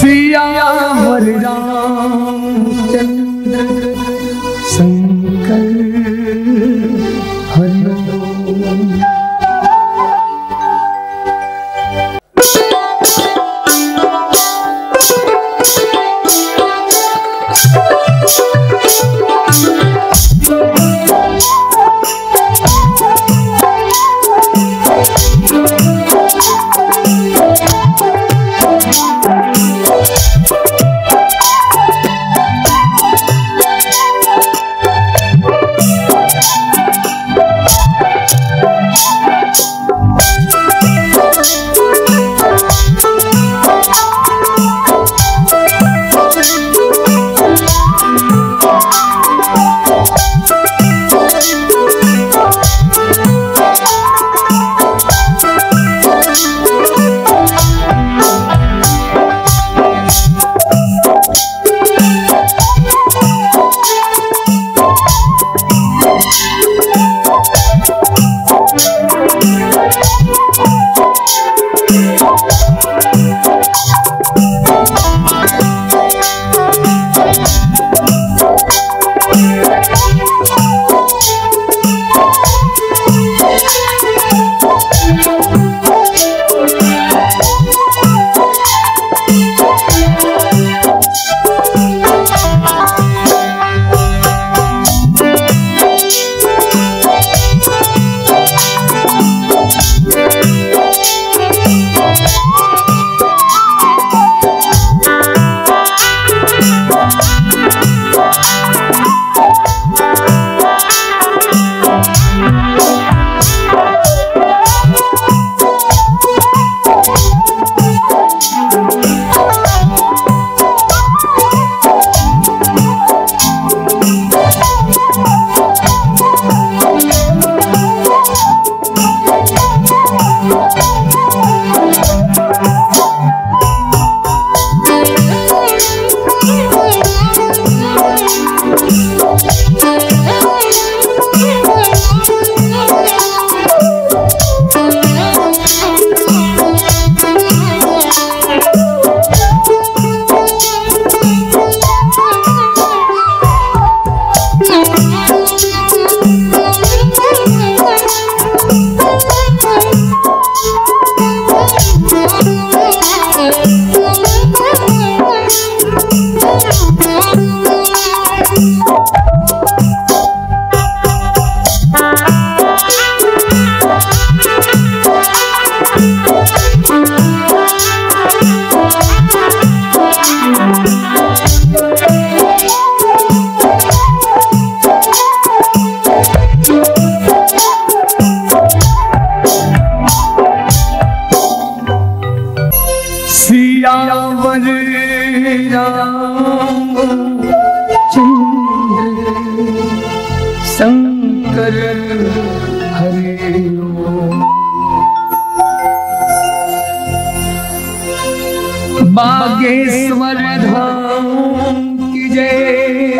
सियावर रामचंद्र शंकर हरि शंकर हरि बागेश्वर धाम की जय,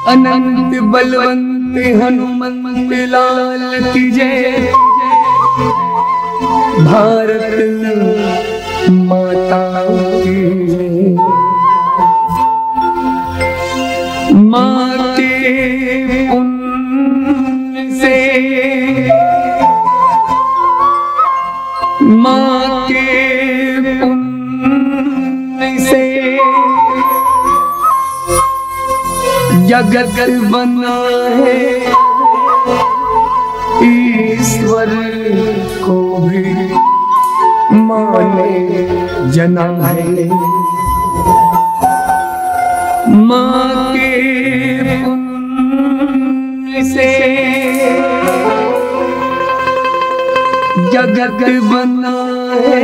अनंत बलवंत हनुमंत लाल की जय। भारत माता की जय। माँ के पुण्य से, माँ के पुण्य से जगत बना है, ईश्वर को भी माने जना है। माँ के पुण्य से जगत बना है,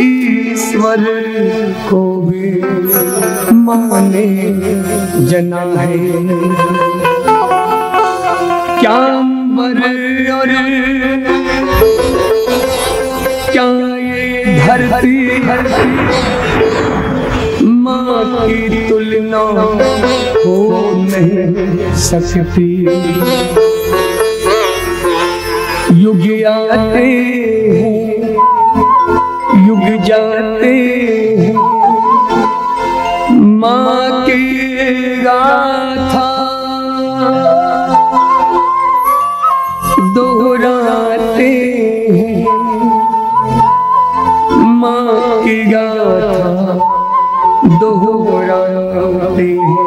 ईश्वर को भी माने जना है। क्या अंबर और क्या ये धरती माँ की तुलना हो नहीं सकती। युग आते हैं दोहराते हैं।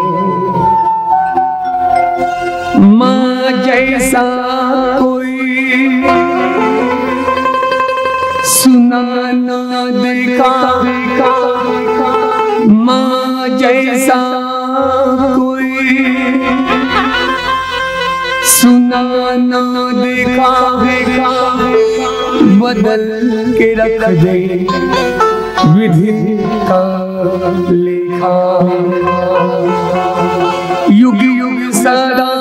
माँ जैसा कोई सुना ना देखा, माँ जैसा कोई सुना ना देखा, बदल के रख दे विधि का लेखा। युग युग सदा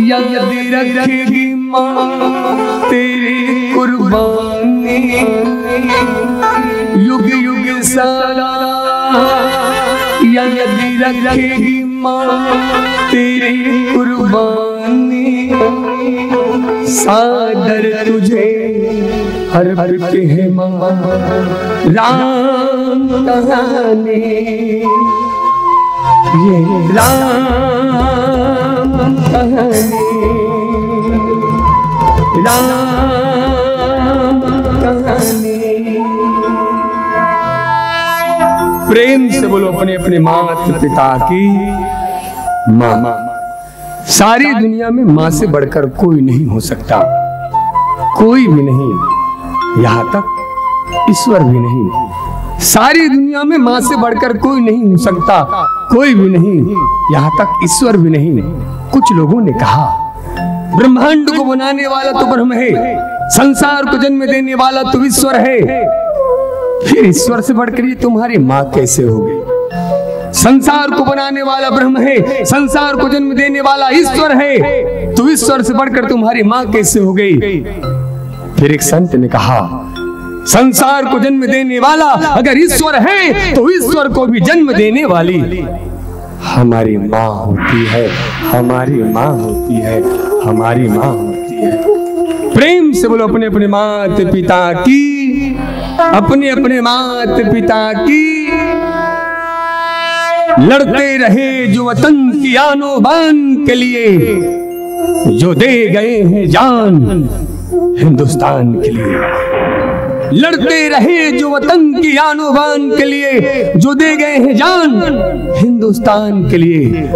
यदि रखेगी माँ तेरी कुर्बानी, युग युग सदा यदि रखेगी माँ तेरी कुर्बानी। सादर तुझे अर्पित है माँ राम कहानी, ये राम कहानी, राम कहानी। प्रेम से बोलो अपने अपने माता पिता की माँ। सारी दुनिया में माँ से बढ़कर कोई नहीं हो सकता, कोई भी नहीं, यहाँ तक ईश्वर भी नहीं। सारी दुनिया में माँ से बढ़कर कोई नहीं हो सकता, कोई भी नहीं, यहाँ तक ईश्वर भी नहीं। कुछ लोगों ने कहा ब्रह्मांड को बनाने वाला तो ब्रह्म है, संसार को जन्म देने वाला तो ईश्वर है, फिर ईश्वर से बढ़कर ये तुम्हारी माँ कैसे हो गई? संसार को बनाने वाला ब्रह्म है, संसार को जन्म देने वाला ईश्वर है, तो ईश्वर से बढ़कर तुम्हारी माँ कैसे हो गई? फिर एक संत ने कहा संसार को जन्म देने वाला अगर ईश्वर है तो ईश्वर को भी जन्म देने वाली हमारी माँ होती है, हमारी माँ होती है, हमारी माँ होती है। प्रेम से बोलो अपने अपने माता पिता की, अपने अपने माता पिता की। लड़ते रहे जो वतन की आनो बान के लिए, जो दे गए हैं जान हिंदुस्तान के लिए। लड़ते रहे जो वतन की आनो बान के लिए, जो दे गए हैं जान हिंदुस्तान के लिए।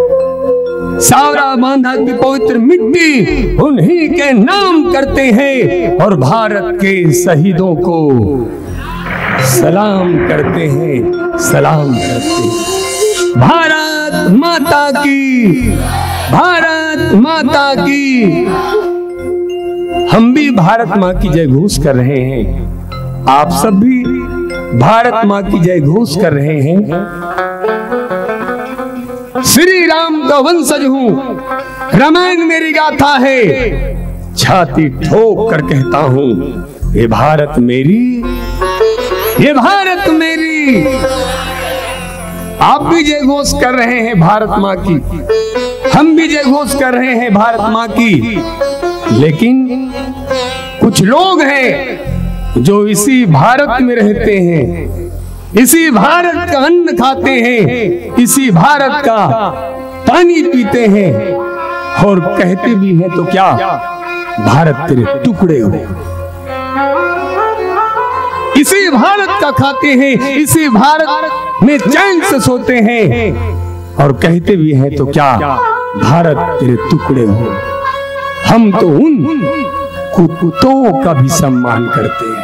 सावरा बांधा की पवित्र मिट्टी उन्हीं के नाम करते हैं, और भारत के शहीदों को सलाम करते हैं, सलाम करते हैं। भारत माता की, भारत माता की। हम भी भारत माँ की जय घोष कर रहे हैं, आप सब भी भारत माँ की जय घोष कर रहे हैं। श्री राम का वंशज हूँ, रामायण मेरी गाथा है, छाती ठोक कर कहता हूँ ये भारत मेरी, ये भारत मेरी। आप भी जय घोष कर रहे हैं भारत माँ की, हम भी जय घोष कर रहे हैं भारत माँ की। लेकिन कुछ लोग हैं जो इसी भारत में रहते हैं, इसी भारत का अन्न खाते हैं, इसी भारत का पानी पीते हैं, और कहते भी हैं तो क्या भारत तेरे टुकड़े हो। इसी भारत का खाते हैं, इसी भारत में चैन से सोते हैं, और कहते भी हैं तो क्या भारत तेरे टुकड़े हो। हम तो उन कुत्तों का भी सम्मान करते हैं,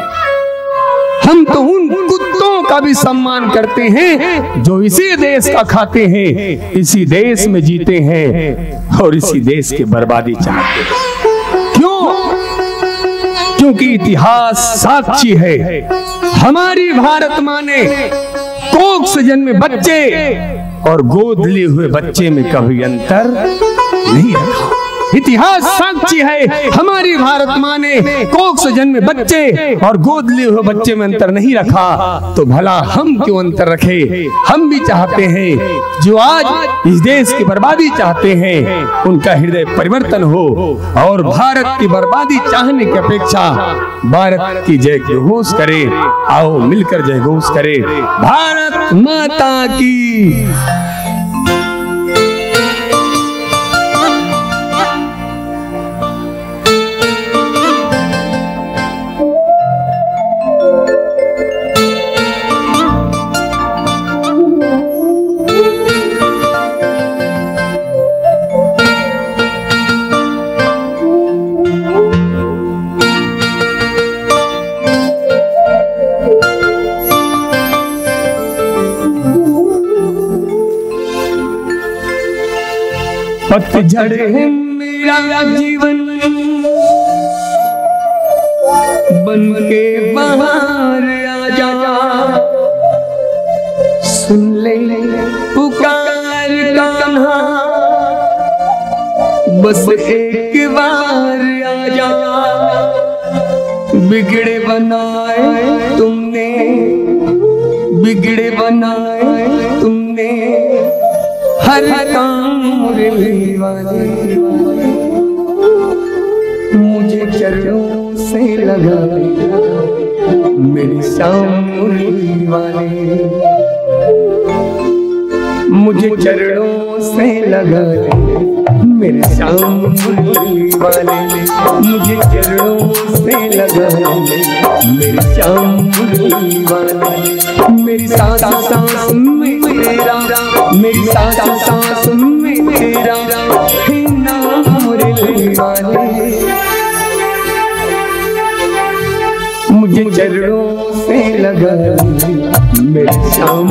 हम तो उन कुत्तों का भी सम्मान करते हैं जो इसी देश का खाते हैं, इसी देश में जीते हैं, और इसी देश की बर्बादी चाहते हैं। क्यों? क्योंकि इतिहास साक्षी है, हमारी भारत माँ ने कोख से जन्मे बच्चे और गोद लिए हुए बच्चे में कभी अंतर नहीं रखा। इतिहास साक्षी है, हमारी भारत माँ ने कोख से जन्मे बच्चे और गोद लिए हुए बच्चे में अंतर नहीं रखा, तो भला हम क्यों अंतर रखे? हम भी चाहते हैं जो आज इस देश की बर्बादी चाहते हैं उनका हृदय परिवर्तन हो, और भारत की बर्बादी चाहने की अपेक्षा भारत की जय घोष करे। आओ मिलकर जय घोष करे, भारत माता की। पतझड़ है मेरा जीवन बन के बाहर आ जा, सुन ले पुकार कान्हा बस एक बार आ जा। बिगड़े बनाए तुमने, बिगड़े बनाए तुमने हर काम वाले, मुझे चरणों से लगा मेरी शाम वाले, मुझे चरणों से लगा मेरे शाम वाले, मुझे चरणों से लगा मेरे शाम वाले। मेरी सांस सांस में तेरा, मेरी सांस सांस में तेरा है नाम वाले, मुझे चरणों से लगा मेरे शाम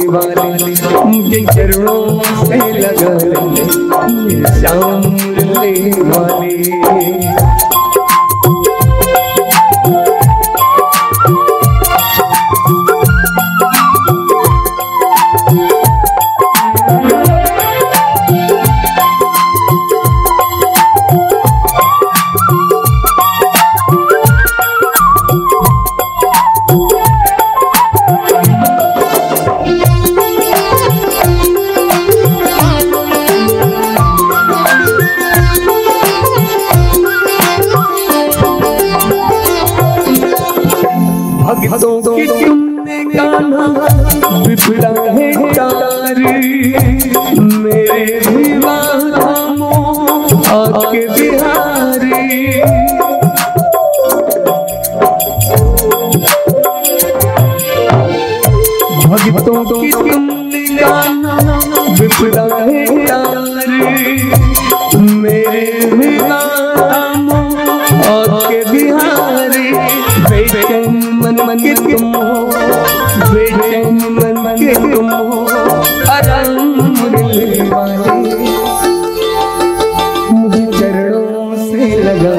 वाले, मुझे चरणों से लगा मेरे शाम वाले। भक्तों की तुमने गाना बिपड़ा है कार, मेरे विवाह थामो आके बिहारी। भक्तों की तुमने गाना बिपड़ा है कार, मेरे विवाह थामो आके बिहारी। बेचैन मन के तुम हो, बेचैन मन के तुम हो आराम वाले, मुझे चरणों से लगा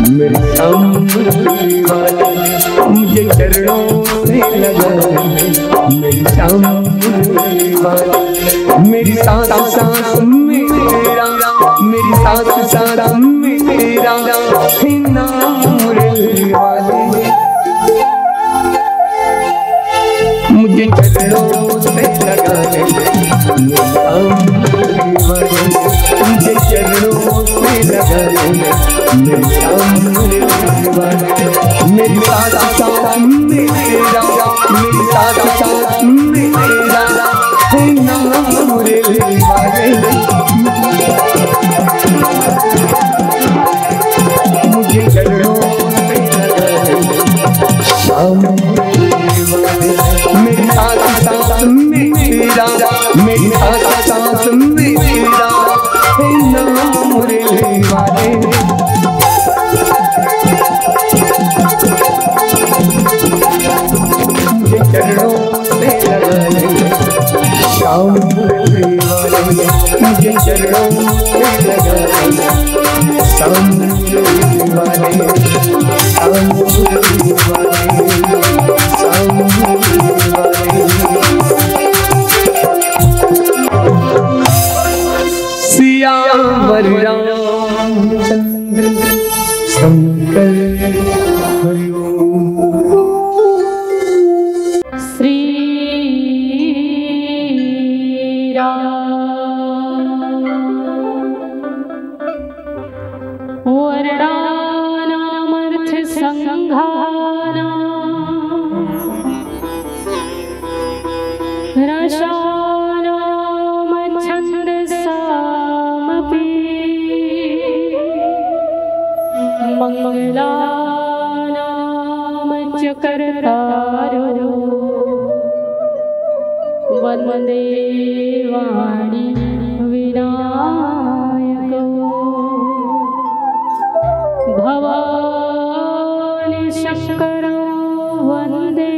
मेरे शाम वाले, मुझे चरणों से लगा मेरी शाम वाले। मेरी सांस सांस में तेरा, मेरी सांस सांस में तेरा है नाम वाले, मुझे चरणों से लगा मुझे चरणों से लगा मेरी शाम वाले। मेरी सांस सांस में तेरा, मेरी सांस सांस में तेरा है नाम वाले, मुझे चरणों से लगा शाम वाले। मेरी सांस सांस में तेरा, मेरी सांस सांस में तेरा है नाम वाले, मुझे चरणों से लगा शाम वाले, मुझे चरणों से लगा शाम वाले, शाम वाले, शाम वाले। सियावर रामचंद्र शंकर हरि ओम। श्री राम वर्णानामर्थ संघानां रसानां छन्दसामपि मंगलानां च कर्तारो वन्दे वाणी विनायको भवानी शंकरो वन्दे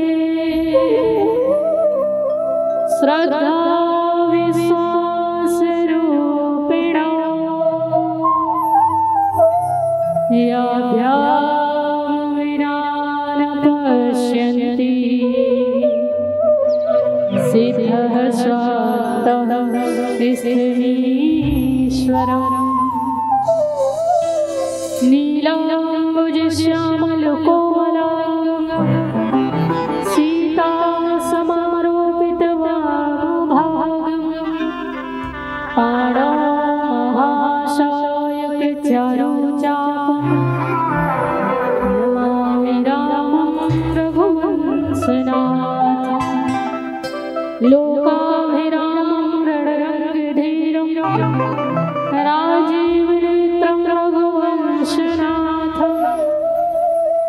श्रद्धा विश्वास रूप याभ्यां विना न पश्यन्ति सिद्धः स्वात्तः स्थिरीश्वरम् नीलाम्बुजश्यामलकोमलाङ्गं सीता समारोपितवामभागं पाणमहाशायकचारुचापं नमामि रामं रघुवंशनाथं लोकाभिरामं रणरङ्गधीरं राजीवनेत्रं रघुवंशनाथं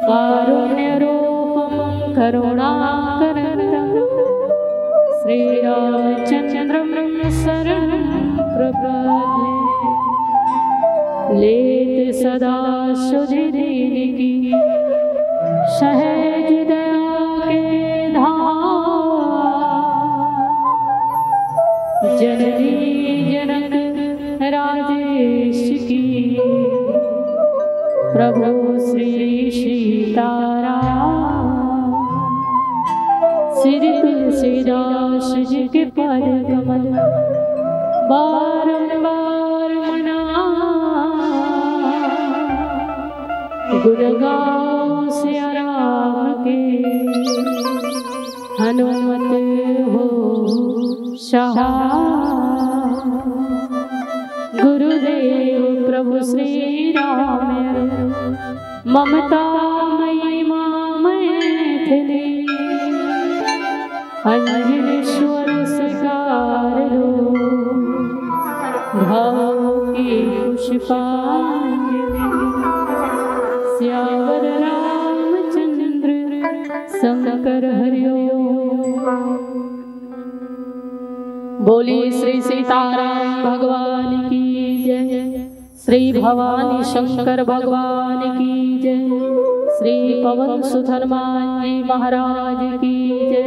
कारुण्यरूपं करुणाकरं श्रीरामचन्द्रं शरणं प्रपद्ये लेत सदा सुधीर की सहज दया के धाम जननी जनक राजेश की प्रभु श्री सीताराम श्री तुलसीदास जी के पद कमल बारंबार गुण गाओ सिया राम के हनुमत हो सहाय गुरुदेव प्रभु श्री राम ममता मयि मैथिली अंजनीश्वर सकार लो भाव की पुष्पांजलि श्यावर रामचंद्र शंकर हरिओ। बोली श्री सीताराम भगवान की जय, श्री भवानी शंकर भगवान की जय, श्री पवन सुत हनुमान जी महाराज की जय।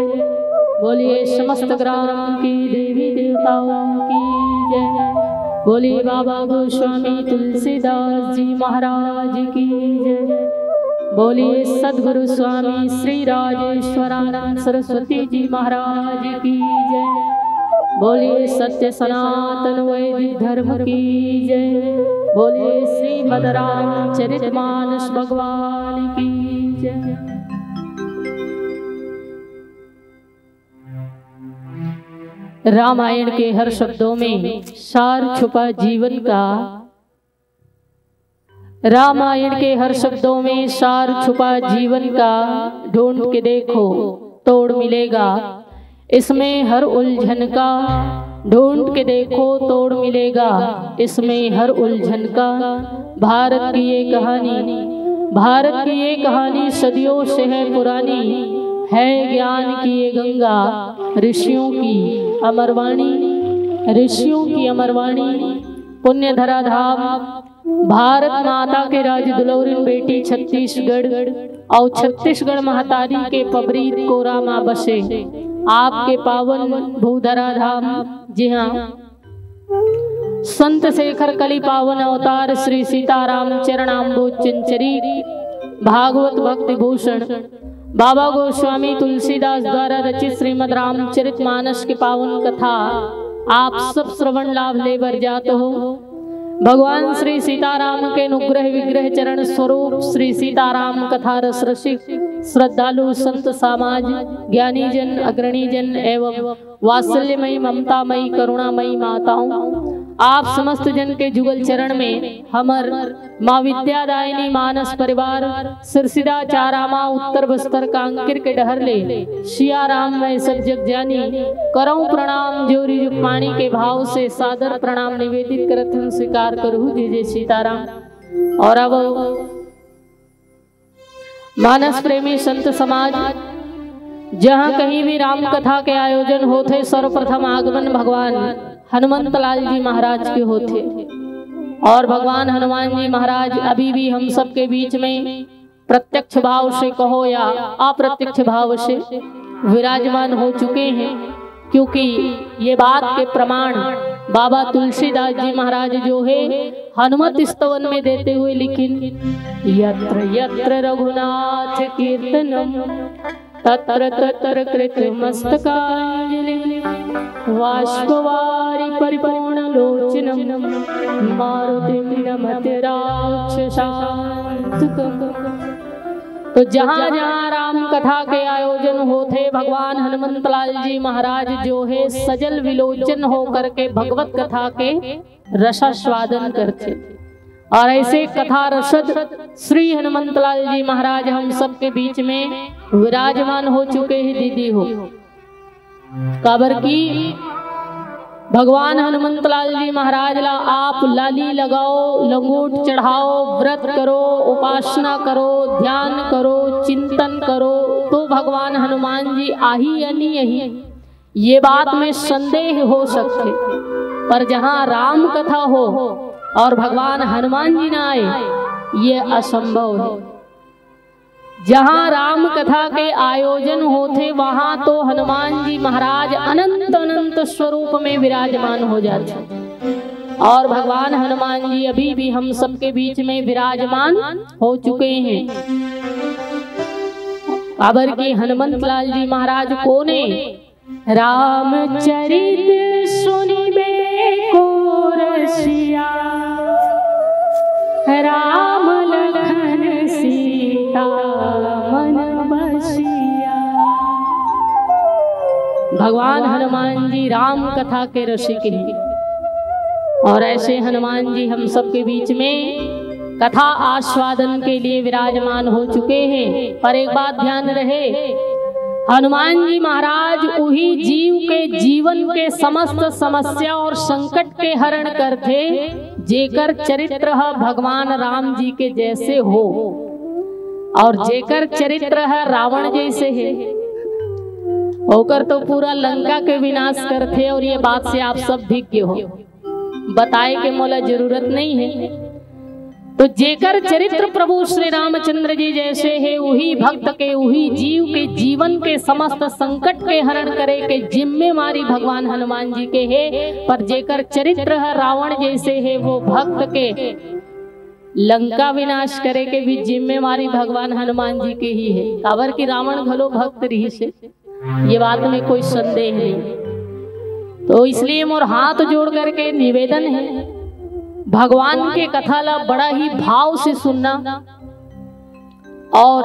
बोलिए समस्त ग्राम की देवी देवताओं की जय। बोलिए बाबा गोस्वामी तुलसीदास जी महाराज की जय। बोलिए सद्गुरु स्वामी श्री राजेश्वरानंद सरस्वती जी महाराज की जय। बोलिए सत्य सनातन वैदिक धर्म की जय। बोलिए श्रीमद् रामचरितमानस भगवान की जय। रामायण के हर शब्दों में सार छुपा जीवन का, रामायण के हर शब्दों में सार छुपा जीवन का, ढूंढ के देखो तोड़ मिलेगा इसमें हर उलझन का, ढूंढ के देखो तोड़ मिलेगा इसमें हर उलझन का। भारत की ये कहानी, भारत की ये कहानी सदियों से है पुरानी, है ज्ञान की ये गंगा, ऋषियों की अमरवाणी, ऋषियों की अमरवाणी। पुण्य धरा धाम भारत माता के राज दुलौरिन बेटी छत्तीसगढ़ और छत्तीसगढ़ महतारी के पबरीत कोरा माँ बसे आपके पावन भूधरा धाम। जी हाँ, संत शेखर कली पावन अवतार श्री सीताराम चरणाम्बुज चंचरी भागवत भक्ति भूषण बाबा गोस्वामी तुलसीदास द्वारा रचित श्रीमद् रामचरितमानस की पावन कथा आप सब श्रवण लाभ लेवर जात हो। भगवान श्री सीताराम के अनुग्रह विग्रह चरण स्वरूप श्री सीताराम कथा रस रसिक श्रद्धालु संत समाज, ज्ञानी जन, अग्रणी जन एवं वात्सल्यमयी ममतामयी करुणामयी माताओं, आप समस्त जन के जुगल चरण में हमर माँ विद्यादायिनी मानस परिवार सिरसिदा चारामा उत्तर बस्तर कांकिर के डहर ले सिया राम में सब जग जानी करऊं प्रणाम जोरी जुगपाणी के भाव से सादर प्रणाम निवेदित करत हम स्वीकार करूँ। जय जय सीताराम। और अब मानस प्रेमी संत समाज, जहाँ कहीं भी राम कथा के आयोजन होते सर्वप्रथम आगमन भगवान हनुमंत लाल जी महाराज के होते और भगवान हनुमान जी महाराज अभी भी हम सब के बीच में प्रत्यक्ष भाव से कहो या अप्रत्यक्ष भाव से विराजमान हो चुके हैं, क्योंकि ये बात के प्रमाण बाबा तुलसीदास जी महाराज जो है हनुमत स्तवन में देते हुए लिखिन, यत्र यत्र रघुनाथ कीर्तनम तत्र तत्र कृतमस्तकांजलि वाष्पवारि परिपूर्ण लोचनम मारुतिम नमते राक्षसांतकम्। तो जहाँ जहाँ राम कथा के आयोजन होते भगवान हनुमंतलाल जी महाराज जो है सजल विलोचन हो करके भगवत कथा के रसास्वादन करते। और ऐसे कथा रसद श्री हनुमंतलाल जी महाराज हम सबके बीच में विराजमान हो चुके हैं। दीदी हो काबर की भगवान हनुमंतलाल जी महाराज ला आप लाली लगाओ, लंगोट चढ़ाओ, व्रत करो, उपासना करो, ध्यान करो, चिंतन करो तो भगवान हनुमान जी आही या नहीं आही ये बात में संदेह हो सकते, पर जहाँ राम कथा हो और भगवान हनुमान जी ना आए ये असंभव है। जहाँ राम कथा के आयोजन होते वहां तो हनुमान जी महाराज अनंत अनंत स्वरूप में विराजमान हो जाते और भगवान हनुमान जी अभी भी हम सबके बीच में विराजमान हो चुके हैं। काबर की हनुमंतलाल जी महाराज कोने रामचरित सुनिबे को रसिया, राम लखन सीता मन बसिया। भगवान हनुमान जी राम कथा के रसिक हैं और ऐसे हनुमान जी हम सबके बीच में कथा आस्वादन के लिए विराजमान हो चुके हैं। पर एक बात ध्यान रहे, हनुमान जी महाराज वही जीव के जीवन के समस्त समस्या और संकट के हरण करते जेकर चरित्र भगवान राम जी के जैसे हो और जेकर चरित्र है रावण जैसे है होकर तो पूरा लंका के विनाश करते। और ये बात से आप सब भिज्ञ हो, बताए के मोला जरूरत नहीं है। तो जेकर चरित्र प्रभु श्री रामचंद्र जी जैसे है वही भक्त के वही जीव के जीवन के समस्त संकट के हरण करे के जिम्मेवारी भगवान हनुमान जी के है। पर जेकर चरित्र है रावण जैसे है वो भक्त के लंका विनाश करे के भी जिम्मेवारी भगवान हनुमान जी के ही है। काबर की रावण घलो भक्त रही से, ये बात में कोई संदेह नहीं। तो इसलिए मोर हाथ जोड़ करके निवेदन है भगवान के कथा ला बड़ा ही भाव से सुनना और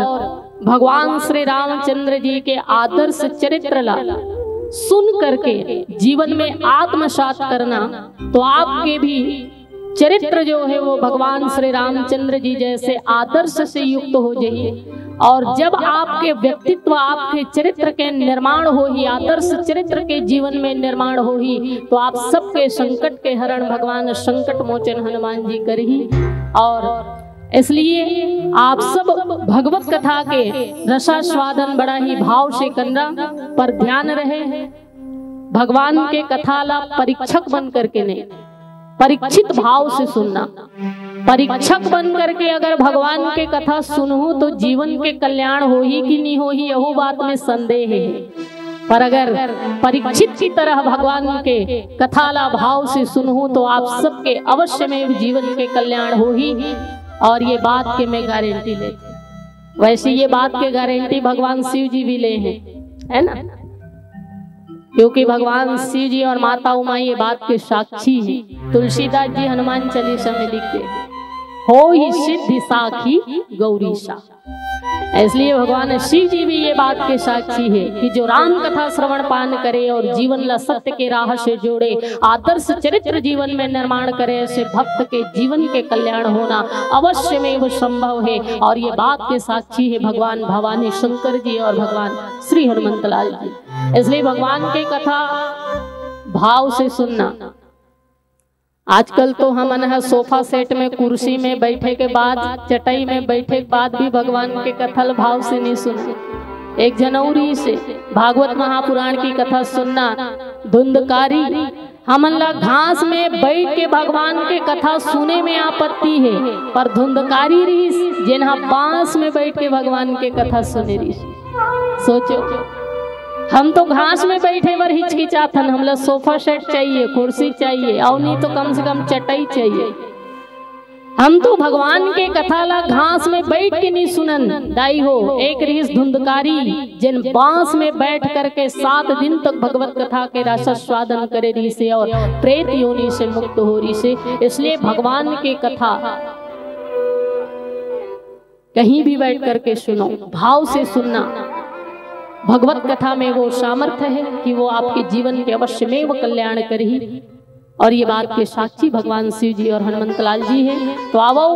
भगवान श्री रामचंद्र जी के आदर्श चरित्र ला सुन करके जीवन में आत्मसात करना तो आपके भी चरित्र जो है वो भगवान श्री रामचंद्र जी जैसे आदर्श से युक्त हो जाइए। और जब आपके व्यक्तित्व आपके चरित्र के निर्माण हो ही, आदर्श चरित्र के जीवन में निर्माण हो ही, तो आप सबके संकट के हरण भगवान संकट मोचन हनुमान जी कर ही। और इसलिए आप सब भगवत कथा के रसास्वादन बड़ा ही भाव से करना, पर ध्यान रहे भगवान के कथा ला परीक्षक बन करके नहीं, परीक्षित भाव से सुनना। परीक्षक बन करके अगर भगवान के कथा सुनूं तो जीवन के कल्याण हो ही कि नहीं हो ही यह बात में संदेह है। पर अगर परीक्षित की तरह भगवान के कथा ला भाव से सुनूं तो आप सबके अवश्य में जीवन के कल्याण हो ही। और ये बात के मैं गारंटी ले, वैसे ये बात के गारंटी भगवान शिव जी भी ले हैं, है ना, क्योंकि भगवान शिव जी और माता उमा ये बात के साक्षी है। तुलसीदास जी हनुमान चालीसा में लिखते हो ही सिद्धि साखी गौरीशा, इसलिए भगवान शिव जी भी ये बात के साक्षी है कि जो राम कथा श्रवण पान करे और जीवन ला सत्य के राह से जोड़े, आदर्श चरित्र जीवन में निर्माण करे, ऐसे भक्त के जीवन के कल्याण होना अवश्य में वो संभव है। और ये बात के साक्षी है भगवान भवानी शंकर जी और भगवान श्री हनुमंतलाल जी। इसलिए भगवान के कथा भाव से सुनना। आजकल तो हम सोफा सेट में कुर्सी में बैठे के बाद, चटाई में बैठे के बाद भी भगवान के कथा भाव से नहीं सुनते। 1 जनवरी से भागवत महापुराण की कथा सुनना धुंधकारी। हमन ला घास में बैठ के भगवान के कथा सुने में आपत्ति है, पर धुंधकारी रही जिन्हा बांस में बैठ के भगवान के कथा सुने रही। सोचो हम तो घास में बैठे बर हिचकिचाथन, हमला सोफा सेट चाहिए, कुर्सी चाहिए, और नहीं तो कम से कम चटाई चाहिए। हम तो भगवान के कथा ला घास में बैठ के नहीं सुनन दाई हो। एक रीस धुंधकारी जिन बांस में बैठ करके 7 दिन तक भगवत कथा के रस स्वादन करे रही से और प्रेत योनि से मुक्त हो रही से। इसलिए भगवान के कथा कहीं भी बैठ करके सुनो, भाव से सुनना। भगवत कथा में वो सामर्थ्य है कि वो आपके जीवन के अवश्य में वो कल्याण करी। और ये बात के साक्षी भगवान शिव जी और हनुमंत लाल जी हैं। तो आवो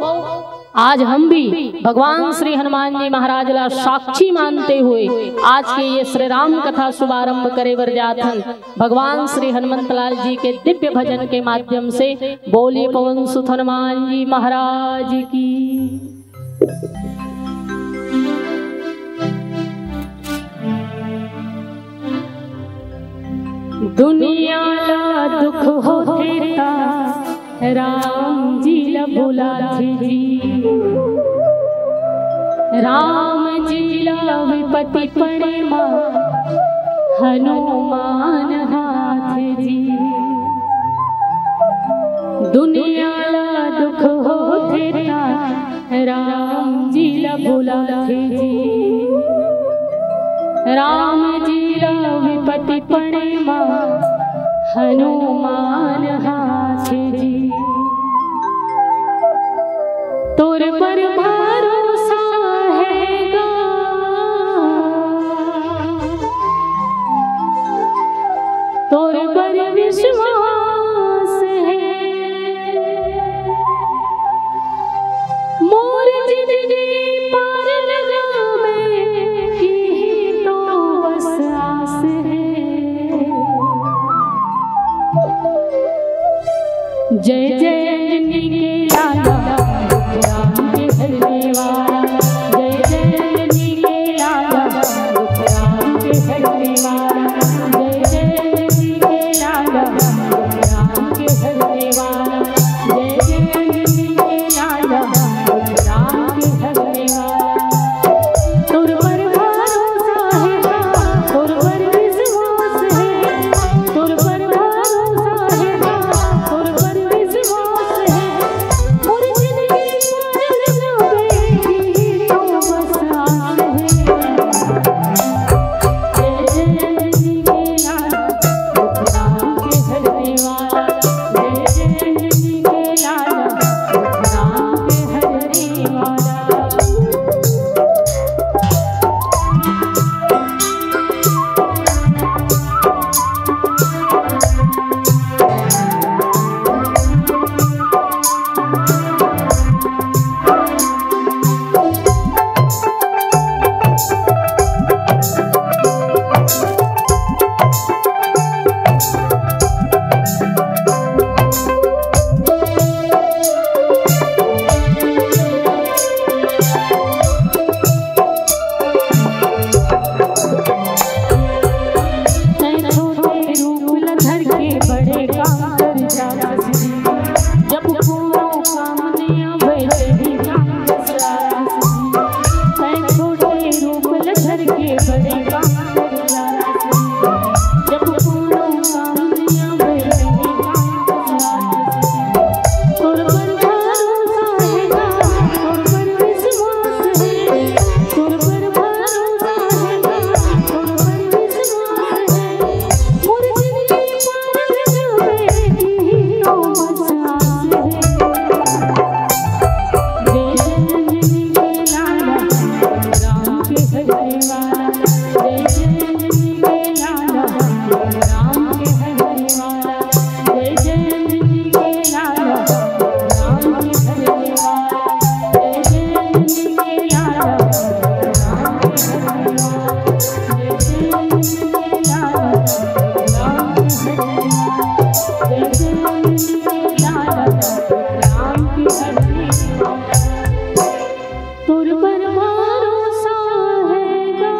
आज हम भी भगवान श्री हनुमान जी महाराज ला साक्षी मानते हुए आज के ये श्री राम कथा शुभारंभ करे वर जाथन। भगवान श्री हनुमंत लाल जी के दिव्य भजन के माध्यम से बोलिए पवन सुत हनुमान जी महाराज की। दुनिया ला दुख होता राम जी ला बुलाथे जी, राम जी ला विपत्ति पड़े माँ हनुमान हाथ जी। दुनिया ला दुख होता राम जी ला बुलाथे जी, राम जी ला विपत्ति पड़े माँ हनुमान हाथ जी। तोर पर भरोसा हैगा तोर पर विश्वास है, मोर जिंदगी पार लगा में की तो बस आस है। जय जय अंजनी के लाला राम के हरने वाला, जय जय अंजनी के लाला राम के हरने वाला, जय जय अंजनी के लाला राम के हरने वाला, जय जय अंजनी के लाला राम के हरने वाला। तुर पर भरोसा है तुर पर विश्वास है, तुर पर भरोसा है तुर पर विश्वास है, मोर जिंदगी पार लगावेगी तो बस आस है। जय जय अंजनी के लाला राम के हरने वाला, जय जय अंजनी के लाला राम के हरने वाला। तुर पर भरोसा हैगा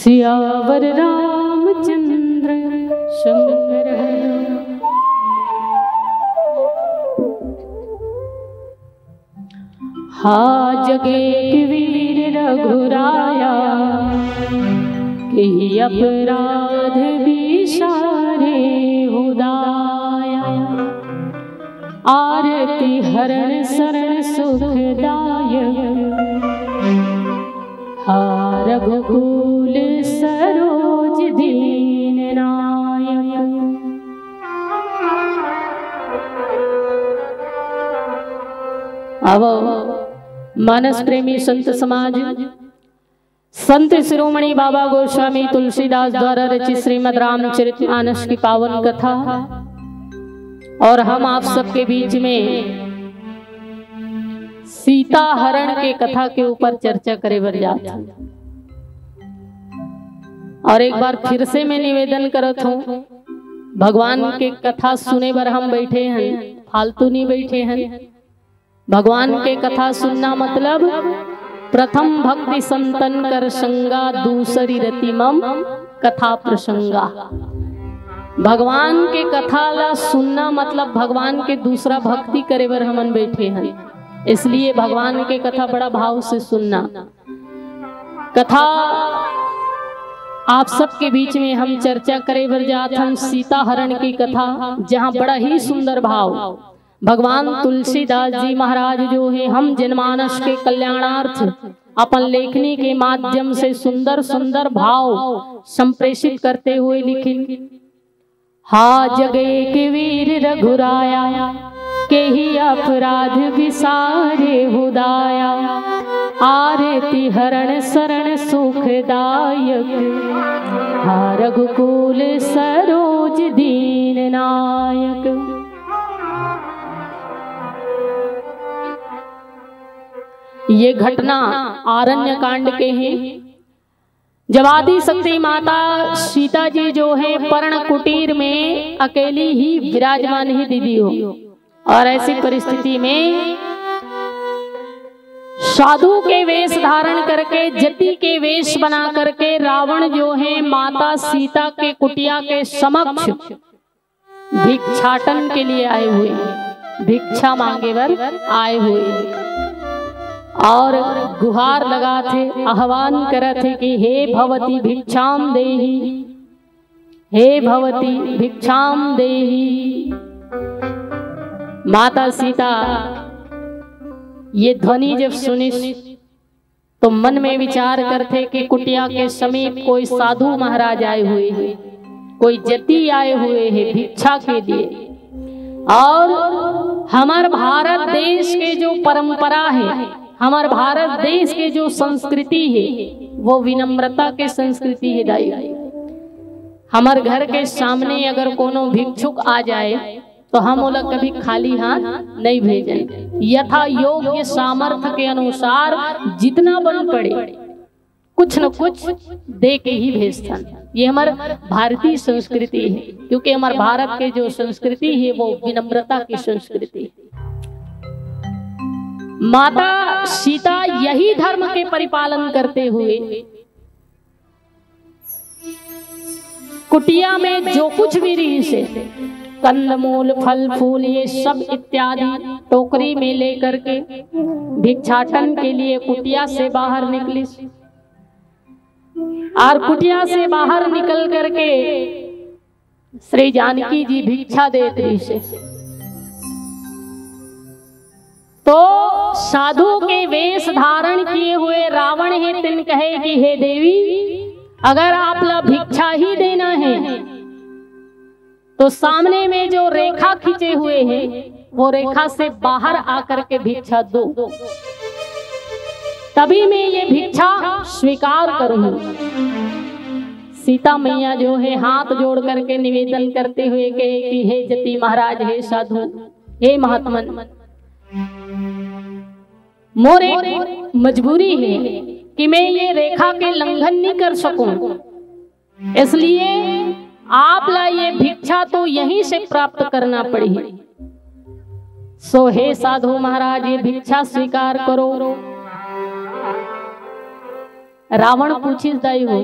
सियावर रामचंद्र शंकर हा जगे वीर रघुराया कि अपराध विसारे हुदाया आरती हरण शरण सुखदायक हा रघुकुल सरोज दीन नायक। अब मानस प्रेमी संत समाज संत शिरोमणि बाबा गोस्वामी तुलसीदास द्वारा रचित श्रीमद् रामचरितमानस की पावन कथा और हम आप सबके बीच में सीता हरण के कथा के ऊपर चर्चा करे बर जात हूं। और एक बार फिर से मैं निवेदन करत हूं, भगवान के कथा सुने बर हम बैठे हैं, फालतू नहीं बैठे हैं। भगवान के कथा सुनना मतलब प्रथम भक्ति संतन कर संगा, दूसरी रतिमम कथा प्रसंगा। भगवान के कथा ला सुनना मतलब भगवान के दूसरा भक्ति करे बर हमन बैठे हैं, इसलिए भगवान के कथा बड़ा भाव से सुनना। कथा आप सबके बीच में हम चर्चा करे बर जात हम सीता हरण की कथा, जहाँ बड़ा ही सुंदर भाव भगवान तुलसीदास जी महाराज जो है हम जनमानस के कल्याणार्थ अपन लेखनी के माध्यम से सुंदर सुंदर भाव संप्रेषित करते हुए लिखे। हा जगे के वीर रघुराया के ही अपराध विसारे हुदाया आरती हरण शरण सुखदायक हा रघुकुल सरोज दीन नायक। ये घटना आरण्य कांड के हैं। जब आदि शक्ति माता सीता जी जो है पर्ण कुटीर में अकेली ही विराजमान ही दीदी हो, और ऐसी परिस्थिति में साधु के वेश धारण करके जति के वेश बना करके रावण जो है माता सीता के कुटिया के समक्ष भिक्षाटन के लिए आए हुए, भिक्षा मांगे वर आए हुए और गुहार लगा थे, आह्वान करे थे कि हे भवती भिक्षाम देहि, हे भवती भिक्षाम देहि। माता सीता ये ध्वनि जब सुनी तो मन में विचार करते कि कुटिया के समीप कोई साधु महाराज आए हुए हैं, कोई जति आए हुए हैं भिक्षा के लिए। और हमार भारत देश के जो परंपरा है, हमार भारत देश के जो संस्कृति है वो विनम्रता के संस्कृति है दाई। हमार घर के सामने अगर कोनो भिक्षुक आ जाए तो हम लोग कभी खाली हाथ नहीं भेजें, यथा योग्य सामर्थ्य के अनुसार जितना बन पड़े कुछ न कुछ दे के ही भेजता। ये हमारे भारतीय संस्कृति है, क्योंकि हमारे भारत के जो संस्कृति है वो विनम्रता की संस्कृति है। माता सीता यही धर्म के परिपालन करते हुए कुटिया में जो कुछ भी रही से कंदमूल फल फूल ये सब इत्यादि टोकरी में लेकर के भिक्षाटन के लिए कुटिया से बाहर निकली। और कुटिया से बाहर निकल करके श्री जानकी जी भिक्षा देती से तो साधु के वेश धारण किए हुए रावण है तिन कहे कि हे देवी, अगर आप ला भिक्षा ही देना है तो सामने में जो रेखा खींचे हुए हैं वो रेखा से बाहर आकर के भिक्षा दो, तभी मैं ये भिक्षा स्वीकार करूं। सीता मैया जो है हाथ जोड़ करके निवेदन करते हुए कहे कि हे जति महाराज, हे साधु, हे महात्मन, मोर एक मजबूरी है कि मैं ये रेखा के लंघन नहीं कर सकूं, इसलिए आप ला ये भिक्षा तो यहीं से प्राप्त करना पड़ी। सो हे साधु महाराज, ये भिक्षा स्वीकार करो। रावण पूछिस दाई हो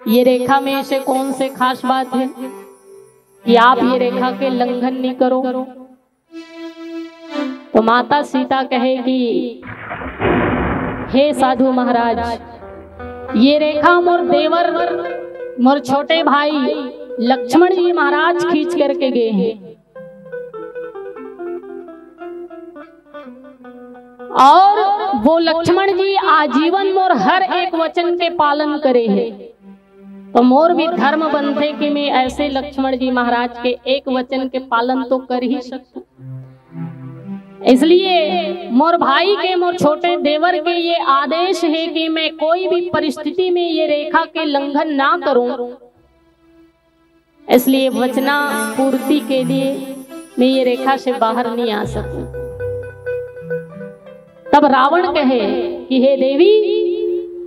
ये रेखा में ऐसे कौन से खास बात है कि आप ये रेखा के लंघन नहीं करो? तो माता सीता कहेगी, हे साधु महाराज, ये रेखा मोर देवर, मोर छोटे भाई लक्ष्मण जी महाराज खींच करके गए हैं, और वो लक्ष्मण जी आजीवन मोर हर एक वचन के पालन करे हैं। तो मोर भी धर्म बनते कि मैं ऐसे लक्ष्मण जी महाराज के एक वचन के पालन तो कर ही सकूं। इसलिए मोर भाई के, मोर छोटे देवर के ये आदेश है कि मैं कोई भी परिस्थिति में ये रेखा के लंघन ना करूं। इसलिए वचना पूर्ति के लिए मैं ये रेखा से बाहर नहीं आ सकूं। तब रावण कहे कि हे देवी,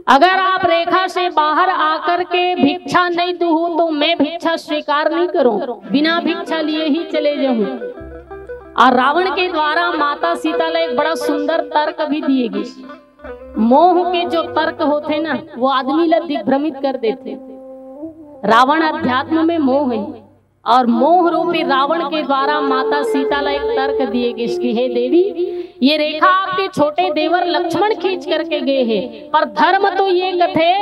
अगर आप रेखा से बाहर आकर के भिक्षा नहीं दूं तो मैं भिक्षा स्वीकार नहीं करूं, बिना भिक्षा लिए ही चले जाऊं। और रावण के द्वारा माता सीता ने एक बड़ा सुंदर तर्क भी दिएगी। मोह के जो तर्क होते ना, वो आदमी ला दिग्भ्रमित कर देते। रावण अध्यात्म में मोह है, और मोह रूपी रावण के द्वारा माता सीता ला एक तर्क दिएगी कि हे देवी, ये रेखा आपके छोटे देवर लक्ष्मण खींच करके गए हैं, पर धर्म तो ये कथे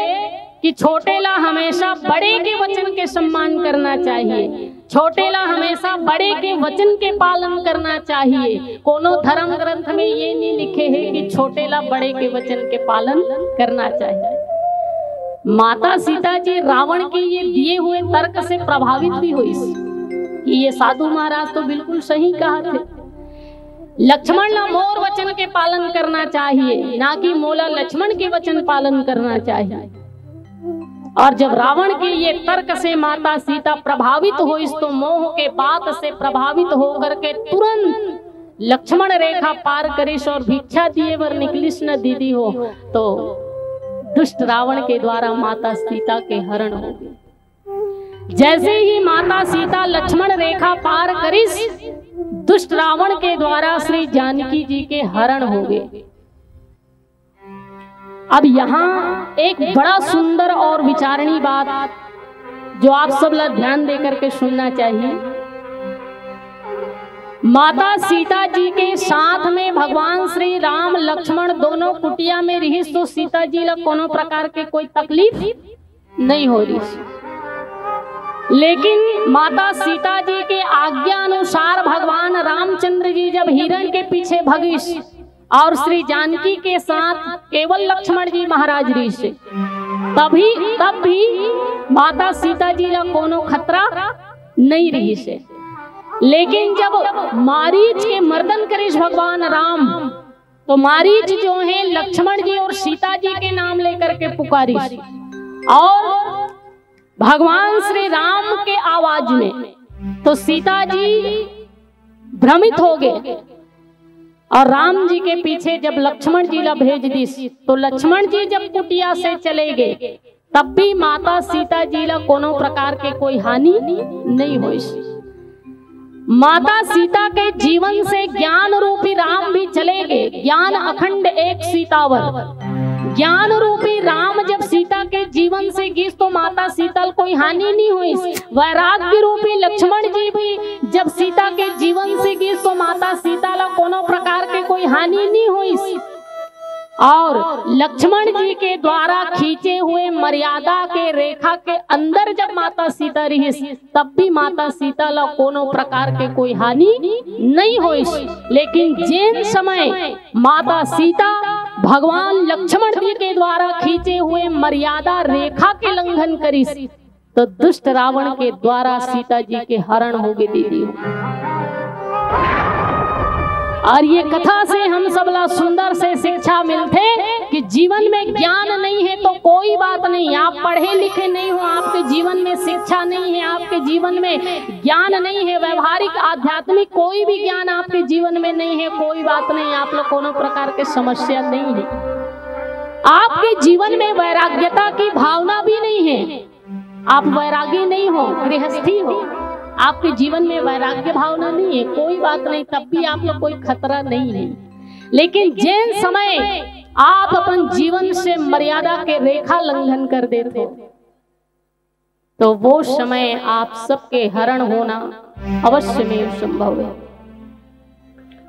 कि छोटे ला हमेशा बड़े के वचन के सम्मान करना चाहिए, छोटे ला हमेशा बड़े के वचन के पालन करना चाहिए। कोनो धर्म ग्रंथ में ये नहीं लिखे है कि छोटे ला बड़े के वचन के पालन करना चाहिए। माता सीता जी रावण के ये दिए हुए तर्क से प्रभावित भी हुई कि ये साधु महाराज तो बिल्कुल सही कहा थे, लक्ष्मण ला मोर वचन के पालन करना चाहिए, ना कि मोला लक्ष्मण के वचन पालन करना चाहिए। और जब रावण के ये तर्क से माता सीता प्रभावित हुई तो मोह के बात से प्रभावित होकर के तुरंत लक्ष्मण रेखा पार करिस और भिक्षा दिए वर निकलिस न दीदी हो। तो दुष्ट रावण के द्वारा माता सीता के हरण हो गए। जैसे ही माता सीता लक्ष्मण रेखा पार करिस, दुष्ट रावण के द्वारा श्री जानकी जी के हरण हो गए। अब यहाँ एक बड़ा सुंदर और विचारणी बात जो आप सब लोग ध्यान देकर के सुनना चाहिए। माता सीता जी के साथ में भगवान श्री राम लक्ष्मण दोनों कुटिया में रही, तो सीता जी ला कोनो प्रकार के कोई तकलीफ नहीं हो रही। लेकिन माता सीता जी के आज्ञा अनुसार भगवान रामचंद्र जी जब हिरण के पीछे भगिस और श्री जानकी के साथ केवल लक्ष्मण जी महाराज रही से, तब भी माता सीता जी ला कोनो खतरा नहीं रही से। लेकिन जब मारीच के मर्दन करिस भगवान राम, तो मारीच जो है लक्ष्मण जी और सीता जी के नाम लेकर के पुकारिस, और भगवान श्री राम के आवाज में तो सीता जी भ्रमित हो गए। और राम जी के पीछे जब लक्ष्मण जी ला भेज दिस, तो लक्ष्मण जी जब कुटिया से चले गए, तब भी माता सीता जी ला कोनो प्रकार के कोई हानि नहीं हुई। माता सीता के जीवन से ज्ञान रूपी राम भी चले गए। ज्ञान अखंड एक सीतावर, ज्ञान रूपी राम जब सीता के जीवन से गिस तो माता सीता कोई हानि नहीं हुई। वैराग्य रूपी लक्ष्मण जी भी जब सीता के जीवन से गिस तो माता सीता ला कोनो प्रकार के कोई हानि नहीं हुई। और लक्ष्मण जी के द्वारा खींचे हुए मर्यादा के रेखा के अंदर जब माता सीता रही, तब भी माता सीता ला कोनो प्रकार के कोई हानि नहीं हुई। लेकिन जिन समय माता सीता भगवान लक्ष्मण जी के द्वारा खींचे हुए मर्यादा रेखा के लंघन करी, तो दुष्ट रावण के द्वारा सीता जी के हरण हो गए दीदी। और ये कथा से हम सबला सुंदर से शिक्षा मिलते कि जीवन में ज्ञान नहीं है तो कोई बात नहीं, आप पढ़े लिखे नहीं हो, आपके जीवन में शिक्षा नहीं है, आपके जीवन में ज्ञान नहीं है, व्यवहारिक आध्यात्मिक कोई भी ज्ञान आपके जीवन में नहीं है, कोई बात नहीं, आप लोग कोनो प्रकार के समस्या नहीं है। आपके जीवन में वैराग्यता की भावना भी नहीं है, आप वैरागी नहीं हो, गृहस्थी हो, आपके जीवन में वैराग्य भावना नहीं है, कोई बात नहीं, तब भी आप लोग कोई खतरा नहीं है। लेकिन जिन समय आप अपन जीवन से मर्यादा के रेखा लंघन कर देते, तो वो समय आप सबके हरण होना अवश्य में संभव है।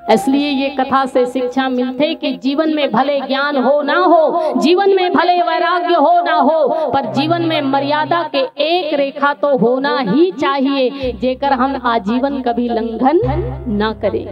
इसलिए ये कथा से शिक्षा मिलते कि जीवन में भले ज्ञान हो ना हो, जीवन में भले वैराग्य हो ना हो, पर जीवन में मर्यादा के एक रेखा तो होना ही चाहिए, जेकर हम आजीवन कभी लंघन ना करें।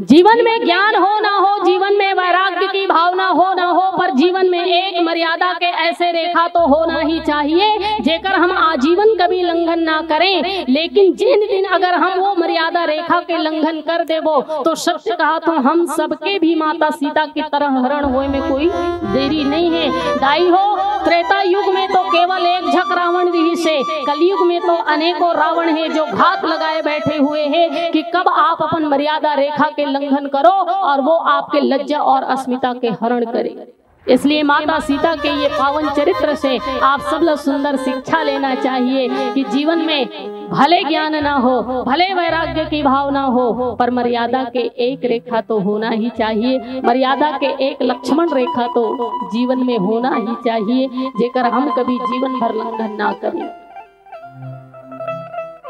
जीवन में ज्ञान हो ना हो, जीवन में वैराग्य की भावना हो ना हो, पर जीवन में एक मर्यादा के ऐसे रेखा तो होना ही चाहिए जेकर हम आजीवन कभी लंघन ना करें। लेकिन जिन दिन अगर हम वो मर्यादा रेखा के लंघन कर देवो तो सत्य कहा तो हम सबके भी माता सीता की तरह हरण होए में कोई देरी नहीं है। दाई हो, त्रेता युग में तो केवल एक झक रावण रही से, कलयुग में तो अनेकों रावण है जो घात लगाए बैठे हुए हैं कि कब आप अपन मर्यादा रेखा के लंघन करो और वो आपके लज्जा और अस्मिता के हरण करे। इसलिए माता सीता के ये पावन चरित्र से आप सब लोग सुंदर शिक्षा लेना चाहिए कि जीवन में भले ज्ञान ना हो, भले वैराग्य की भावना हो, पर मर्यादा के एक रेखा तो होना ही चाहिए। मर्यादा के एक लक्ष्मण रेखा तो जीवन में होना ही चाहिए जेकर हम कभी जीवन भर लंघन ना करें।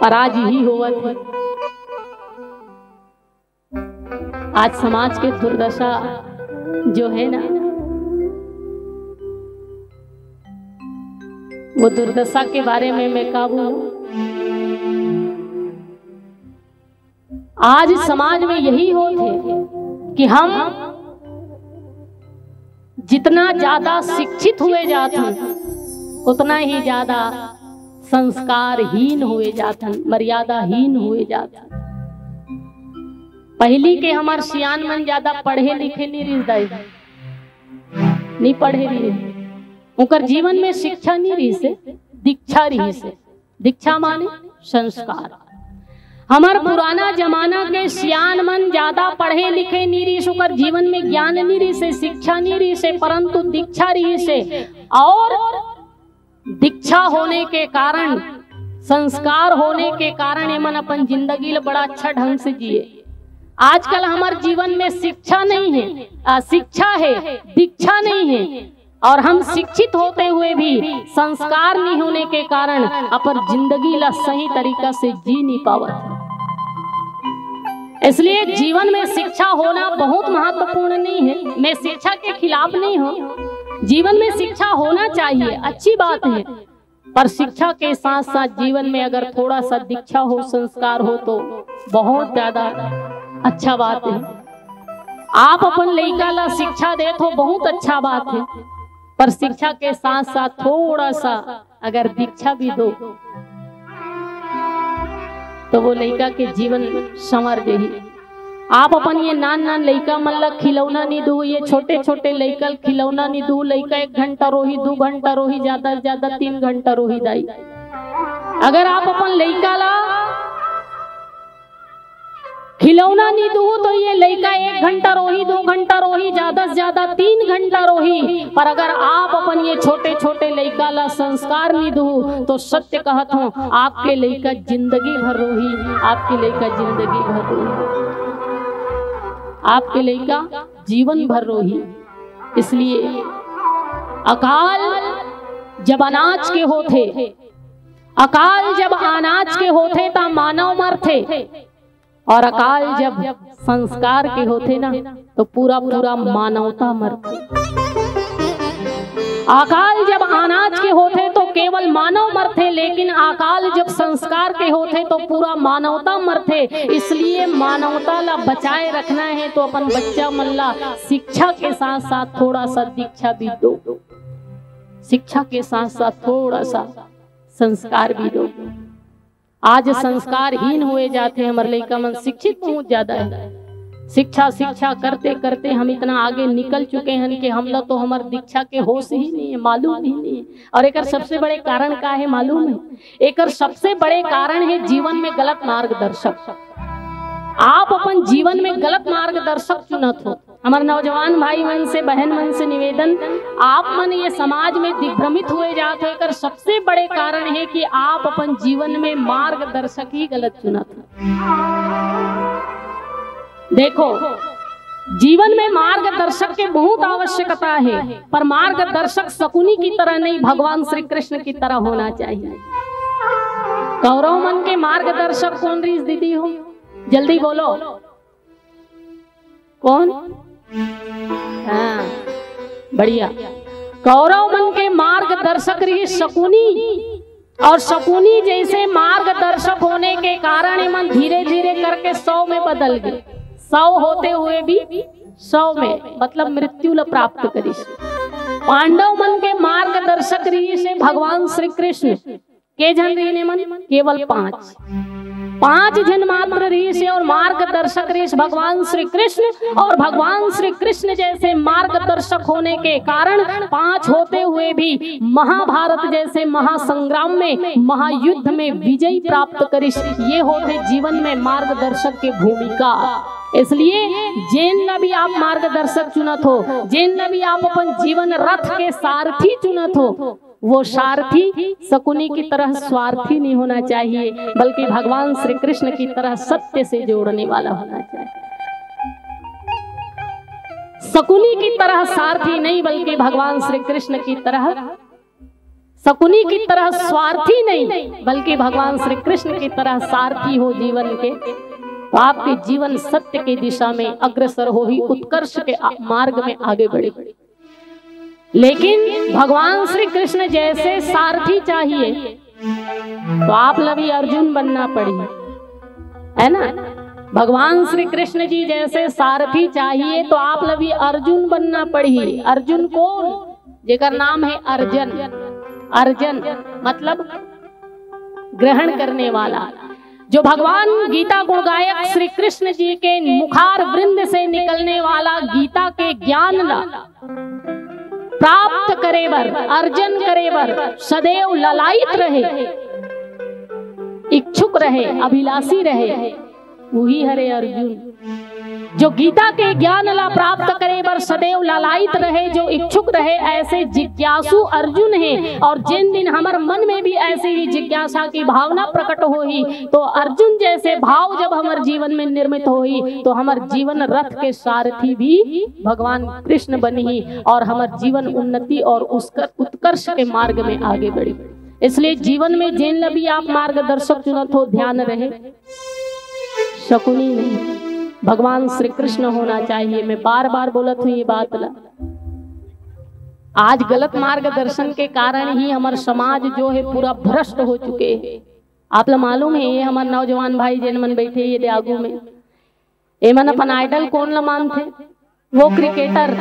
पर आज ही हुआ था, आज समाज के दुर्दशा जो है ना, वो दुर्दशा के बारे में मैं क्या बोलूं। आज समाज में यही होते कि हम जितना ज्यादा शिक्षित हुए जाते उतना ही ज्यादा संस्कारहीन हुए जाते, मर्यादाहीन हुए जाते। पहली के हमार सियान मन ज्यादा पढ़े लिखे नहीं पढ़े रही, उनकर जीवन में शिक्षा नहीं रही से, दीक्षा रही से। दीक्षा माने संस्कार। हमार पुराना जमाना के सियान मन ज्यादा पढ़े लिखे नहीं रही, उनकर जीवन में ज्ञान नहीं रही से, शिक्षा नहीं रही से, परंतु दीक्षा रही से। और दीक्षा होने के कारण, संस्कार होने के कारण ये मन अपन जिंदगी बड़ा अच्छा ढंग से जिए। आजकल हमारे जीवन में शिक्षा नहीं है, शिक्षा है, दीक्षा नहीं है, और हम शिक्षित होते हुए भी संस्कार नहीं होने के कारण अपन जिंदगी ला सही तरीका से जी नहीं पावत। इसलिए जीवन में शिक्षा होना बहुत महत्वपूर्ण नहीं है। मैं शिक्षा के खिलाफ नहीं हूँ, जीवन में शिक्षा होना चाहिए, अच्छी बात है, पर शिक्षा के साथ साथ जीवन में अगर थोड़ा सा दीक्षा हो, संस्कार हो तो बहुत ज्यादा अच्छा बात है। आप अपन लड़का ला शिक्षा दे तो बहुत अच्छा बात है, पर शिक्षा के साथ साथ थोड़ा सा अगर दीक्षा भी दो तो वो लड़का के जीवन संवर जाही। आप अपन ये नान लड़का मन ला खिलौना नहीं दो, ये छोटे छोटे लड़का खिलौना नहीं दो। लड़का 1 घंटा रोही, 2 घंटा रोही, ज्यादा से ज्यादा 3 घंटा रोही दाई। अगर आप अपन लड़का ला खिलौना नहीं दो तो ये लड़का 1 घंटा रोही, 2 घंटा रोही, ज्यादा से ज्यादा 3 घंटा रोही। पर अगर आप अपन ये छोटे छोटे लड़का ला संस्कार नहीं दो तो सत्य कहत हूँ आपके लड़का जिंदगी भर रोही, आपके लड़का जिंदगी भर रोही, आपके लड़का जीवन भर रोही। इसलिए अकाल जब अनाज के होते, अकाल जब अनाज के होते ता मानव मरते, और अकाल जब संस्कार के होते ना तो पूरा पूरा मानवता मरती। अकाल जब अनाज के होते तो केवल मानव मरते, लेकिन अकाल जब संस्कार के होते तो पूरा मानवता मरते। इसलिए मानवता ला बचाए रखना है तो अपन बच्चा मल्ला शिक्षा के साथ साथ थोड़ा सा दीक्षा भी दो, शिक्षा के साथ साथ थोड़ा सा संस्कार भी दो। आज संस्कारहीन हुए जाते हैं, हमारे लड़का मन शिक्षित बहुत ज्यादा है। शिक्षा शिक्षा करते करते हम इतना आगे निकल चुके हैं कि हम लोग तो हमारे दीक्षा के होश ही नहीं है, मालूम ही नहीं है। और एक सबसे बड़े कारण क्या है मालूम है? एक सबसे बड़े कारण है जीवन में गलत मार्गदर्शक। आप अपन जीवन में गलत मार्गदर्शक चुनत हो। हमारे नौजवान भाई मन से, बहन मन से निवेदन, आप मन ये समाज में दिग्भ्रमित हुए जाते हैं कर सबसे बड़े कारण है कि आप अपन जीवन में मार्गदर्शक ही गलत चुनत हो। देखो जीवन में मार्गदर्शक की बहुत आवश्यकता है, पर मार्गदर्शक शकुनी की तरह नहीं, भगवान श्री कृष्ण की तरह होना चाहिए। कौरव मन के मार्गदर्शक कौन रीस दीदी हो? जल्दी बोलो कौन? हाँ बढ़िया। कौरव मन के मार्गदर्शक रही शकुनी, और शकुनी जैसे मार्गदर्शक होने के कारण मन धीरे धीरे करके 100 में बदल गए। 100 होते हुए भी 100 में मतलब मृत्यु ल प्राप्त करी। पांडव मन के मार्गदर्शक रही से भगवान श्री कृष्ण के जन रही ने मन केवल 5 जन मात्र रही से, और मार्गदर्शक रही भगवान श्री कृष्ण। और भगवान श्री कृष्ण जैसे मार्गदर्शक होने के कारण 5 होते हुए भी महाभारत जैसे महासंग्राम में, महायुद्ध में विजय प्राप्त करिस। ये होते जीवन में मार्गदर्शक की भूमिका। इसलिए जिन भी आप मार्गदर्शक चुनत हो, जिन भी आप अपन जीवन रथ के सारथी चुनत हो, वो सारथी शकुनी की तरह स्वार्थी नहीं होना चाहिए, बल्कि भगवान श्री कृष्ण की तरह सत्य से जोड़ने वाला होना चाहिए। शकुनी की तरह सारथी नहीं, बल्कि भगवान श्री कृष्ण की तरह, शकुनी की तरह स्वार्थी नहीं, बल्कि भगवान श्री कृष्ण की तरह सारथी हो जीवन के, तो आपके जीवन सत्य की दिशा में अग्रसर हो ही उत्कर्ष के मार्ग में आगे बढ़े। लेकिन भगवान श्री कृष्ण जैसे सारथी चाहिए तो आप लभी अर्जुन बनना पड़ी, है ना। भगवान श्री कृष्ण जी जैसे सारथी चाहिए तो आप लभी अर्जुन बनना पड़ी। अर्जुन कौन? जेकर नाम है अर्जन। अर्जन मतलब ग्रहण करने वाला। जो भगवान गीता गुणगायक श्री कृष्ण जी के मुखार वृंद से निकलने वाला गीता के ज्ञान ला प्राप्त करे बर, अर्जन करे बर सदैव ललायित रहे, इच्छुक रहे, अभिलाषी रहे, वही हरे अर्जुन। जो गीता के ज्ञान ला प्राप्त करे बर सदैव ललायित रहे, जो इच्छुक रहे, ऐसे जिज्ञासु अर्जुन है। और जिन दिन हमारे मन में भी ऐसे ही जिज्ञासा की भावना प्रकट होई, तो अर्जुन जैसे भाव जब हमारे जीवन में निर्मित होई, तो हमारे जीवन रथ के सारथी भी भगवान कृष्ण बनी, और हमारे जीवन उन्नति और उत्कर्ष के मार्ग में आगे बढ़ी। इसलिए जीवन में जिन भी आप मार्गदर्शक चुनत हो, ध्यान रहे शकुनी नहीं, भगवान श्री कृष्ण होना चाहिए। मैं बार बार बोलत हूँ ये बात ला। आज गलत मार्गदर्शन के कारण ही हमारा समाज जो है पूरा भ्रष्ट हो चुके हैं। आप लोग मालूम है, ये हमारे नौजवान भाई जिन मन बैठे ये आगू में, ये मन अपन आइडल कौन ला मानते? वो क्रिकेटर,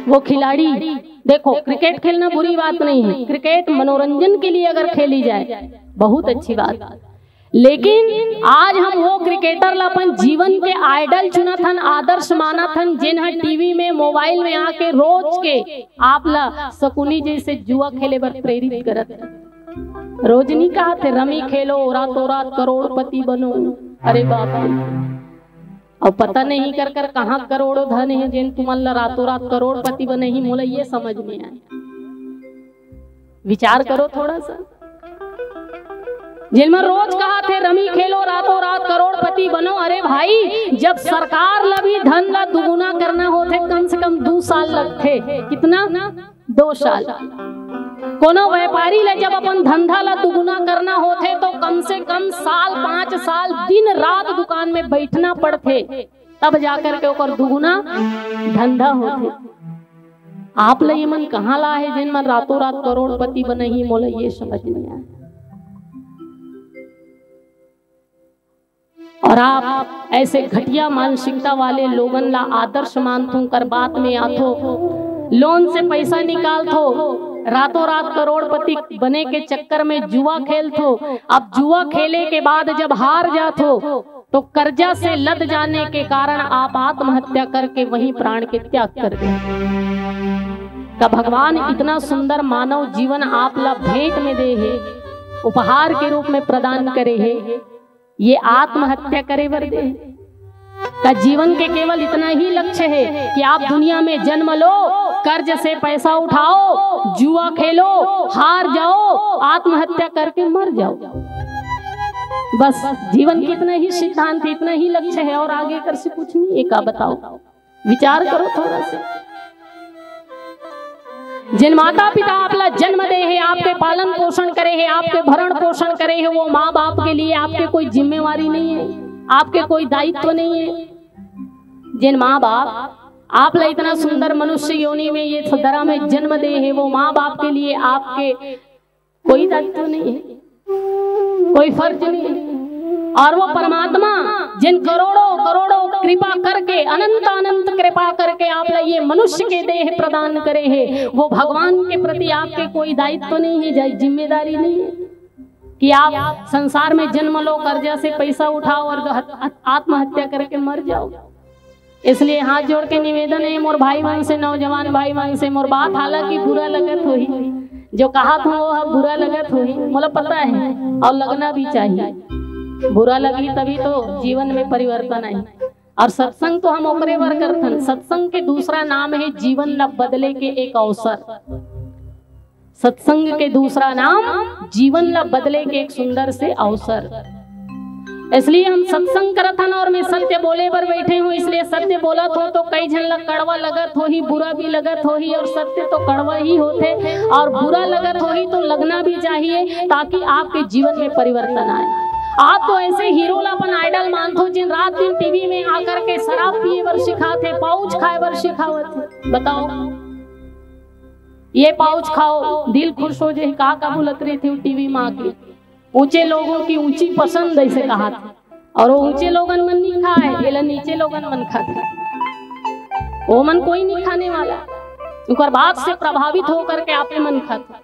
वो खिलाड़ी। देखो क्रिकेट खेलना बुरी बात नहीं है, क्रिकेट मनोरंजन के लिए अगर खेली जाए बहुत अच्छी बात। लेकिन आज हम वो क्रिकेटर ला अपन जीवन के आइडल चुना थन, आदर्श माना थन, जिन्हें टीवी में मोबाइल में आके रोज के आप ला शकुनी जैसे जुआ खेले बर प्रेरित करत। रोज नहीं कहा थे रमी खेलो रातों रात करोड़पति बनो। अरे बाप रे, अब पता नहीं कर कर कहाँ करोड़ों धन है जिन तुम्हारा रातों रात करोड़पति बने ही, मोला ये समझ में आया। विचार करो थोड़ा सा। जिनमें रोज कहा थे रमी खेलो रातों रात करोड़पति बनो। अरे भाई, जब सरकार लभी धन ला दुगुना करना होते कम से कम 2 साल लगते। कितना? 2 साल। कोनो व्यापारी ला जब अपन धंधा ला दुगुना करना होते तो कम से कम 5 साल दिन रात दुकान में बैठना पड़ते, तब जाकर के ओकर दुगुना धंधा होते। आप ला ये मन कहाँ ला है जिन मन रातों रात करोड़पति बने ही, मोला ये समझ नहीं आया। और आप ऐसे घटिया मानसिकता वाले लोगन ला आदर्श मानथो, कर बात में आथो, लोन से पैसा निकालथो, रातों रात करोड़पति बने के चक्कर में जुआ खेलथो। अब जुआ खेले के बाद जब हार जाथो तो कर्जा से लद जाने के कारण आप आत्महत्या करके वहीं प्राण के त्याग कर दे। का भगवान इतना सुंदर मानव जीवन आप ला भेंट में दे है, उपहार के रूप में प्रदान करे है, ये आत्महत्या करे बर दे का? जीवन के केवल इतना ही लक्ष्य है कि आप दुनिया में जन्म लो, कर्ज से पैसा उठाओ, जुआ खेलो, हार जाओ, आत्महत्या करके मर जाओ। बस जीवन की इतना ही सिद्धांत, इतना ही लक्ष्य है, और आगे कर से कुछ नहीं। एक बताओ विचार करो थोड़ा सा। जिन माता पिता आपला जन्म दे है, आपके पालन पोषण करे है, आपके भरण पोषण करे है, वो माँ बाप के लिए आपके कोई जिम्मेवारी नहीं है, आपके कोई दायित्व नहीं है। जिन माँ बाप आप ला इतना सुंदर मनुष्य योनि में ये धरा में जन्म दे है, वो माँ बाप के लिए आपके कोई दायित्व नहीं है, कोई फर्ज नहीं है। और वो परमात्मा जिन करोड़ों करोड़ों कृपा करके, अनंत अनंत कृपा करके आप ला ये मनुष्य के देह प्रदान करे है, वो भगवान के प्रति आपके कोई दायित्व नहीं है, जिम्मेदारी नहीं है कि आप संसार में जन्म लो, कर्जा से पैसा उठाओ और आत्महत्या करके मर जाओ। इसलिए हाथ जोड़ के निवेदन है मोर भाई बहन से, नौजवान भाई बहन से, मोर बात हालांकि बुरा लगत हुई, जो कहा था वो बुरा लगत हुई, मुझे पता है और लगना भी चाहिए। बुरा लगी तभी तो जीवन में परिवर्तन आई। और सत्संग तो हम ओकरे वर करथन। सत्संग के दूसरा नाम है जीवन ला बदले के एक अवसर। सत्संग के दूसरा नाम जीवन ला बदले के एक सुंदर से अवसर। इसलिए हम सत्संग करत हन और मैं सत्य बोले पर बैठे हूँ। इसलिए सत्य बोलत हो तो कई झन लग कड़वा लगत हो ही, बुरा भी लगत हो ही, और सत्य तो कड़वा ही होते और बुरा लगत हो ही तो लगना भी चाहिए, ताकि आपके जीवन में परिवर्तन आए। आप तो ऐसे हीरो ला अपन आइडल मानते हो जिन रात दिन टीवी में आकर के शराब पिए वर सिखाते, पाउच खाए वर सिखावत। बताओ ये पाउच खाओ दिल खुश हो जाए, का बोलत रहे थे टीवी में आके। ऊंचे लोगों की ऊंची पसंद ऐसे कहा था, और वो ऊंचे लोगन मन नहीं खाए, ये नीचे लोगन मन खाता। वो मन कोई नहीं खाने वाला, उनकर बात से प्रभावित होकर के आपे मन खाता।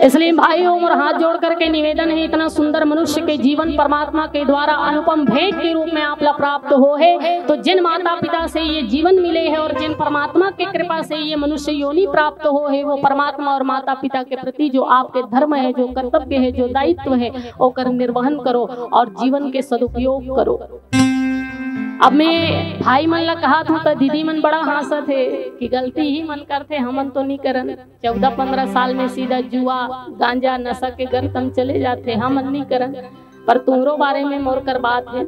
इसलिए भाइयों और हाथ जोड़ करके निवेदन है, इतना सुंदर मनुष्य के जीवन परमात्मा के द्वारा अनुपम भेंट के रूप में आप ला प्राप्त हो है। तो जिन माता पिता से ये जीवन मिले है और जिन परमात्मा के कृपा से ये मनुष्य योनि प्राप्त हो है, वो परमात्मा और माता पिता के प्रति जो आपके धर्म है, जो कर्तव्य है, जो दायित्व है, वो कर निर्वहन करो और जीवन के सदुपयोग करो। अब मैं भाई मन ला कहा था तो दीदी मन बड़ा हंसा थे कि गलती ही मन करते, हमन तो नहीं करन। 14-15 साल में सीधा जुआ गांजा नशा के गर्तम चले जाते, हमन नहीं करन। पर तुम्हारो बारे में मोर कर बात है।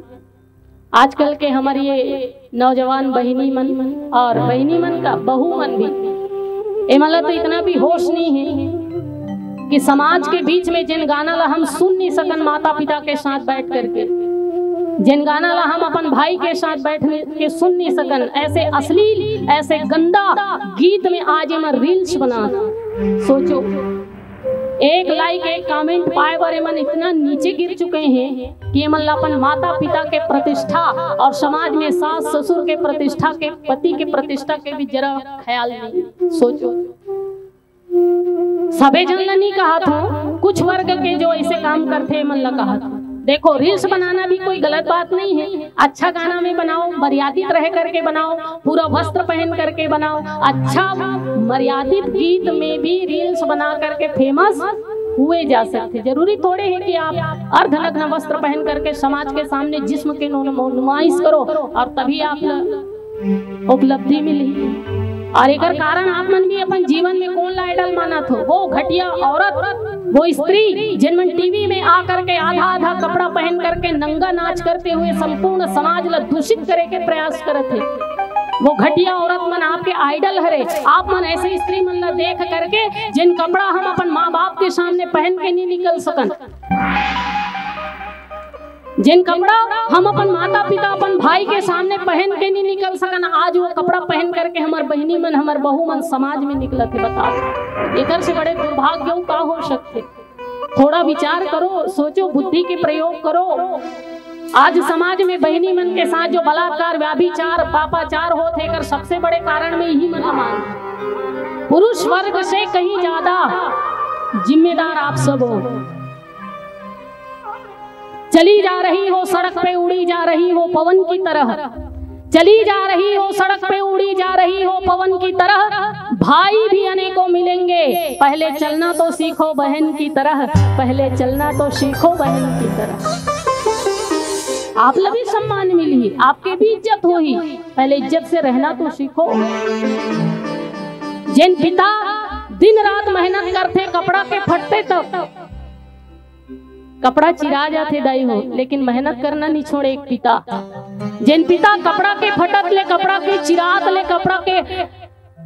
आजकल के हमारी ये नौजवान बहिनी मन और बहिनी मन का बहू मन भी, ए मतलब तो इतना भी होश नहीं है कि समाज के बीच में जिन गाना ला हम सुन नहीं सकन माता पिता के साथ बैठ करके, जिन गाना ला हम अपन भाई के साथ बैठ के सुन नहीं सकन, ऐसे अश्लील ऐसे गंदा गीत में आज हम रील्स बना। सोचो एक लाइक एक कमेंट पाए बारे मन इतना नीचे गिर चुके हैं कि मन अपन माता पिता के प्रतिष्ठा और समाज में सास ससुर के प्रतिष्ठा के, पति के प्रतिष्ठा के भी जरा ख्याल नहीं। सोचो सबे जन नहीं कहा था, कुछ वर्ग के जो ऐसे काम करते मन ला कहा था। देखो रील्स बनाना भी कोई गलत बात नहीं है, अच्छा गाना में बनाओ, मर्यादित रह करके बनाओ, पूरा वस्त्र पहन करके बनाओ, अच्छा मर्यादित गीत में भी रील्स बना करके फेमस हुए जा सकते। जरूरी थोड़े है कि आप अर्धनग्न वस्त्र पहन करके समाज के सामने जिस्म के नुमाइश करो और तभी आप उपलब्धि मिली। और एक कारण आप मन भी अपन जीवन में कौन ला आइडल माना था, वो घटिया औरत, वो स्त्री जिनमन टीवी में आकर के आधा आधा कपड़ा पहन करके नंगा नाच करते हुए संपूर्ण समाज ला दूषित करे के प्रयास करते थे। वो घटिया औरत मन आपके आइडल हरे। आप मन ऐसे स्त्री मन ला देख करके जिन कपड़ा हम अपन माँ बाप के सामने पहन के नहीं निकल सकन, जिन कपड़ा हम अपन माता पिता अपन भाई के सामने पहन के नहीं निकल सकन, आज वो कपड़ा पहन करके हमार बहनी मन हमार बहू मन समाज में निकलते। बताओ इधर से बड़े दुर्भाग्य का हो सकते। थोड़ा विचार करो, सोचो, बुद्धि के प्रयोग करो। आज समाज में बहनी मन के साथ जो बलात्कार, व्याभिचार, पापाचार होते कर सबसे बड़े कारण में यही मन मान। पुरुष वर्ग से कहीं ज्यादा जिम्मेदार आप सब हो। चली जा रही हो सड़क पे, उड़ी जा रही हो पवन की तरह, चली जा रही हो सड़क पे, उड़ी जा रही हो पवन की तरह। भाई भी अनेकों मिलेंगे, पहले चलना तो सीखो बहन की तरह, पहले चलना तो सीखो बहन की तरह। आप लभी सम्मान मिली, आपके भी इज्जत होगी, पहले इज्जत से रहना तो सीखो। जिन पिता दिन रात मेहनत करते कपड़ा के फटते तक, कपड़ा चिरा जाते दाई हो, लेकिन मेहनत करना नहीं छोड़े एक पिता। जिन पिता कपड़ा के फटत ले, कपड़ा के चिरात ले, कपड़ा के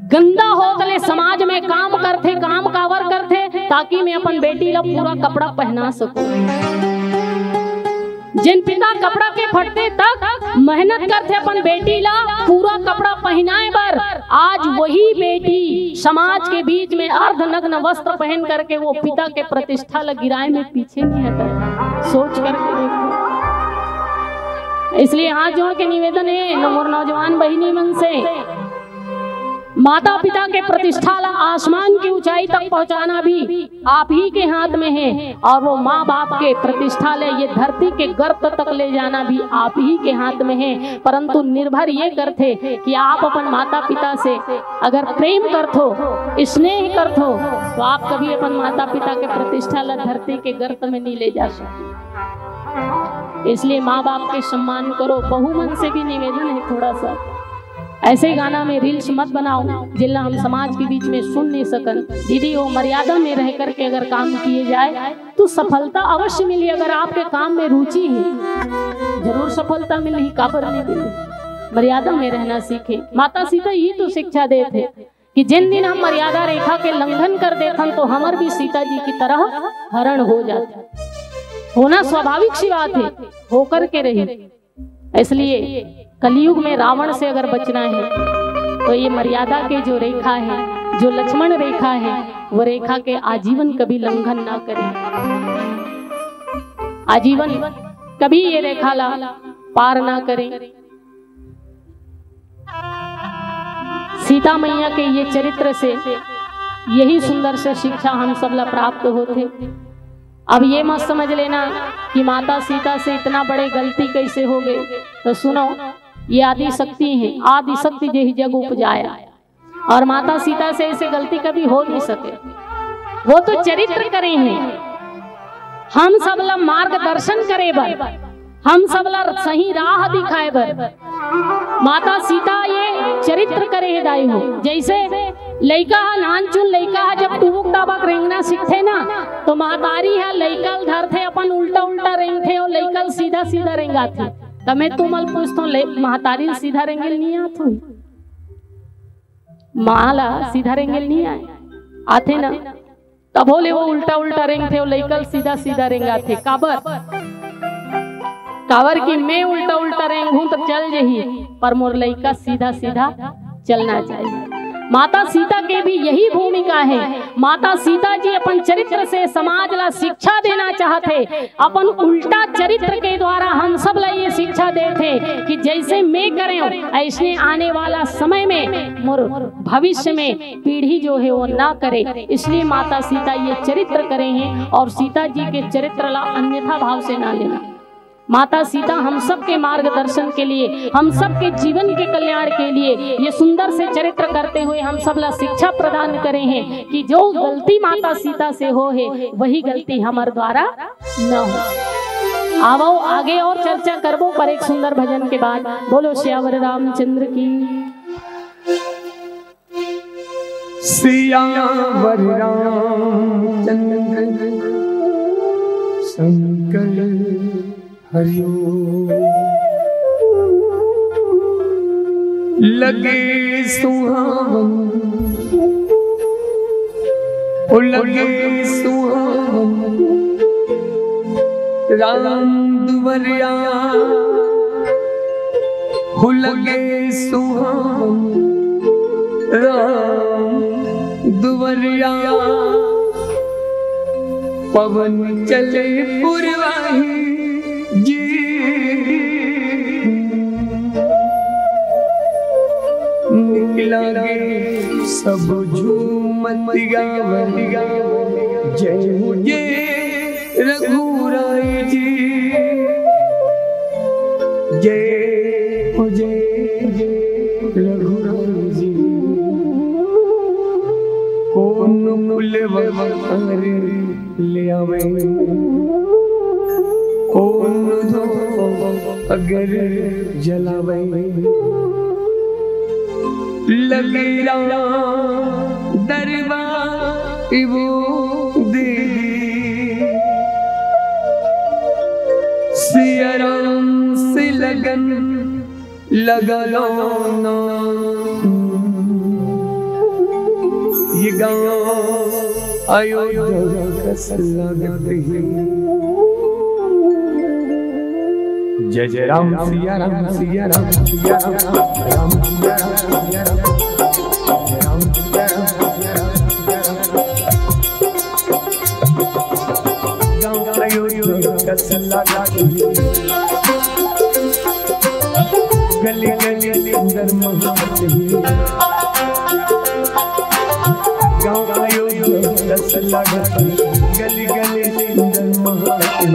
गंदा होत ले समाज में काम करते, काम कावर करते ताकि मैं अपन बेटी ला पूरा कपड़ा पहना सकूं। जिन पिता कपड़ा के फटते तक मेहनत करते अपन बेटी ला पूरा कपड़ा पहनाए बर, आज वही बेटी समाज के बीच में अर्धनग्न वस्त्र पहन करके वो पिता के प्रतिष्ठा ला गिराए में पीछे नहीं हटा। सोच करके देखो। इसलिए हाथ जोड़ के निवेदन है मोर नौजवान बहिनी मन से, माता पिता के प्रतिष्ठा ला आसमान की ऊंचाई तक पहुंचाना भी आप ही के हाथ में है, और वो माँ बाप के प्रतिष्ठा ले ये धरती के गर्भ तक ले जाना भी आप ही के हाथ में है। परंतु निर्भर ये करते कि आप अपन माता पिता से अगर प्रेम करथो, स्नेह करथो, तो आप कभी अपन माता पिता के प्रतिष्ठा ला धरती के गर्भ में नहीं ले जा सकते। इसलिए माँ बाप के सम्मान करो। बहुमन से भी निवेदन है थोड़ा सा ऐसे गाना में रील्स मत बनाओ जिला हम समाज के बीच में सुन नहीं सकन। दीदी वो मर्यादा में रह करके अगर काम किए जाए तो सफलता अवश्य मिली। अगर आपके काम में रुचि है जरूर सफलता मिली, काबर नहीं मिली। मर्यादा में रहना सीखे। माता सीता ही तो शिक्षा देते कि जिन दिन हम मर्यादा रेखा के लंघन कर देथन तो हमर भी सीता जी की तरह हरण हो जाता। होना स्वाभाविक सी बात है, होकर के रही। इसलिए कलयुग में रावण से अगर बचना है तो ये मर्यादा के जो रेखा है, जो लक्ष्मण रेखा है, वो रेखा के आजीवन कभी लंघन ना करें। आजीवन कभी ये रेखा ला पार ना करें। सीता मैया के ये चरित्र से यही सुंदर से शिक्षा हम सब ला प्राप्त होते। अब ये मत समझ लेना कि माता सीता से इतना बड़े गलती कैसे हो गए। तो सुनो, ये आदि शक्ति है, आदि शक्ति जही जग उपजाया, और माता सीता से ऐसे गलती कभी हो नहीं सके। वो तो चरित्र करे हैं, हम सब ला मार्गदर्शन करे बर, हम सब ला सही राह दिखाए बर माता सीता ये चरित्र करे है दाई हो। जैसे लइका नानचुन लइका जब टुबुक टाबक रेंगना सीखते ना तो महतारी है लइकल धरते अपन उल्टा उल्टा रेंगते और लइकल सीधा सीधा रेंगाते। तमे तुमल पूछतो महतारी सीधा रेंगल नहीं आते, माला सीधा रेंगल नहीं आते ना, तब बोले वो उल्टा उल्टा रेंगते और लइकल सीधा सीधा रेंगाते। काबर की मैं उल्टा उल्टा रेंगूं तो चल जही, पर मोर लइका सीधा सीधा चलना चाहिए। माता सीता के भी यही भूमिका है। माता सीता जी अपन चरित्र से समाज ला शिक्षा देना चाहते। अपन उल्टा चरित्र के द्वारा हम सब ला ये शिक्षा देते कि जैसे मैं करें ऐसे आने वाला समय में मोर भविष्य में पीढ़ी जो है वो ना करे। इसलिए माता सीता ये चरित्र करे हैं, और सीता जी के चरित्र ला अन्यथा भाव से ना लेना। माता सीता हम सब के मार्गदर्शन के लिए, हम सब के जीवन के कल्याण के लिए ये सुंदर से चरित्र करते हुए हम सब ला शिक्षा प्रदान करे हैं कि जो गलती माता सीता से हो है वही गलती हमारे द्वारा न हो। आवो आगे और चर्चा करबो पर एक सुंदर भजन के बाद। बोलो श्यावर रामचंद्र की। श्यावर रामचंद्र शंकर हरिओ लगे सुहावन, ओ लगे सुहावन राम दुवरिया, हो लगे सुहावन राम दुवरिया। पवन चले पुरवाही जी, निकलागे सब झूमत गावे, जय हो जय रघुराय जी, जय हो जय रघुराय जी। कौन फुलवा ले आवे, कौन धो अगर जलावे, लगेरा दरबार वो देवी, सिया राम से लगन लगा लो ना, ये गाँव अयोध्या कस लागत है। जय जय राम सिया राम सिया राम सिया राम राम सिया राम सिया राम राम सिया राम सिया राम गाँव अयोध्या कस लागत है। गली गली अंदर महत है, गाँव अयोध्या कस लागत है। गली गली अंदर महत है।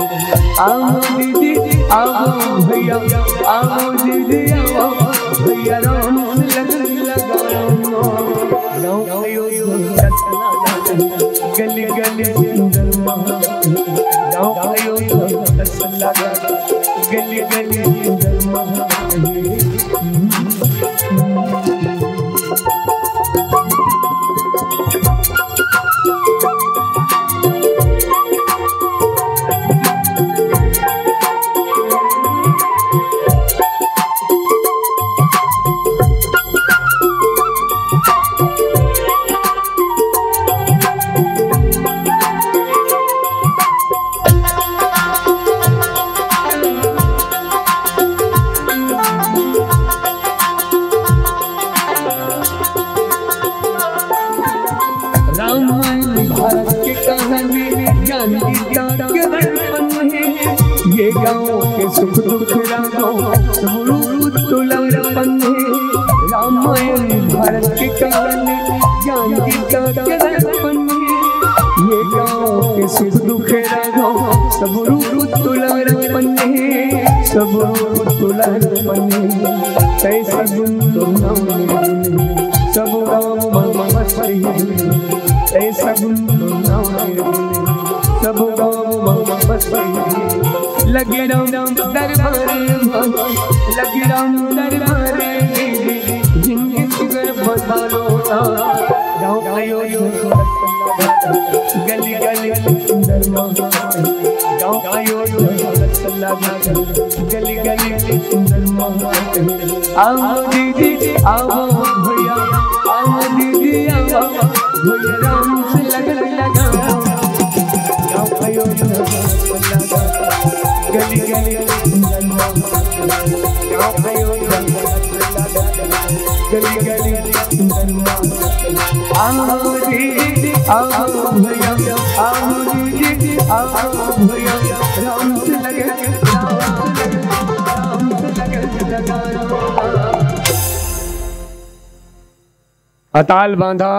आओ दीदी आओ भैया, आओ दीदी आओ भैया, राम लगन लगाओ। गाँव अयोध्या कस लागत है। गली गली अंदर महत है। गाँव अयोध्या कस लागत है। गली गली अंदर महत है। ये गाँव के सुख दुख रागों तुलरपन है। रामायण भारत के कहानी ज्ञान की दर्पण है। ये गाँव के सुख दुख रागों सब रूप तुलरपन है, सब रूप तुलरपन है। कैसा गुण सब राम ममस्वरी, ऐसा गुण सब राम ममस्वरी। लगे राम दरबार, लगे राम दरबार, जिनके सुगर बसालो गाँव अयोध्या गली गली सुंदर गाँव अयोध्या गली गली सुंदर। आओ दीदी आओ भैया, आओ दीदी आओ भैया, राम से लगन लगाओ। गाँव अयोध्या गली गली सुंदर, गाँव अयोध्या गली गली सुंदर। आओ दीदी आओ भैया, आओ दीदी आओ भैया, राम से लगन लगाओ। अताल बांधा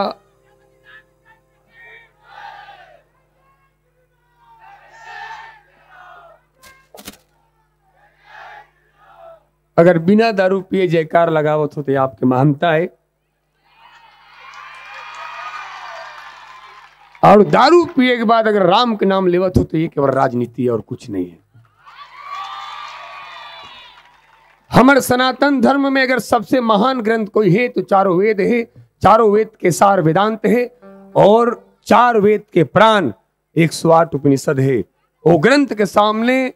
अगर बिना दारू पिए जयकार लगावत हो तो आपके महानता है, और दारू पिए के बाद अगर राम के नाम लेवत हो तो ये केवल राजनीति और कुछ नहीं है। हमारे सनातन धर्म में अगर सबसे महान ग्रंथ कोई है तो चारों वेद है। चारों वेद के सार वेदांत है, और चार वेद के प्राण 108 उपनिषद है। वो ग्रंथ के सामने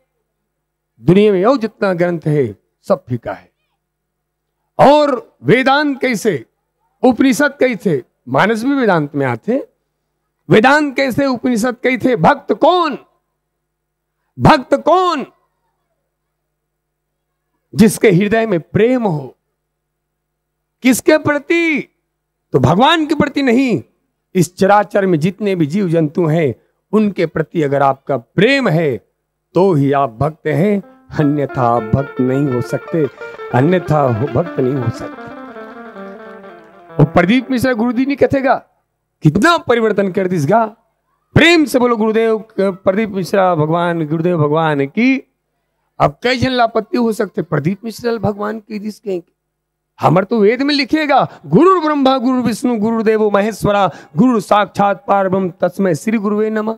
दुनिया में और जितना ग्रंथ है सब फीका है। और वेदांत कैसे, उपनिषद कैसे, मानस भी वेदांत में आते। वेदांत कैसे, उपनिषद कैसे। भक्त कौन, भक्त कौन? जिसके हृदय में प्रेम हो। किसके प्रति? तो भगवान के प्रति नहीं, इस चराचर में जितने भी जीव जंतु हैं उनके प्रति अगर आपका प्रेम है तो ही आप भक्त हैं, अन्यथा आप भक्त नहीं हो सकते, अन्यथा भक्त नहीं हो सकते। वो प्रदीप मिश्रा गुरुजी नहीं कहेगा कितना परिवर्तन कर दिसगा। प्रेम से बोलो गुरुदेव, प्रदीप मिश्रा भगवान, गुरुदेव भगवान की। अब कई जन लापत्ति हो सकते, प्रदीप मिश्रा भगवान की दिस के हमारे तो वेद में लिखेगा गुरु ब्रह्मा गुरु विष्णु गुरुदेवो महेश्वरा गुरु साक्षात पारब्रह्म तस्मै श्री गुरुवे नमः।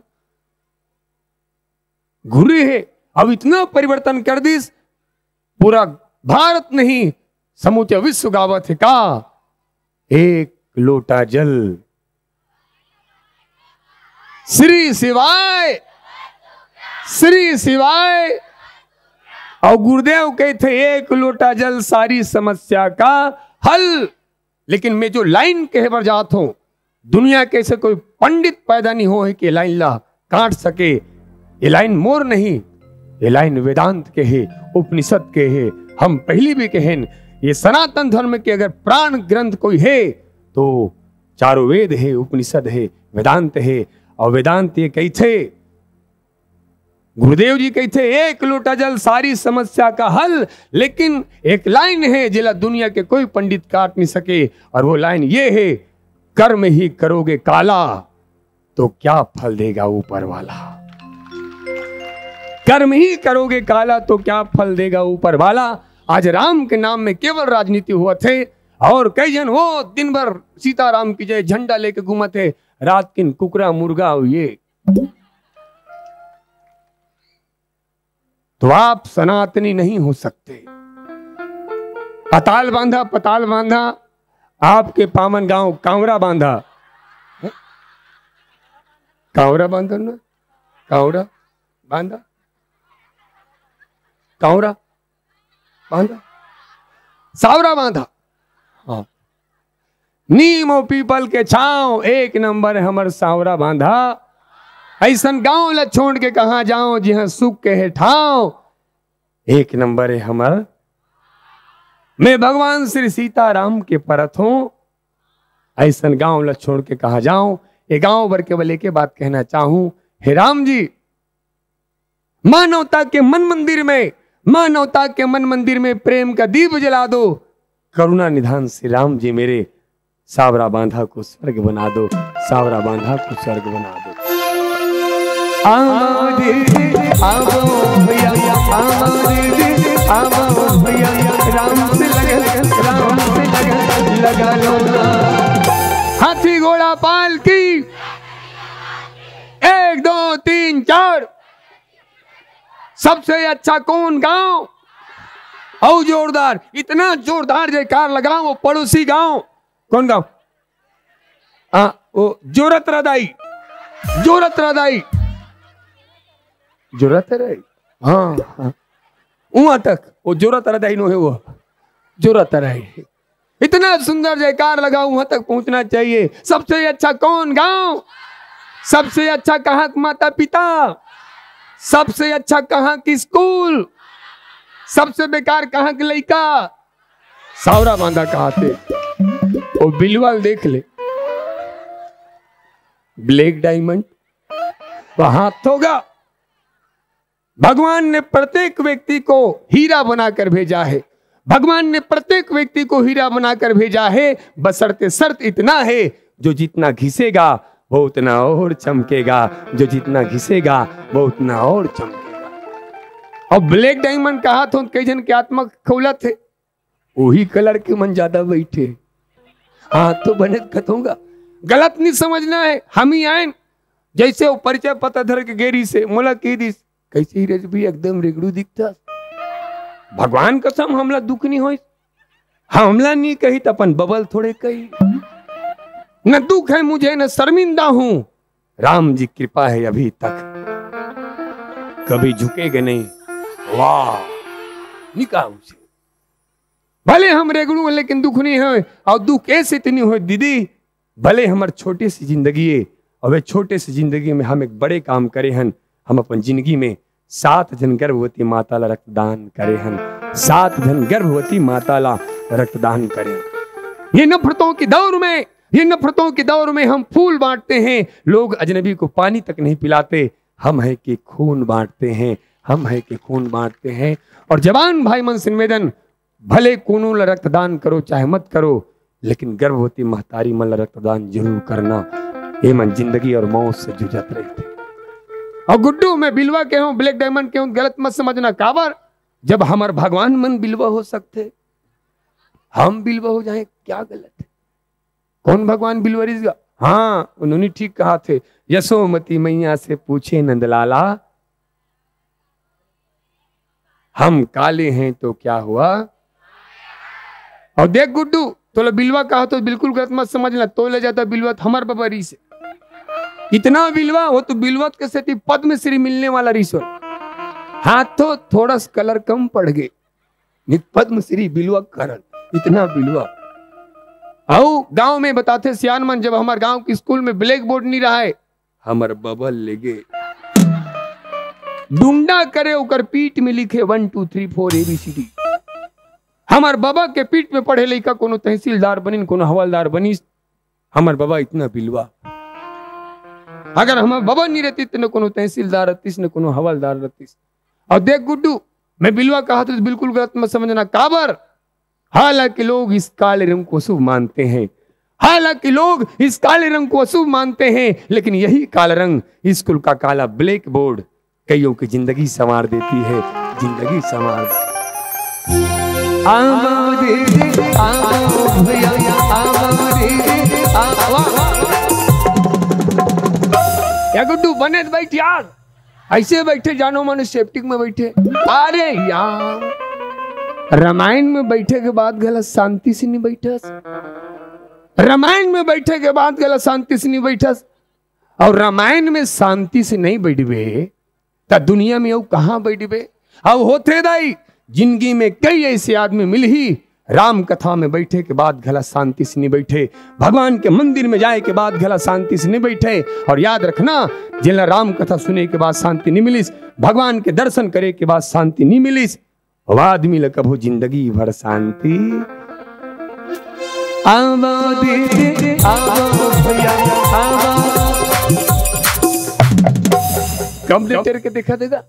गुरु है। अब इतना परिवर्तन कर दिस, पूरा भारत नहीं समूचे विश्व गावत है का एक लोटा जल। श्री शिवाय, श्री शिवाय, और गुरुदेव कहते एक लोटा जल सारी समस्या का हल। लेकिन मैं जो लाइन कहे बर जात हूं, दुनिया के से कोई पंडित पैदा नहीं हो है कि लाइन ला काट सके। ये लाइन मोर नहीं, ये लाइन वेदांत के है, उपनिषद के है। हम पहली भी कहें ये सनातन धर्म के अगर प्राण ग्रंथ कोई है तो चारों वेद है, उपनिषद है, वेदांत है। और वेदांत ये कही थे, गुरुदेव जी कही थे एक लोटा जल सारी समस्या का हल। लेकिन एक लाइन है जिला दुनिया के कोई पंडित काट नहीं सके, और वो लाइन ये है, कर्म ही करोगे काला तो क्या फल देगा ऊपर वाला। कर्म ही करोगे काला तो क्या फल देगा ऊपर वाला। आज राम के नाम में केवल राजनीति हुआ थे, और कई जन वो दिन भर सीताराम की जय झंडा लेके घूमते थे, रात किन कुकरा मुर्गा ये। तो आप सनातनी नहीं हो सकते। पताल बांधा आपके पावन गांव कांवरा बांधा, कांवरा बांधा ना, कांवरा बांधा, कांवरा बांधा, सावरा बांधा। हाँ, नीम और पीपल के छांव एक नंबर हमर सावरा बांधा। ऐसन गांव ला छोड़ के कहां जाऊं जहां सुख के है ठाव, एक नंबर है हमर। मैं भगवान श्री सीताराम के परत हूं, ऐसन गांव ला छोड़ के कहां जाऊं। ये गांव भर केवल एक बात कहना चाहूं, हे राम जी, मानवता के मन मंदिर में, मानवता के मन मंदिर में प्रेम का दीप जला दो। करुणा निधान श्री राम जी मेरे, सावरा बांधा को स्वर्ग बना दो, सावरा बांधा को स्वर्ग बना दो। लगा लो हाथी घोड़ा पाल की 1 2 3 4। सबसे अच्छा कौन गांव? और जोरदार, इतना जोरदार जयकार लगाओ वो पड़ोसी गांव। कौन गांव? वो जोरत रदाई, जोरत रदाई, जोरत रदाई। हाँ, वहां तक वो जोरत रदाई नो है, वो जोरत रदाई। इतना सुंदर जयकार लगाओ, वहां तक पहुंचना चाहिए। सबसे अच्छा कौन गांव? सबसे अच्छा कहाँ माता पिता? सबसे अच्छा कहाँ की स्कूल? सबसे बेकार कहाँ के लड़का? सावरा बांधा कहा थे। वो बिलवाल देख ले, ब्लैक डायमंड वहां होगा। भगवान ने प्रत्येक व्यक्ति को हीरा बनाकर भेजा है, भगवान ने प्रत्येक व्यक्ति को हीरा बनाकर भेजा है। बशर्ते शर्त इतना है, जो जितना घिसेगा वो उतना और चमकेगा, जो जितना घिसेगा वो उतना और चमकेगा। और ब्लैक डायमंड कहा तो कई जन के आत्मा खोला थे, वही कलर के मन ज्यादा बैठे। हाँ तो बने कथूंगा, गलत नहीं समझना है। हम ही आए जैसे वो परिचय पता धर के गेरी से मोला की दिस कैसे ही भी एकदम रेगड़ू दिखता। भगवान कसम हमला दुख नहीं हो, हमला नहीं कही तो अपन बबल थोड़े कही। न दुख है मुझे न शर्मिंदा हूं, राम जी कृपा है अभी तक, कभी झुकेगा नहीं। वाह निकाह उसे भले हम रेगड़ू लेकिन दुख नहीं है। और दुख ऐसे इतनी हो दीदी, भले हमार छोटी सी जिंदगी है, और वे छोटे सी जिंदगी में हम एक बड़े काम करे हन। हम अपन जिंदगी में 7 जन गर्भवती माता ला रक्तदान करे हन, 7 जन गर्भवती माता ला रक्तदान करें। ये नफरतों के दौर में, ये नफरतों के दौर में हम फूल बांटते हैं, लोग अजनबी को पानी तक नहीं पिलाते। हम है कि खून बांटते हैं, हम है कि खून बांटते हैं। और जवान भाई मन से निवेदन, भले कोनो ला रक्तदान करो चाहे मत करो, लेकिन गर्भवती महतारी मन ला रक्तदान जरूर करना। ये मन जिंदगी और मौत से जुझत रहे थे। और गुड्डू मैं बिलवा के हूं, ब्लैक डायमंड के हूं, गलत मत समझना। काबर जब हमार भगवान मन बिलवा हो सकते, हम बिलवा हो जाए क्या गलत है? कौन भगवान बिलवरीज का? हाँ उन्होंने ठीक कहा थे, यशोमती मैया से पूछे नंदलाला, हम काले हैं तो क्या हुआ? और देख गुड्डू तो बिलवा कहा तो बिल्कुल गलत मत समझना, तो ले जाता बिलवा हमार बबरी से। इतना बिलवा हो तो बिलवत के सेती पद्मश्री मिलने वाला ऋषि। हाथों थोड़ा सा कलर कम पड़ गए, पद्मश्री बिलवा करण, इतना बिलवा। आओ गांव में बताते सियान मन, जब हमारे गांव के स्कूल में ब्लैक बोर्ड नहीं रहा है, हमारे बबल ले गए डुंडा करे उकर पीठ में लिखे 1 2 3 4 ABCD। हमार बाबा के पीठ में पढ़े लइका कोनो तहसीलदार बनी, कोनो हवलदार बनी। हमार बाबा इतना बिलवा, अगर हमार बाबा नहीं रहती तो न कोनो तहसीलदार रहतीस न कोनो हवलदार रहतीस। और देख गुड्डू, मैं बिलवा कहा तो बिल्कुल गलत मत समझना। काबर, हालांकि लोग इस काले रंग को शुभ मानते हैं, हालांकि लोग इस काले रंग को अशुभ मानते हैं, लेकिन यही काला रंग, स्कूल का काला ब्लैक बोर्ड कईयों की जिंदगी संवार देती है, जिंदगी संवार। या गुड्डू बने बैठ यार, ऐसे बैठे जानो मानो सेप्टिक में बैठे। अरे यार, रामायण में बैठे के बाद गलत शांति से नहीं बैठस, रामायण में बैठे के बाद गलत शांति से नहीं बैठस। और रामायण में शांति से नहीं बैठबे तो दुनिया में कहां बैठबे। अब होते दाई जिंदगी में कई ऐसे आदमी मिल ही राम कथा में बैठे के बाद गला शांति से नहीं बैठे, भगवान के मंदिर में जाए के बाद गला शांति से नहीं बैठे। और याद रखना, जिला राम कथा सुने के बाद शांति नहीं मिलिस, भगवान के दर्शन करे के बाद शांति नहीं मिलिस, वो आदमी ल कभू जिंदगी भर शांति। कंप्लेटर के देखा देगा।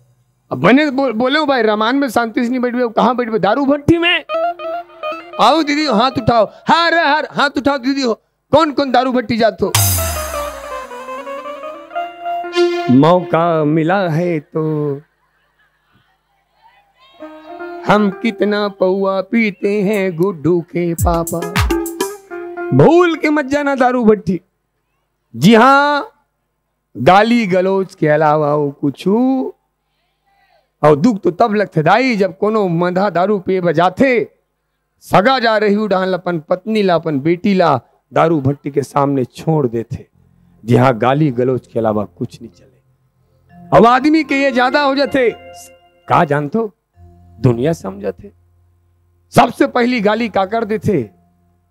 अब मैंने बोले भाई रामायण में शांति से नहीं बैठे, कहां बैठे? दारू भट्टी में। आओ दीदी हाथ उठाओ, हर हाथ उठाओ दीदी हो, कौन कौन दारू भट्टी जाते हो? मौका मिला है तो हम कितना पौआ पीते हैं गुड्डू के पापा। भूल के मत जाना दारू भट्टी। जी हां, गाली गलोच के अलावा वो कुछ और दुख तो तब लगते दाई जब कोनो मधा दारू पे बजाते, सगा जा रही उड़ान अपन पत्नी ला अपन बेटी ला दारू भट्टी के सामने छोड़ देते। जी हाँ, गाली गलोच के अलावा कुछ नहीं चले। अब आदमी के ये ज्यादा हो जाते, कहा जानतो दुनिया समझते। सबसे पहली गाली का कर देते,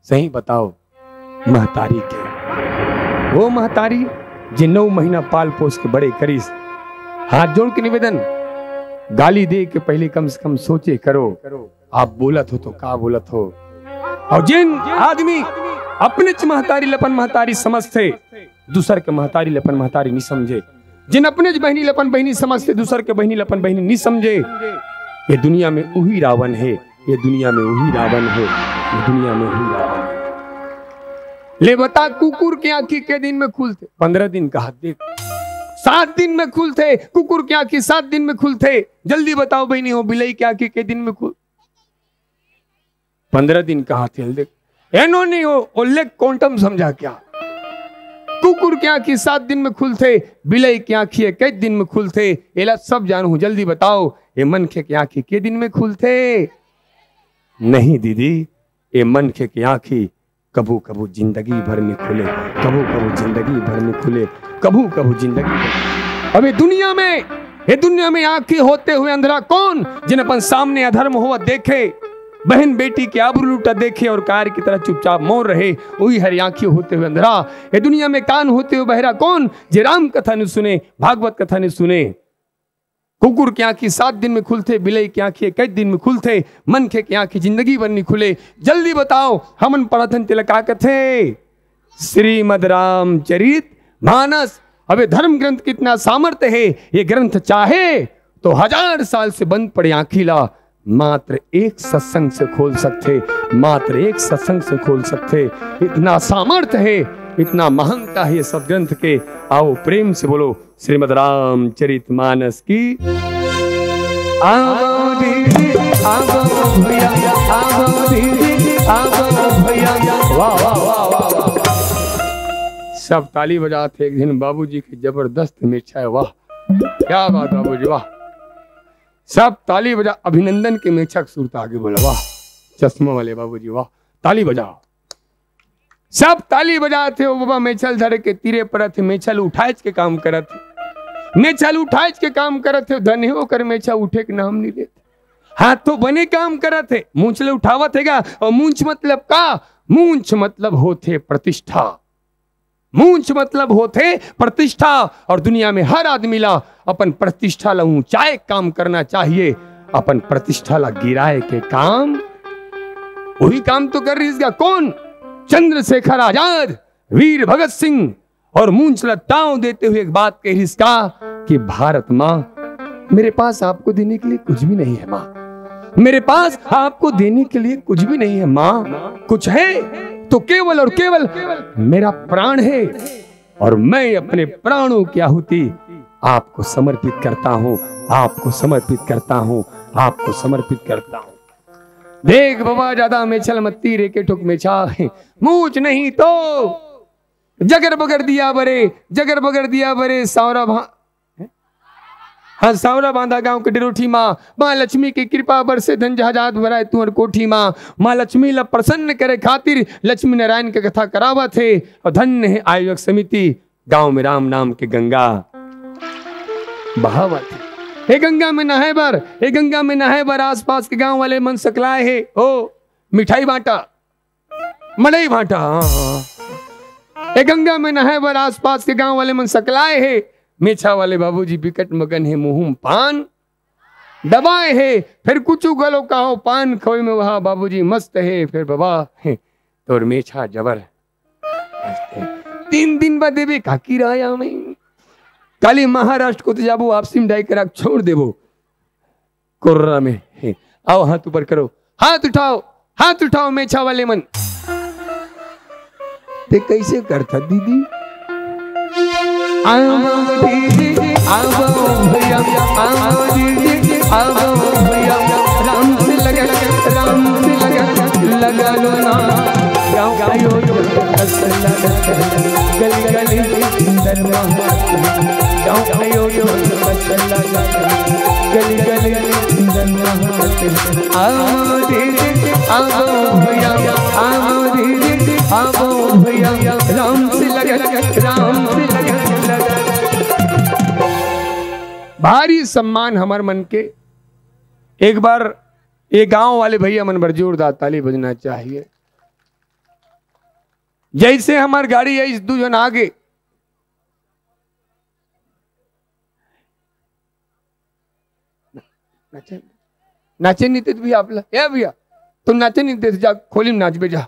सही बताओ, महतारी के। वो महतारी जिन 9 महीना पाल पोस के बड़े करीस, हाथ जोड़ के निवेदन, गाली दे के पहले कम से कम सोचे करो आप बोलत हो तो का बोलत हो। और जिन आदमी अपने महतारी लपन महतारी समझते, दूसर के महतारी लपन महतारी नहीं समझे, जिन अपने बहनी लपन बहनी समझते, दूसर के बहनी लपन बहनी नहीं समझे, ये दुनिया में वही रावण है, ये दुनिया में वही रावण है, ये दुनिया में वही रावण है। ले बता, कुकुर की आंखी के दिन में खुलते? 15 दिन का हाथ देख, 7 दिन में खुलते। कुकुर की आंखी 7 दिन में खुलते। जल्दी बताओ बहनी हो, बिलाई की आंखी के दिन में खुल 15 दिन का हाथ देख। एनो नहीं हो उल्लेख क्वांटम समझा क्या? कुकुर की आंखी 7 दिन में खुलते, बिलाई की आंखी कई दिन में खुलते। एला सब जानू, जल्दी बताओ ये मनखे की आंखी के दिन में खुलते? नहीं दीदी, ये मनखे की आंखी कबू कबू जिंदगी भर में खुले, कबू कबू जिंदगी भर में खुले, कबू कबू जिंदगी भर। अब ये दुनिया में आंखें होते हुए अंधेरा कौन? जिन अपन सामने अधर्म हुआ देखे, बहन बेटी के आबरू लूटा देखे और कार की तरह चुपचाप मौन रहे, वही हर आंखें होते हुए अंधेरा। ये दुनिया में कान होते हुए बहरा कौन? जे राम कथा ने सुने, भागवत कथा ने सुने। कुकुर की आंखें 7 दिन में खुलते, बिलाई की आंखें कई दिन में खुलते, मनखे की आंखें जिंदगी भर नहीं खुले। जल्दी बताओ, हमन पढ़थन तिलका कथे श्रीमद रामचरित मानस। अबे धर्म ग्रंथ कितना सामर्थ्य है, ये ग्रंथ चाहे तो 1000 साल से बंद पड़े आंखीला मात्र एक सत्संग से खोल सकते, मात्र एक सत्संग से खोल सकते। इतना सामर्थ्य है, इतना महानता है ये सब ग्रंथ के। आओ प्रेम से बोलो श्रीमद रामचरित मानस की। वाह वाह वाह वाह, सब ताली बजाते। एक दिन बाबूजी की जबरदस्त मेछा है, वाह क्या बात बाबूजी, वाह। सब ताली बजा, अभिनंदन के मेछक सूरता आगे बोला, वाह चश्मा वाले बाबूजी, वाह ताली बजाओ। सब ताली बजाते हो बाबा, मेछल धरे के तीरे पर थे, मेछल उठाए के काम करत। मेछा उठाए के काम करत थे, धन्य होकर मेछा उठे के नाम नहीं लेते। हाथ तो बने काम करत थे, मूंछ ले उठावत हैगा। और मूंछ मतलब का? मूंछ मतलब होते प्रतिष्ठा। मूंछ मतलब होते प्रतिष्ठा। और दुनिया में हर आदमी ला अपन प्रतिष्ठा ला ऊंचाए काम करना चाहिए, अपन प्रतिष्ठा ला गिराए के काम वही काम तो कर रही इसका कौन? चंद्रशेखर आजाद, वीर भगत सिंह। और मूंछ लताओं देते हुए एक बात कह रही इसका कि भारत मां, मेरे पास आपको देने के लिए कुछ भी नहीं है मां, मेरे पास आपको देने के लिए कुछ भी नहीं है मां। कुछ है तो केवल और केवल मेरा प्राण है, और मैं अपने प्राणों की आहुति आपको समर्पित करता हूं, आपको समर्पित करता हूं, आपको समर्पित करता हूं। देख बाबा ज्यादा मेछल मत्ती रे के ठुक मेछा, मूंछ नहीं तो जगर बगर दिया बरे, जगर बगर दिया बरे। सावरा बांधा गांव के डिरोठी माँ लक्ष्मी की कृपा बरसे धन जहाजात भराए तुअर कोठी माँ लक्ष्मी ला प्रसन्न करे खातिर लक्ष्मी नारायण के कथा करावा थे। और धन्य है आयोजक समिति, गांव में राम नाम के गंगा बहावा थी। हे गंगा में नहाए बर, हे गंगा में नहाए बर आसपास के गांव वाले मन सकलाए है। ओ मिठाई बांटा, मलई बांटा। हे गंगा में नहाए बर आसपास के गांव वाले मन सकलाए है। मेछा वाले बाबूजी बिकट मगन है, मुंह पान दबाए है। फिर कुछ गलो कहो पान खोए में वहा बाबूजी मस्त है। फिर बाबा है तो मेछा जबर 3 दिन बाद देवे काकी राया में काली महाराष्ट्र को तो जाबो आपसी में डाई करा छोड़ देवो कोर्रा में है। आओ हाथ ऊपर करो, हाथ उठाओ, हाथ उठाओ मेछा वाले मन। ते कैसे करता दीदी? आओ दीदी, आओ भैया, आओ दीदी, आओ भैया। राम से लगा, राम से लगा लो ना। गायो गली गली सुंदर गायो गली गली सुंदर। आओ दीदी, आओ भैया, आओ दीदी, आओ भैया। राम से लगा, राम से लगा। भारी सम्मान हमार मन के। एक बार ये गांव वाले भैया मन पर जोरदार ताली बजना चाहिए। जैसे हमार गाड़ी है इस 2 जन आगे नाचे नहीं थे भैया आप या भैया तुम नाचे नहीं थे, जा खोली में नाच बे, जा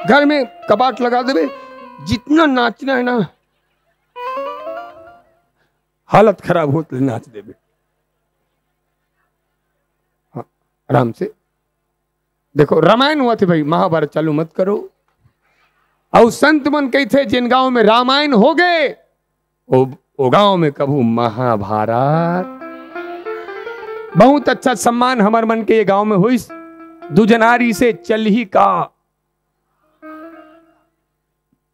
घर में कबाट लगा दे, जितना नाचना है ना हालत खराब हो तो नाच दे। हाँ, आराम से देखो रामायण हुआ थे भाई, महाभारत चालू मत करो। और संत मन कही थे जिन गांव में रामायण हो गए वो गांव में कभू महाभारत। बहुत अच्छा सम्मान हमार मन के ये गांव में हुई। 2 जनारी से चल ही का।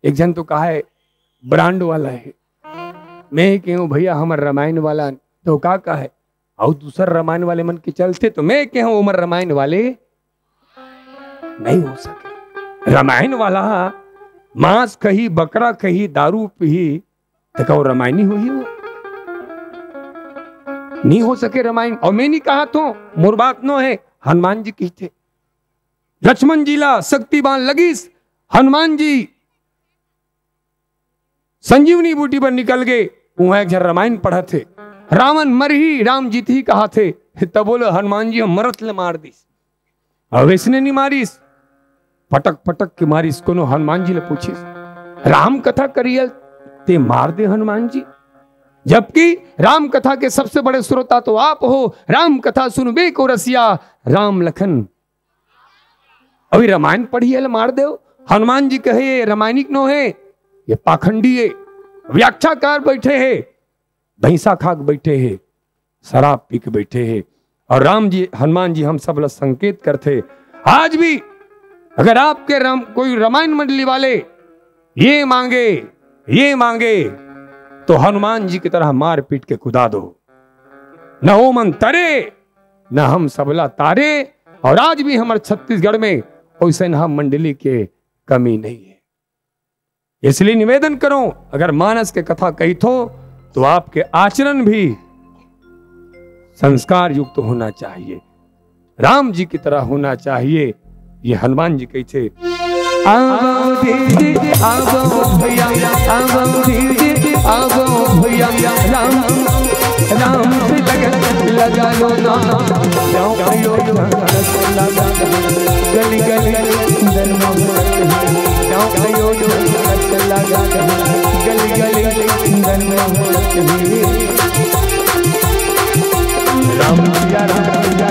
एक जन तो कहा है ब्रांड वाला है, मैं कहूं भैया हमार रामायण वाला तो का है। और दूसर रामायण वाले मन के चलते तो मैं कहूं उमर रामायण वाले नहीं हो सके। रामायण वाला मांस कही, बकरा कही, दारू पी तो कहो रामायणी हुई वो नहीं हो सके रामायण। और मैं नहीं कहा तो मोर बात नो है, हनुमान जी की थे। लक्ष्मण जी ला शक्तिबान लगिस, हनुमान जी संजीवनी बूटी पर निकल गए, वहां एक जन रामायण पढ़ा थे। रावण मर ही राम जीत ही कहा थे, तब बोलो हनुमान जी हम मरत ले मार दिस। अब इसने नहीं मारिस, पटक पटक के मारिस। कोनो हनुमान जी ने पूछिस राम कथा करियल ते मार दे हनुमान जी, जबकि राम कथा के सबसे बड़े श्रोता तो आप हो। राम कथा सुनबे को रसिया राम लखन। अभी रामायण पढ़िए मार दो। हनुमान जी कहे रामायणिक नो है, ये पाखंडी है, व्याख्याकार बैठे हैं, भैंसा खाक बैठे हैं, शराब पी के बैठे हैं। और राम जी हनुमान जी हम सब लोग संकेत करते। आज भी अगर आपके कोई रामायण मंडली वाले ये मांगे तो हनुमान जी की तरह मार पीट के कुदा दो। न वो मन तरे न हम सबला तारे। और आज भी हमारे छत्तीसगढ़ में वैसे हम मंडली के कमी नहीं है। इसलिए निवेदन करो, अगर मानस के कथा कही तो तो आपके आचरण भी संस्कार युक्त होना चाहिए, राम जी की तरह होना चाहिए। ये हनुमान जी कही थे, राम से लगा लो ना, गली गली गली गली राम सिया राम सिया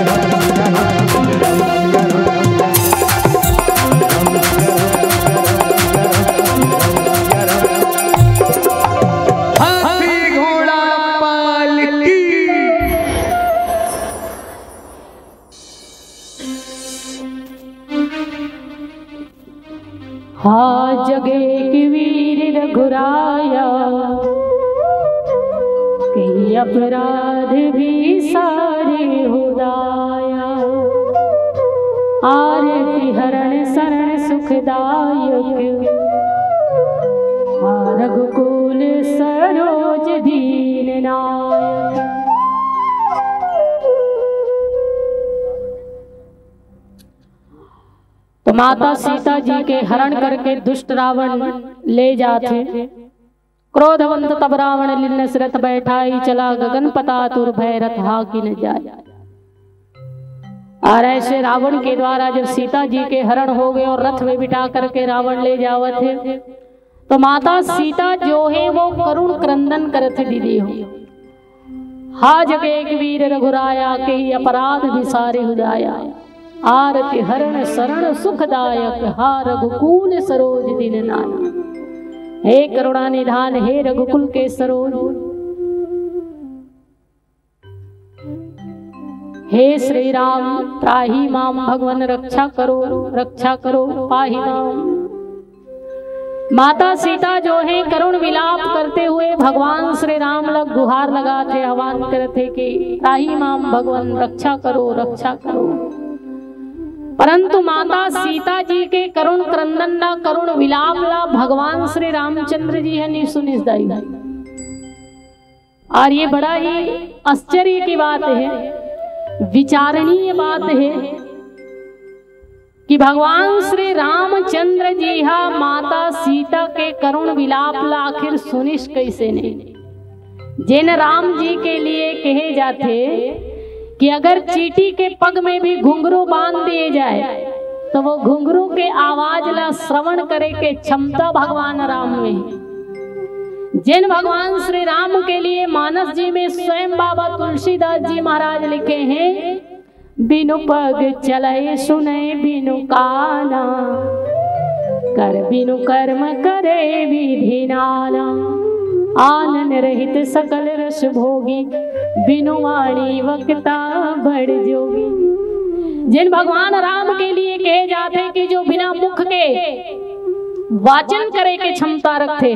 हाथी घोड़ा पालकी। हा जगे की वीर रघुराया, कई अपराध भी सारे हुदाया। आरती हरण शरण सुखदायक, रघुकुल सरोज दीन नायक। तो माता सीता जी के हरण करके दुष्ट रावण ले जाते। क्रोधवंत तब रावण लिन्न रथ बैठाई, चला गगन पतातुर भय रथ हाकि न जाए। और ऐसे रावण के द्वारा जब सीता जी के हरण हो गए और रथ में बिठा करके रावण ले जावत थे, तो माता सीता जो है वो करुण क्रंदन करत दीदी हो। हा जग एक वीर रघुराया, के अपराध विसारे हुदाया। आरती हरण शरण सुखदायक, हा रघुकुल सरोज दिन नाना। हे करुणा निधान, हे रघुकुल के सरोज, हे श्री राम त्राहि माम, भगवन रक्षा करो पाहि माम। माता सीता जो है करुण विलाप करते हुए भगवान श्री राम लग गुहार लगाते, आह्वान करते कि त्राहि माम भगवन रक्षा करो। परंतु माता सीता जी के करुण क्रंदन ला, करुण विलाप ला भगवान श्री रामचंद्र जी है नहीं सुनिसदाई। और ये बड़ा ही आश्चर्य की बात है, विचारणीय बात है कि भगवान श्री रामचंद्र जी हा माता सीता के करुण विलाप ला आखिर सुनिश कैसे नहीं। जिन राम जी के लिए कहे जाते कि अगर चींटी के पग में भी घुंघरू बांध दिए जाए तो वो घुंघरू के आवाज ला श्रवण करे के क्षमता भगवान राम में। जिन भगवान श्री राम के लिए मानस जी में स्वयं बाबा तुलसीदास जी महाराज लिखे हैं, बिनु पग चले सुने बिनु काना, कर बिनु कर्म करे विधि नाना। आनंद रहित सकल रस भोगी, बिनु वाणी वक्ता बड़ जोगी। जिन भगवान राम के लिए कहे जाते कि जो बिना मुख के वाचन करे के क्षमता रखते,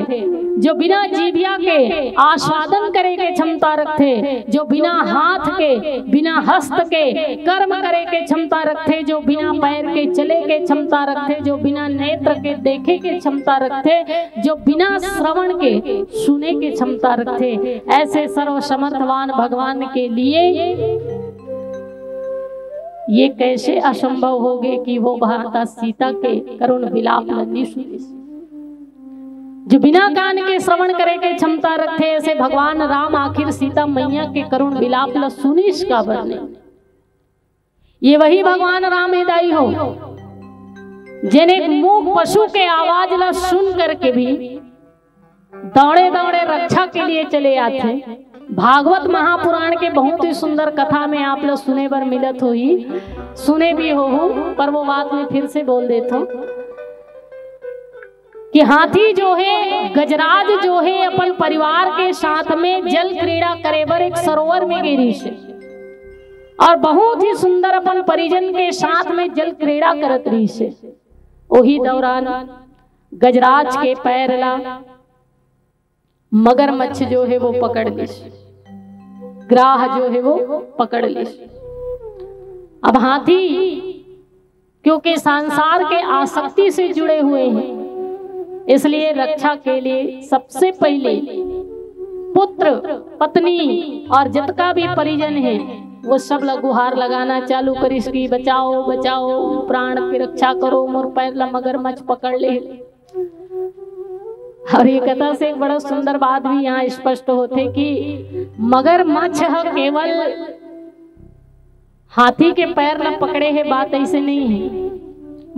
जो बिना जीभिया के आस्वादन करे के क्षमता रखते, जो बिना हाथ के बिना हस्त के कर्म करे के क्षमता रखते, जो बिना पैर के चले के क्षमता रखते, जो बिना नेत्र के देखे के क्षमता रखते, जो बिना श्रवण के सुने के क्षमता रखते, ऐसे सर्वसमर्थवान भगवान के लिए ये कैसे असंभव हो गए कि वो माता सीता के करुण विलाप नहीं सुने। जो बिना कान के श्रवण करे के क्षमता रखते, ऐसे भगवान राम आखिर सीता मैया के करुण विलाप ला सुनिश का बरने। ये वही भगवान राम हृदय हो जिन एक मूक पशु के आवाज ला सुन करके भी दौड़े दौड़े रक्षा के लिए चले आते। भागवत महापुराण के बहुत ही सुंदर कथा में आप लोग सुने बर मिलत हो ही, सुने भी हो पर वो बात में फिर से बोल देता हूं कि हाथी जो है, गजराज जो है, अपन परिवार के साथ में जल क्रीड़ा करे बर एक सरोवर में गिरी से और बहुत ही सुंदर अपन परिजन के साथ में जल क्रीड़ा करत रही से। वही दौरान गजराज के पैर ला मगरमच्छ जो है वो पकड़ ली, ग्राह जो है वो पकड़ ली। अब हाथी क्योंकि संसार के आसक्ति से जुड़े हुए हैं, इसलिए रक्षा के लिए सबसे पहले पुत्र पत्नी और जितना भी परिजन है वो सब लोग गुहार लगाना चालू करिस कि बचाओ बचाओ, प्राण की रक्षा करो, मोर पैर ला मगरमच्छ पकड़ ले। और ये कथा से एक बड़ा सुंदर बात भी यहाँ स्पष्ट होते कि मगरमच्छ केवल हाथी के पैर ला पकड़े है, बात ऐसे नहीं है।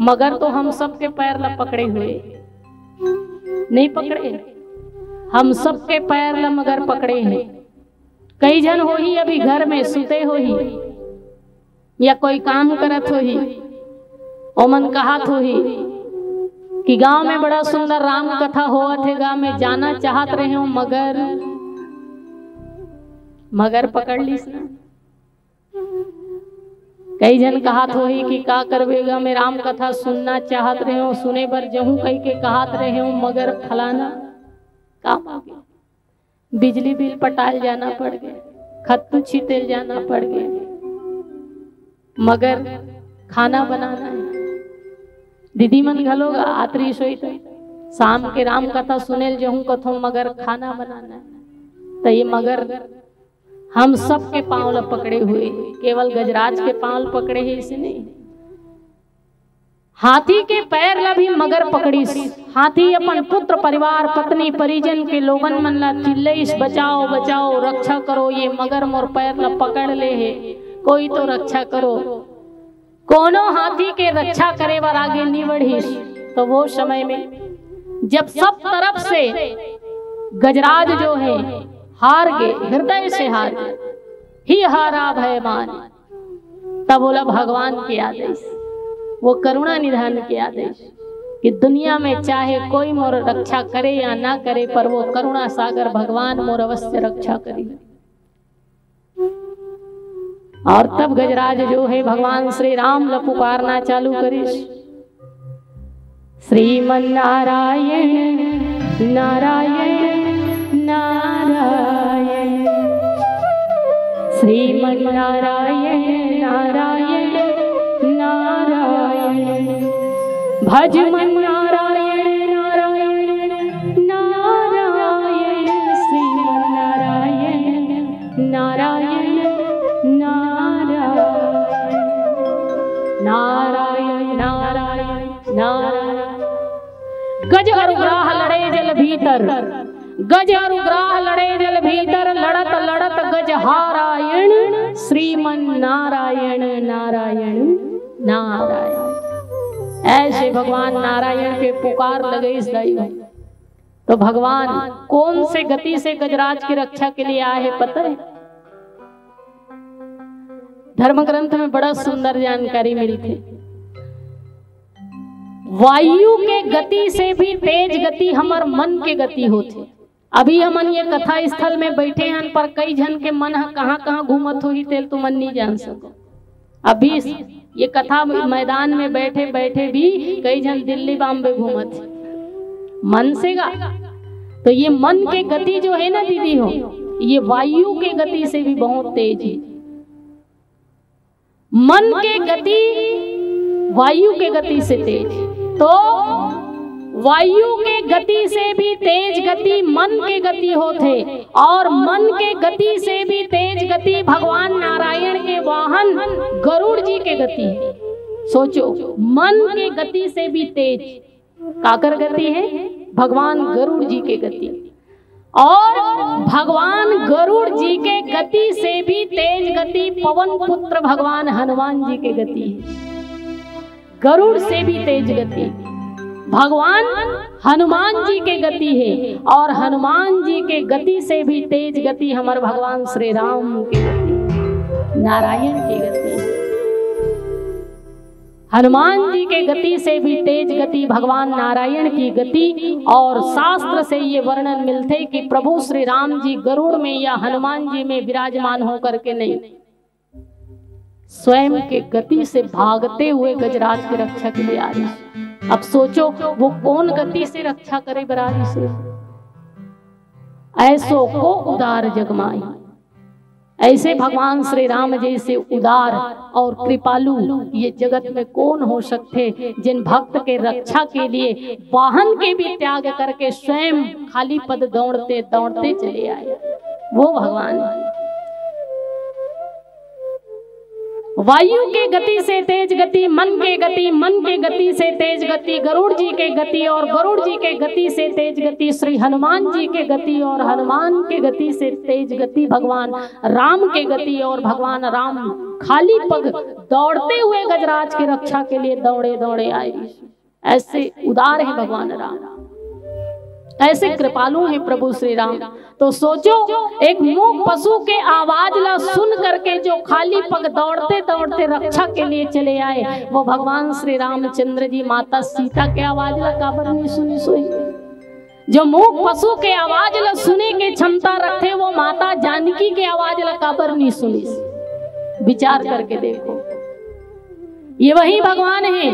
मगर तो हम सब के पैर ला पकड़े हुए नहीं पकड़े, हम सब के पैर ला मगर पकड़े हैं। कई जन हो ही अभी घर में सुते हो ही या कोई काम करत हो ही, ओमन कहत हो ही कि गांव में बड़ा सुंदर राम कथा होत है, गांव में जाना चाहत रहे हो, मगर पकड़ लीस ना। कई जन कहत हो ही कि का करवेगा, मैं राम कथा सुनना चाहत रहे हो, सुने बर जहूं कई के कहत रहे हो, मगर फलाना काम आ गया, बिजली बिल पटाल जाना पड़ गया, खत्तू छीतेल जाना पड़ गया, मगर खाना बनाना है। दीदी मन घलो आतरी सोई तो शाम के राम कथा सुनेल जहूं कथो मगर खाना बनाना है। तो ये मगर हम सब के पांव ला पकड़े हुए, केवल गजराज के पांव पकड़े हैं इसे नहीं। हाथी के पैर ला भी मगर पकड़ीस। हाथी अपन पुत्र परिवार पत्नी परिजन के लोगन मन ला चिल्लईस, बचाओ बचाओ, रक्षा करो, ये मगर मोर पैर ला पकड़ ले है, कोई तो रक्षा करो। कोनो हाथी के रक्षा करे बर आगे नहीं बढ़ीस। तो वो समय में जब सब तरफ से गजराज जो है हार गए, हृदय से हार गए, ही हारा भय मान, तब बोला भगवान के आदेश, वो करुणा निधान के आदेश कि दुनिया में चाहे कोई मोर रक्षा करे या ना करे, पर वो करुणा सागर भगवान मोर अवश्य रक्षा करे। और तब गजराज जो है भगवान श्री राम ला पुकारना चालू करिस, श्रीमन नारायण नारायण नारायण, श्रीमन नारायण नारायण नारायण, भज मन नारायण नारायण नारायण, श्रीमन नारायण नारायण नारायण नारायण नारायण। गज अनुग्राह लड़े जल भीतर, गज अनुग्राह लड़े जल भीतर, लड़त लड़त गज हारायण, श्रीमन नारायण नारायण नारायण। ऐसे भगवान नारायण के पुकार लगे इस दैव। तो भगवान कौन से गति से गजराज की रक्षा के लिए आए है पता है? धर्म ग्रंथ में बड़ा सुंदर जानकारी मिलती। वायु के गति से भी तेज गति हमार मन के गति होती। अभी हमन ये कथा स्थल में बैठे हैं, पर कई जन के मन कहाँ कहाँ घूमत हो ही तेल तो मन नहीं जान सको। अभी ये कथा मैदान में बैठे बैठे भी कई जन दिल्ली बॉम्बे घूमत मन से गा। तो ये मन के गति जो है ना दीदी हो, ये वायु के गति से भी बहुत तेज है। मन के गति वायु के गति से तेज, तो वायु के गति से भी तेज गति मन के गति होते, और मन के गति से भी तेज गति भगवान नारायण के वाहन गरुड़ जी के गति है। सोचो, मन के गति से भी तेज काकर गति है? भगवान गरुड़ जी के गति। और भगवान गरुड़ जी के गति से भी तेज गति पवन पुत्र भगवान हनुमान जी के गति है। गरुड़ से भी तेज गति भगवान हनुमान जी के गति है, और हनुमान जी के गति से भी तेज गति हमारे भगवान श्री राम की गति, नारायण की गति। हनुमान जी के गति से भी तेज गति भगवान नारायण की गति। और शास्त्र से ये वर्णन मिलते कि प्रभु श्री राम जी गरुड़ में या हनुमान जी में विराजमान होकर के नहीं, स्वयं के गति से भागते हुए गजराज की रक्षा के लिए आ रही। अब सोचो वो कौन गति से रक्षा करे बरारी से? ऐसो को उदार जगमाई। ऐसे भगवान श्री राम जैसे उदार और कृपालु ये जगत में कौन हो सकते, जिन भक्त के रक्षा के लिए वाहन के भी त्याग करके स्वयं खाली पद दौड़ते दौड़ते चले आए। वो भगवान है। वायु के गति से तेज गति, मन के गति, मन के गति से तेज गति, गरुड़ जी के गति और गरुड़ जी के गति से तेज गति, श्री हनुमान जी के गति और हनुमान के गति से तेज गति, भगवान राम के गति और भगवान राम खाली पग दौड़ते हुए गजराज की रक्षा के लिए दौड़े दौड़े आए। ऐसे उदार है भगवान राम, ऐसे कृपालु है प्रभु श्री राम। तो सोचो, एक मूक पशु के आवाज ला सुन करके जो खाली पग दौड़ते दौड़ते रक्षा के लिए चले आए, वो भगवान श्री रामचंद्र जी माता सीता के आवाज ला काबर नहीं सुनी सोई। जो मूक पशु के आवाज ला सुने के क्षमता रखे, वो माता जानकी के आवाज ला काबर नहीं सुनी। विचार करके देखो, ये वही भगवान है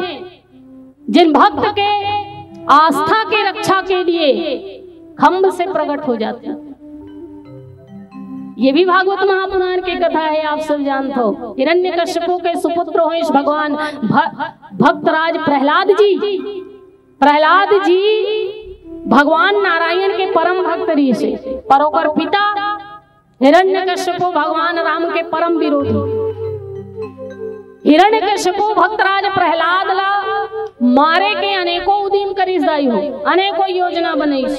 जिन भक्त के आस्था के रक्षा के लिए खम्भ से प्रकट हो जाते हैं। ये भी भागवत महापुराण की कथा है, आप सब जानते हो। हिरण्यकश्यपु के सुपुत्र हो इस भगवान भक्तराज प्रहलाद जी। प्रहलाद जी भगवान नारायण के परम भक्त ऋषि, पर ओकर पिता हिरण्यकश्यपु भगवान राम के परम विरोधी। हिरण्यकश्यपु भक्तराज प्रहलाद ला मारे के अनेकों उद्यम करिस दाई हो, अनेकों योजना बनईस।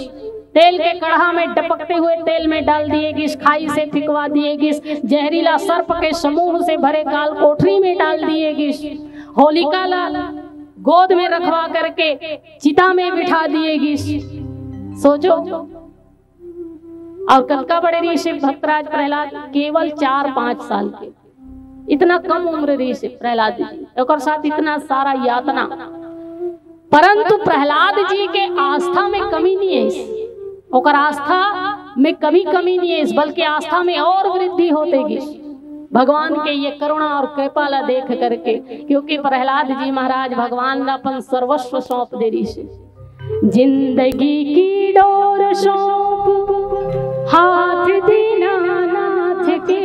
तेल के कढ़ा में डपकते हुए तेल में डाल दिए गिस, खाई से फिकवा दिए गिस, जहरीला सर्प के समूह से भरे काल कोठरी में डाल दिए गिस, होलिका ला गोद में रखवा करके चिता में बिठा दिए गिस। सोचो, और कनका बड़े ऋषि भक्तराज प्रहलाद केवल 4-5 साल के, इतना कम उम्र ऋषि प्रहलाद जी, और साथ इतना सारा यातना। परंतु प्रहलाद जी के आस्था में कमी नहीं है, और आस्था में कभी कमी नहीं है, बल्कि आस्था में और वृद्धि होतेगी भगवान के ये करुणा और कृपाला देख करके। क्योंकि प्रहलाद जी महाराज भगवान अपन सर्वस्व सौंप दे रही से। जिंदगी की डोर सौंप हाथ दीनानाथ के,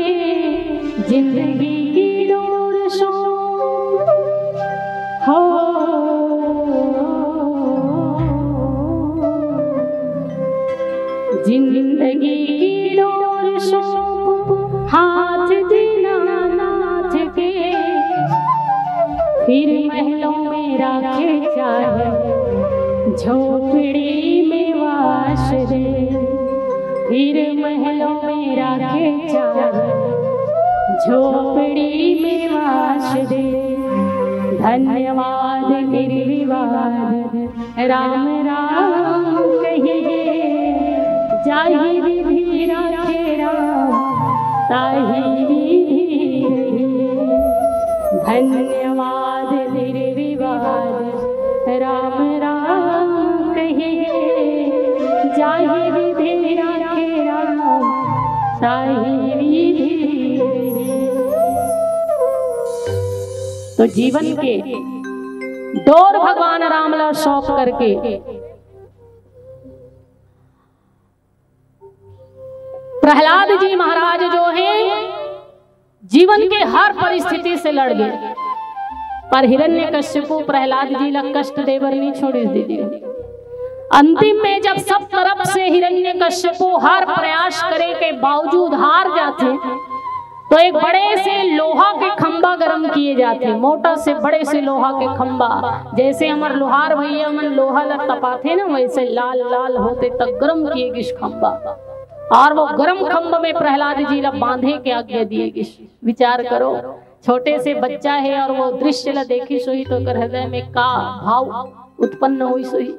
जिंदगी की डोर सौंप हो, जिंदगी की डोर सौंप हाथ दीनानाथ के, फिर महलों में राखे चाहे झोपड़ी में वास दे, फिर महलों में राखे चाहे झोपड़ी में वास दे। धन्यवाद निर्विवाद राम राम कहिए, जाहि विधि राखे राम ताहि विधि रहिए। धन्यवाद निर्विवाद राम राम कहिए, जाहि विधि राखे राम ताहि विधि रहिए। तो जीवन के डोर भगवान राम ला सौंप करके प्रहलाद जी महाराज जो है जीवन के हर परिस्थिति से लड़ गए, पर हिरण्यकश्यपु प्रहलाद जी ला कष्ट देवर नहीं छोड़ी दीदी। अंतिम में जब सब तरफ से हिरण्यकश्यपु हर प्रयास करे के बावजूद हार जाते, तो एक बड़े से लोहा के खंबा गर्म किए जाते, मोटा से बड़े से लोहा के खंबा। जैसे हमारे लोहार भैया मन लोहा ला तपाते ना, वैसे लाल लाल होते तक गर्म किए गिस खंबा, और वो गर्म खंभ में प्रहलाद जी ला बांधे के आज्ञा दिए गिस। विचार करो, छोटे से बच्चा है और वो दृश्य ला देखी सोई तो कर हृदय में का भाव उत्पन्न हुई सोई।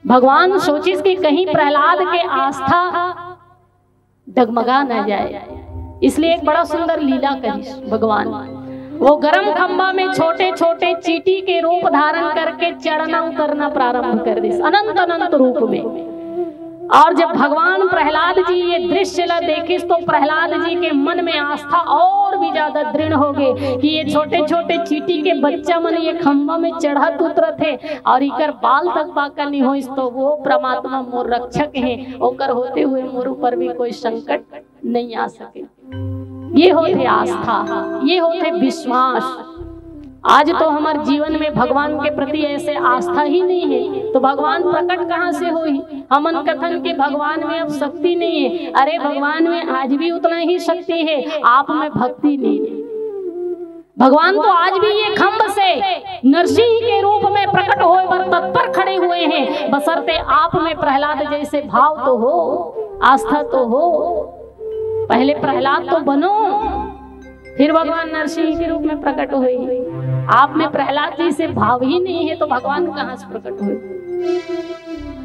भगवान सोचिस कि कहीं प्रहलाद के आस्था डगमगा न जाए, इसलिए एक बड़ा सुंदर लीला करी भगवान। वो गर्म खंभा में छोटे छोटे चींटी के रूप धारण करके चढ़ना उतरना प्रारंभ कर दी, अनंत अनंत रूप में। और जब भगवान प्रहलाद जी ये दृश्य ला देखी, तो प्रहलाद जी के मन में आस्था और भी ज्यादा दृढ़ हो गई कि ये छोटे छोटे चींटी के बच्चा मन ये खंभा में चढ़त उतरत है, और इकर बाल तक पाका नहीं हो, तो वो परमात्मा मोर रक्षक है, ओकर होते हुए मोर ऊपर भी कोई संकट नहीं आ सके। ये होते आस्था, ये होते विश्वास। आज तो हमारे जीवन में भगवान के प्रति ऐसे आस्था ही नहीं है, तो भगवान प्रकट कहाँ से हुई? हमन कथन के भगवान में अब शक्ति नहीं है। अरे भगवान में आज भी उतना ही शक्ति है, आप में भक्ति नहीं है। भगवान तो आज भी ये खंभ से नरसिंह के रूप में प्रकट होए पर तत्पर खड़े हुए हैं, बशर्ते आप में प्रहलाद जैसे भाव तो हो, आस्था तो हो। पहले प्रहलाद तो बनो, फिर भगवान नरसिंह के रूप में प्रकट हुए। आप में प्रहलाद जी से भाव ही नहीं है तो भगवान कहां से प्रकट हुए?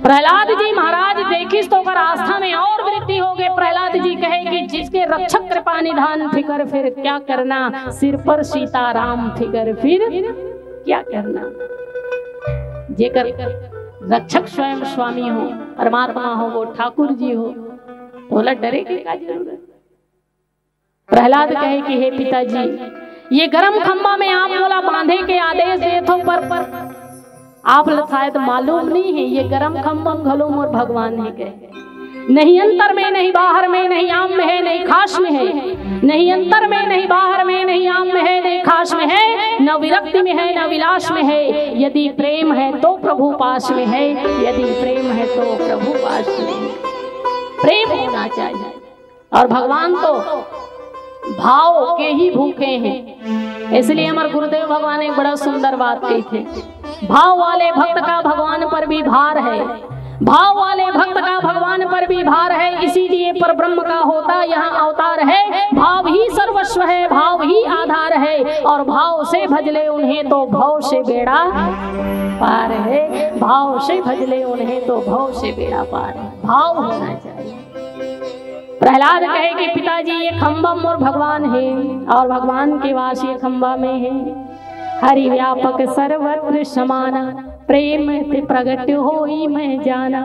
प्रहलाद जी महाराज देखिस तो अगर आस्था में और वृद्धि हो गए। प्रहलाद जी कहे कि जिसके रक्षक कृपा निधान फिकर फिर क्या करना, सिर पर सीताराम फिकर फिर क्या करना। जेकर रक्षक स्वयं स्वामी हो, परमात्मा हो, वो ठाकुर जी हो, तो बोला डरे की क्या जरूरत। प्रहलाद कहे कि हे पिताजी, ये गरम खंबा में आप बोला बांधे के आदेश दे तो पर आप शायद मालूम नहीं है ये गरम खंबा घलो मोर भगवान है कहे। नहीं अंतर में नहीं बाहर में, नहीं आम में है नहीं खास में है। नहीं अंतर में नहीं बाहर में, नहीं आम में है नहीं खास में है। न विरक्ति में है न विलास में है। यदि प्रेम है तो प्रभु पास में है, यदि प्रेम है तो प्रभु पास में है। प्रेम होना चाहिए। और भगवान तो भाव के ही भूखे हैं। इसलिए हमारे गुरुदेव भगवान एक बड़ा सुंदर बात कही थे, भाव वाले भक्त का भगवान पर भी भार है। भाव वाले भक्त का भगवान पर भी भार है, इसीलिए पर ब्रह्म का होता यहाँ अवतार है। भाव ही सर्वस्व है, भाव ही आधार है, और भाव से भजले उन्हें तो भव से बेड़ा पार है। भाव से भजले उन्हें तो भव से बेड़ा पार है। भाव होना चाहिए। प्रहलाद कहे कि पिताजी ये खंबा मोर भगवान है, और भगवान के वास ये खंबा में है। हरि व्यापक सर्वत्र समाना, प्रेम ते प्रगट होई मैं जाना।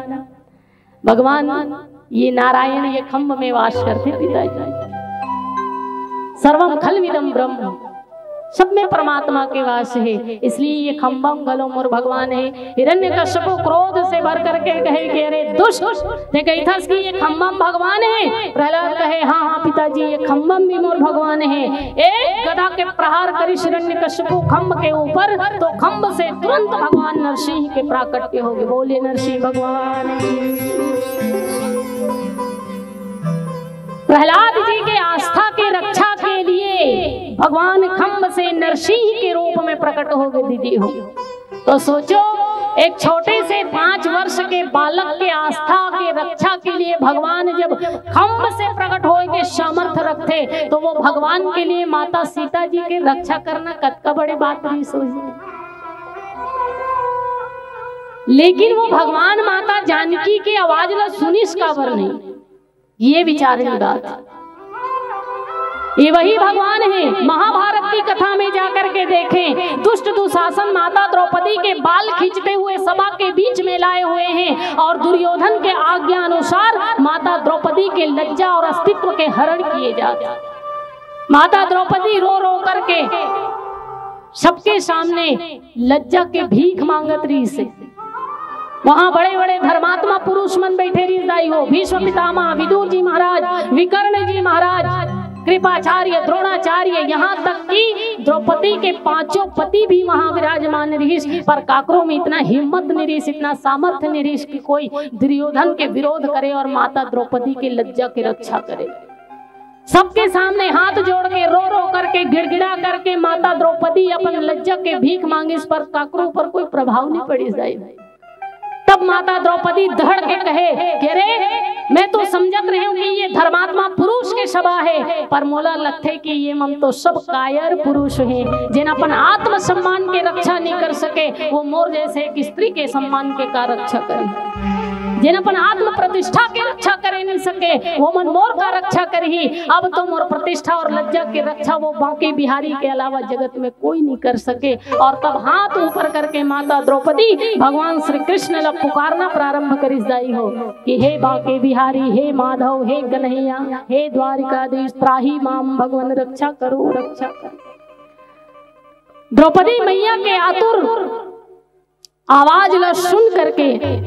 भगवान ये नारायण ये खंभ में वास करते पिताजी। सर्वम खलविदम ब्रह्म, सब में परमात्मा के वास है, इसलिए ये खंभम गलो मोर भगवान है। हिरण्यकश्यप क्रोध से भर करके कहे कि अरे दुष्ट, ने कही था कि ये खंभम भगवान है। प्रहलाद कहे हाँ हाँ पिताजी ये खंभम भी मोर भगवान है। एक गदा के प्रहार करी हिरण्यकश्यप खंभ के ऊपर, तो खंभ से तुरंत भगवान नरसिंह के प्राकट्य हो गए। बोले नरसिंह भगवान। प्रहलाद जी के आस्था के रक्षा के लिए भगवान खंभ से नरसिंह के रूप में प्रकट हो गए दीदी हो। तो सोचो एक छोटे से 5 वर्ष के बालक के आस्था के रक्षा के लिए भगवान जब खंभ से प्रकट हो के सामर्थ्य रखते, तो वो भगवान के लिए माता सीता जी के रक्षा करना कतका बड़े बात नहीं सोचते। लेकिन वो भगवान माता जानकी की आवाज ला सुनिस काबर नहीं, ये विचार की बात। ये वही भगवान है। महाभारत की कथा में जाकर के देखें, दुष्ट दुशासन माता द्रौपदी के बाल खींचते हुए सभा के बीच में लाए हुए हैं, और दुर्योधन के आज्ञा अनुसार माता द्रौपदी के लज्जा और अस्तित्व के हरण किए जाते। माता द्रौपदी रो रो करके सबके सामने लज्जा के भीख मांगत रही से। वहां बड़े बड़े धर्मात्मा पुरुष मन बैठे रिश्ताई हो, भीष्म पितामह, विदुर जी महाराज, विकर्ण जी महाराज, कृपाचार्य, द्रोणाचार्य, यहाँ तक कि द्रौपदी के 5 पति भी वहां विराजमान रहीस। पर काकरों में इतना हिम्मत नहीं रहीस, इतना सामर्थ्य नहीं रहीस कि कोई दुर्योधन के विरोध करे और माता द्रौपदी के लज्जा की रक्षा करे। सबके सामने हाथ जोड़ के रो रो करके गिड़गिड़ा करके माता द्रौपदी अपन लज्जा के भीख मांगी, इस पर काकरों पर कोई प्रभाव नहीं पड़ी जाए। तब माता द्रौपदी धड़ के कहे कि अरे मैं तो समझत रही हूँ कि ये धर्मात्मा पुरुष के सभा है, पर मोला लगते कि ये मन तो सब कायर पुरुष हैं, जिन अपन आत्म सम्मान के रक्षा नहीं कर सके, वो मोर जैसे एक स्त्री के सम्मान के का रक्षा करे। जिन अपन आत्म प्रतिष्ठा के रक्षा करे नहीं सके, वो मन मोर का रक्षा करही। अब तो मोर प्रतिष्ठा और लज्जा की रक्षा वो बांके बिहारी के अलावा जगत में कोई नहीं कर सके। और तब हाथ ऊपर करके माता द्रौपदी भगवान श्री कृष्ण ला पुकारना प्रारंभ करिस दाई हो कि हे बांके बिहारी, हे माधव, हे कन्हैया, हे द्वारिकाधीश, त्राही माम भगवान, रक्षा करो रक्षा करो। द्रौपदी मैया के आतुर आवाज ला सुन करके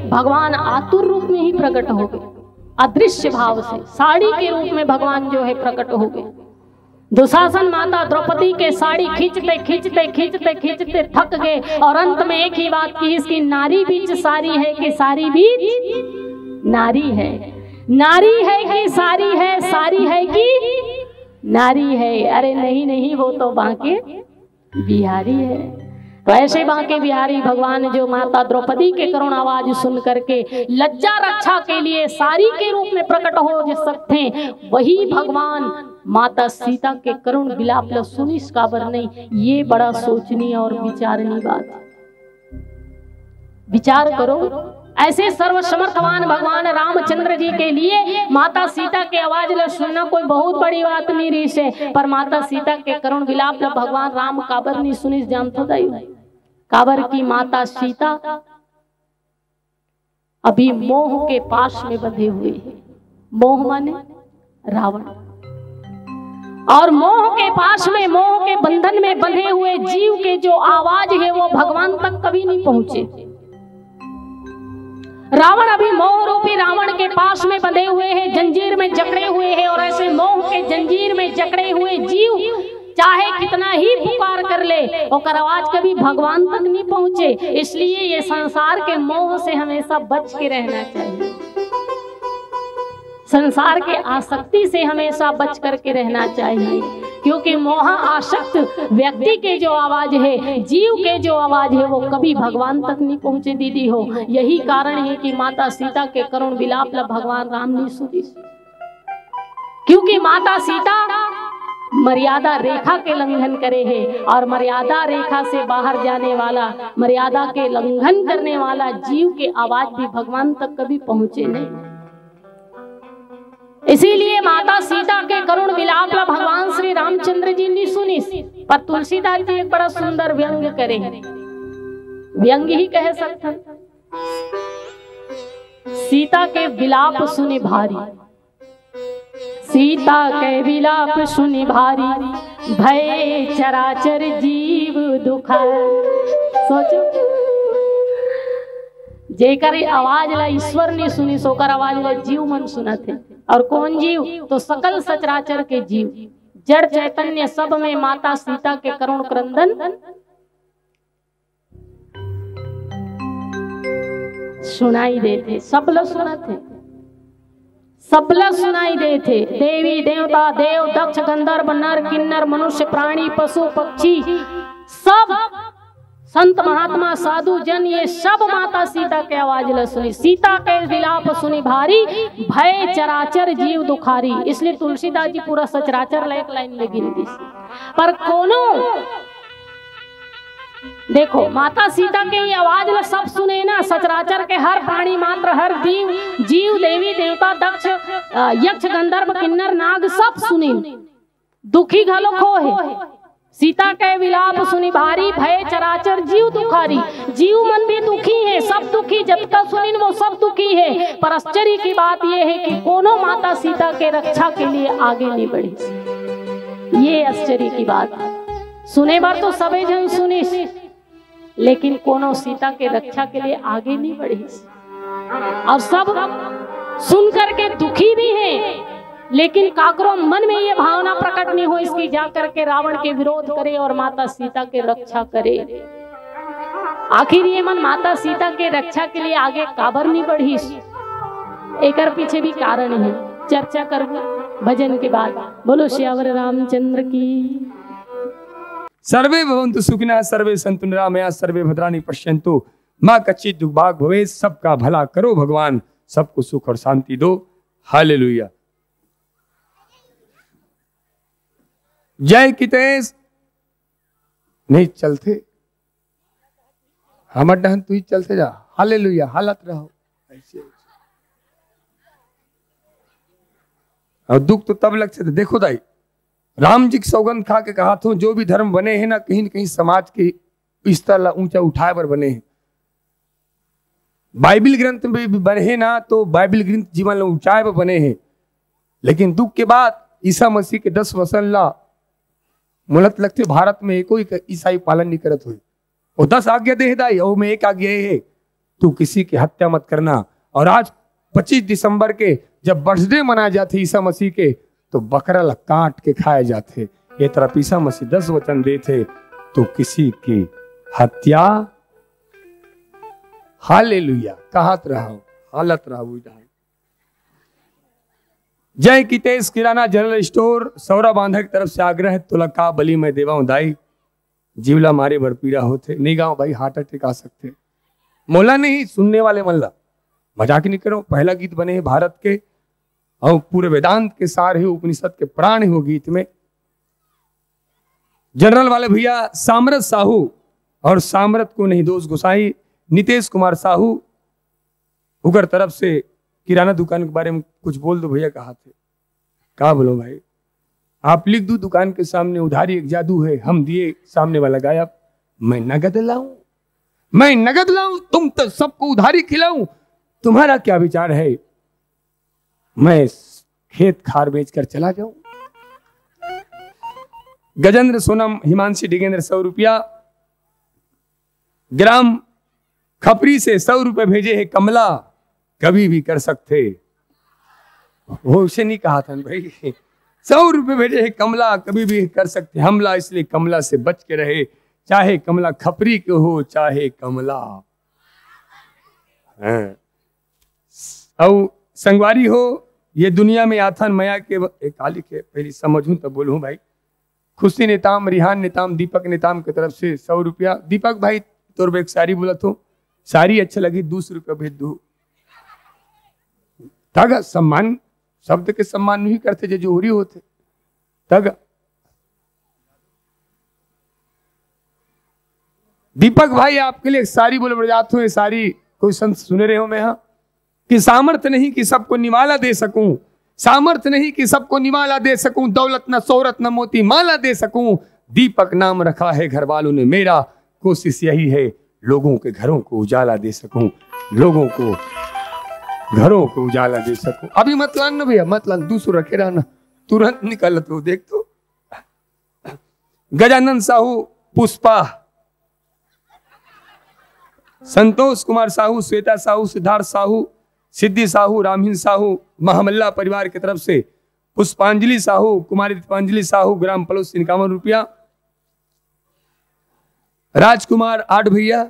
भगवान आतुर रूप में ही प्रकट हो गए, अदृश्य भाव से साड़ी के रूप में भगवान जो है प्रकट हो गए। दुशासन माता द्रौपदी के साड़ी खींचते खींचते खींचते खींचते थक गए और अंत में एक ही बात की, इसकी नारी बीच सारी है कि सारी बीच नारी है, नारी है कि सारी है, सारी है कि नारी है। अरे नहीं नहीं, वो तो बांके बिहारी है। तो ऐसे बांके बिहारी भगवान जो माता द्रौपदी के करुण आवाज सुन करके लज्जा रक्षा के लिए सारी के रूप में प्रकट हो सकते हैं, वही भगवान माता सीता के करुण विलाप सुनिस काबर नहीं। ये बड़ा सोचनीय और विचारनीय बात है। विचार करो, ऐसे सर्वसमर्थवान भगवान रामचंद्र जी के लिए माता सीता के आवाज सुनना कोई बहुत बड़ी बात नहीं रही से, पर माता सीता के करुण विलाप भगवान राम काबर नहीं सुनिस जानतो दाई। काबर की माता सीता अभी मोह के पाश में बंधे हुए हैं। मोह माने रावण, और मोह के पाश में, मोह के बंधन में बंधे हुए जीव के जो आवाज है वो भगवान तक कभी नहीं पहुंचे। रावण अभी मोह रूपी रावण के पास में बंधे हुए हैं, जंजीर में जकड़े हुए हैं, और ऐसे मोह के जंजीर में जकड़े हुए जीव चाहे कितना ही पुकार कर ले और आवाज कभी भगवान तक नहीं पहुंचे। इसलिए ये संसार के मोह से हमेशा बच के रहना चाहिए, संसार के आसक्ति से हमेशा बच करके रहना चाहिए, क्योंकि मोह आसक्त व्यक्ति के जो आवाज है, जीव के जो आवाज है, वो कभी भगवान तक नहीं पहुंचे दीदी हो। यही कारण है कि माता सीता के करुण विलाप भगवान राम ने सुनी, क्योंकि माता सीता मर्यादा रेखा के लंघन करे है, और मर्यादा रेखा से बाहर जाने वाला, मर्यादा के लंघन करने वाला जीव के आवाज भी भगवान तक कभी पहुंचे नहीं। इसीलिए माता सीता के करुण विलाप भगवान श्री रामचंद्र जी ने सुनी, पर तुलसीदास जी एक बड़ा सुंदर व्यंग्य करे, व्यंग्य ही कह सकते, सीता के विलाप सुनि भारी, सीता के विलाप सुनि भारी, भय चराचर जीव दुखा। सोचो, जेकर आवाज ला ईश्वर ने सुनी, सोकर आवाज ला जीव मन सुना थे। और कौन जीव? तो सकल सचराचर के जीव, जड़ चैतन्य सब में माता सीता के करुण क्रंदन सुनाई देते, सब लोग सुना थे, सब लोग सुनाई देते। देवी देवता, देव, दक्ष, गंधर्व, नर, किन्नर, मनुष्य, प्राणी, पशु, पक्षी, सब संत महात्मा साधु जन, ये सब माता सीता के आवाज ल सुनी। सीता के विलाप सुनी भारी, भय चराचर जीव दुखारी। इसलिए तुलसीदास जी पूरा सचराचर एक लाइन में गिन दी। पर कोनो देखो, माता सीता के ये आवाज ल सब सुने ना, सचराचर के हर प्राणी मात्र, हर जीव, देवी देवता, दक्ष, यक्ष, गंधर्व, किन्नर, नाग सब सुनी, दुखी घलो खो है। सीता के विलाप सुनी भारी, भय चराचर जीव दुखारी। जीव मन भी दुखी है, सब दुखी, जब तक सुनिन वो सब दुखी है। पर आश्चर्य की बात यह है कि कोनो माता सीता के रक्षा के लिए आगे नहीं बढ़ी। ये आश्चर्य की बात है। सुने बार तो सबे जन सुनी, लेकिन कोनो सीता के रक्षा के लिए आगे नहीं बढ़ी, और सब सुन करके दुखी भी है, लेकिन काकरो मन में ये भावना प्रकट नहीं हो इसकी जा करके रावण के विरोध करे और माता सीता के रक्षा करे। आखिर ये मन माता सीता के रक्षा के लिए आगे काबर नहीं बढ़ी, एक पीछे भी कारण है, चर्चा करूंगा भजन के बाद। बोलो श्यावर रामचंद्र की। सर्वे भवन्तु सुखिनः, सर्वे सन्तु निरामया, सर्वे भद्राणि पश्यन्तु मां कच्चित् दुर्भाग् भवेत्। सबका भला करो भगवान, सबको सुख और शांति दो। हालेलुया। जय कितेश। नहीं चलते हमर डहन तू ही चलते जा। हालेलुया। हालत रहो ऐसे। और दुख तो तब लगते थे। देखो दाई, राम जी की सौगंध खा के कहा था, जो भी धर्म बने हैं ना, कहीं न कहीं समाज के स्तर ऊंचा उठाए पर बने हैं। बाइबिल ग्रंथ में भी बने हैं ना, तो बाइबिल ग्रंथ जीवन ऊंचाई पर बने हैं। लेकिन दुख के बाद ईसा मसीह के 10 वचन ला मुलत लगते भारत में एको ही ईसाई पालन नहीं करत हुई। वो 10 आज्ञा दे दाई, और में एक आज्ञा है, तू किसी की हत्या मत करना। और आज 25 दिसंबर के जब बर्थडे मनाए जाते ईसा मसीह के, तो बकरा काट के खाए जाते। ये तरह ईसा मसीह 10 वचन दे थे तो किसी की हत्या हालेलुया कहत रहा हालत रहा। जय कितेश किराना जनरल स्टोर सौरा बांधा की तरफ से आग्रह तुलका बली में देवा दाई जीवला मारे भर पीड़ा होते नहीं गाँव भाई हार्ट अटैक आ सकते। मोला नहीं सुनने वाले मल्ला मजाक नहीं करो। पहला गीत बने हैं भारत के और पूरे वेदांत के सार है उपनिषद के प्राण हो गीत में। जनरल वाले भैया सामरत साहू और सामरत को नहीं दोष गोसाई नितेश कुमार साहू उगर तरफ से किराना दुकान के बारे में कुछ बोल दो भैया। कहा थे कहा बोलो भाई आप लिख दो दुकान के सामने उधारी एक जादू है हम दिए सामने वाला गायब। मैं नगद लाऊं तुम तो सबको उधारी खिलाऊं। तुम्हारा क्या विचार है मैं खेत खार बेचकर चला जाऊं। गजेंद्र सोनम हिमांशी डिगेंद्र 100 रुपया। ग्राम खपरी से 100 रुपए भेजे है कमला कभी भी कर सकते। वो उसे नहीं कहा था भाई 100 रुपए भेजे है कमला कभी भी कर सकते हमला इसलिए कमला से बच के रहे चाहे कमला खपरी के हो चाहे कमला और संगवारी हो। ये दुनिया में आथन मया के एक काली के पहली समझूं तो बोलूं भाई। खुशी नेताम रिहान नेताम दीपक नेताम की तरफ से 100 रुपया। दीपक भाई तोर एक साड़ी बोला तो साड़ी अच्छा लगी 200 रुपया भेज दो। तग सम्मान शब्द के सम्मान नहीं करते जो जोहरी होते तग। दीपक भाई आपके लिए सारी बोले बजात हूं। सारी कोई संत सुने रहे हो मैं यहाँ कि सामर्थ्य नहीं कि सबको निवाला दे सकूं। सामर्थ्य नहीं कि सबको निवाला दे सकूं। दौलत न शोहरत न मोती माला दे सकूं। दीपक नाम रखा है घर वालों ने मेरा। कोशिश यही है लोगों के घरों को उजाला दे सकूं। लोगों को घरों को उजाला दे सकूं। अभी मत लाना भैया मत लाना 200 रखे रहना तुरंत निकल तो देख तो। गजानंद साहू पुष्पा संतोष कुमार साहू श्वेता साहू सिद्धार्थ साहू सिद्धि साहू रामहीन साहू महामल्ला परिवार की तरफ से पुष्पांजलि साहू कुमारी दीपांजलि साहू ग्राम पलोस 51 रुपया। राजकुमार 8 भैया।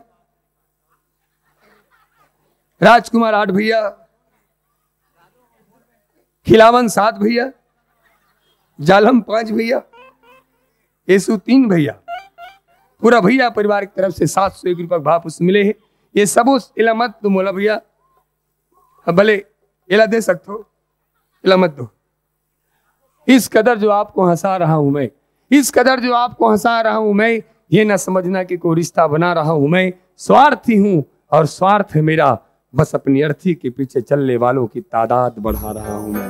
राजकुमार 8 भैया। खिलावन 7 भैया। जालम 5 भैया। येसु 3 भैया। पूरा भैया परिवार की तरफ से 701 रुपया भाप उस मिले हैं। ये सब इला मत तुम बोला भैया भले इला दे सकते हो इला मत दो। इस कदर जो आपको हंसा रहा हूं मैं इस कदर जो आपको हंसा रहा हूं मैं ये ना समझना कि कोई रिश्ता बना रहा हूं मैं। स्वार्थी हूं और स्वार्थ है मेरा बस अपनी अर्थी के पीछे चलने वालों की तादाद बढ़ा रहा हूं मैं।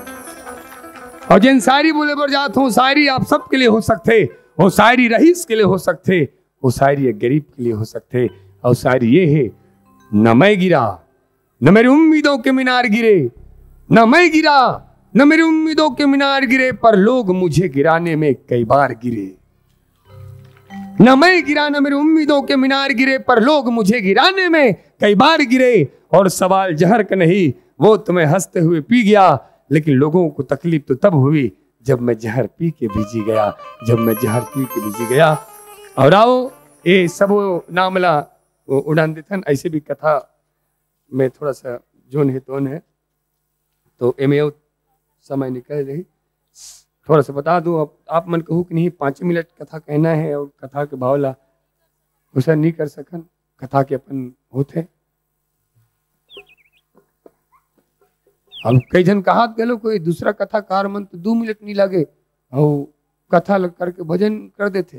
और जिन शायरी बोले पर जाता हूं शायरी आप सबके लिए हो सकते। वो शायरी रईस के लिए हो सकते। वो शायरी एक गरीब के लिए हो सकते। और शायरी ये है न मैं गिरा न मेरी उम्मीदों के मीनार गिरे। न मैं गिरा न मेरी उम्मीदों के मीनार गिरे पर लोग मुझे गिराने में कई बार गिरे। न मैं गिरा न मेरी उम्मीदों के मीनार गिरे पर लोग मुझे गिराने में कई बार गिरे। और सवाल जहर का नहीं वो तुम्हें हंसते हुए पी गया लेकिन लोगों को तकलीफ तो तब हुई जब मैं जहर पी के भीजी गया। जब मैं जहर पी के भीजी गया। और आओ ये सब नामला वो उड़ान देथन ऐसे भी कथा में थोड़ा सा जोन है तोन है तो एमे समय निकल रही थोड़ा सा बता दो। अब आप मन कहूँ कि नहीं 5 मिनट कथा कहना है और कथा के भावला उसे नहीं कर सकन कथा के अपन होते। अब कई जन कहा गलो कोई दूसरा कथाकार मन तो 2 मिनट नहीं लगे और कथा लग करके भजन कर देते।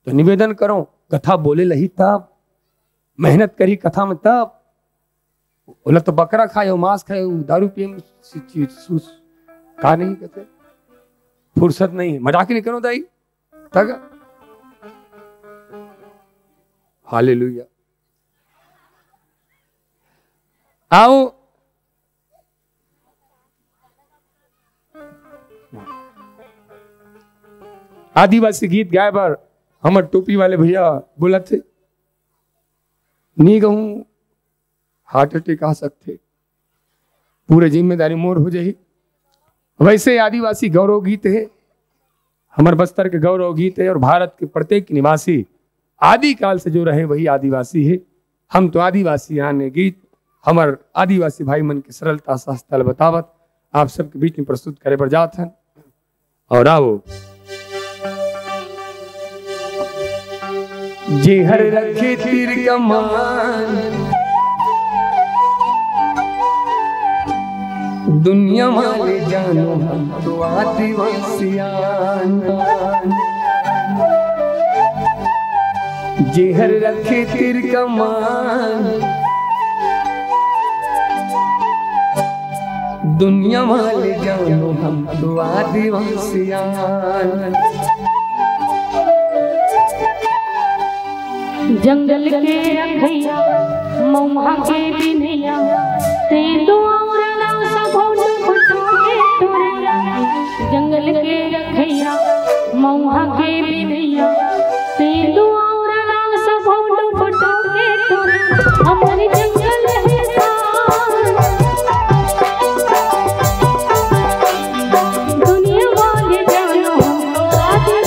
तो निवेदन करो कथा बोले लही तब मेहनत करी कथा में तब बोला तो बकरा खाए मांस खाए दारू पिए का नहीं कहते फुर्सत नहीं है। मजाक नहीं करो दाई तक। हालेलुया। आओ आदिवासी गीत गाय बार हमर टोपी वाले भैया बोला थे नहीं कहूं हार्ट अटैक आ सकते पूरे जिम्मेदारी मोर हो जाए। वैसे आदिवासी गौरव गीत है हमारे बस्तर के गौरव गीत है और भारत के प्रत्येक निवासी आदिकाल से जो रहे वही आदिवासी है। हम तो आदिवासी आने गीत हमार आदिवासी भाई मन की सरलता सहजता बतावत आप सबके बीच में प्रस्तुत करे पर जात हैं। और आओ जे हर रखे तीर कमान दुनिया मारे जानो हम तो आदिवासियान। जे हर रखे तीर कमान दुनिया मारे जानो हम तो आदिवासियान। जंगल के रखैया मौहा के बिनैया ते दुआरा सब फटोके तोरैया। जंगल के रखैया मौहा के बिनैया ते दुआरा सब फटोके तोरैया। हमारे जंगल है दुनिया वाले जानो हमको आदिवासिया।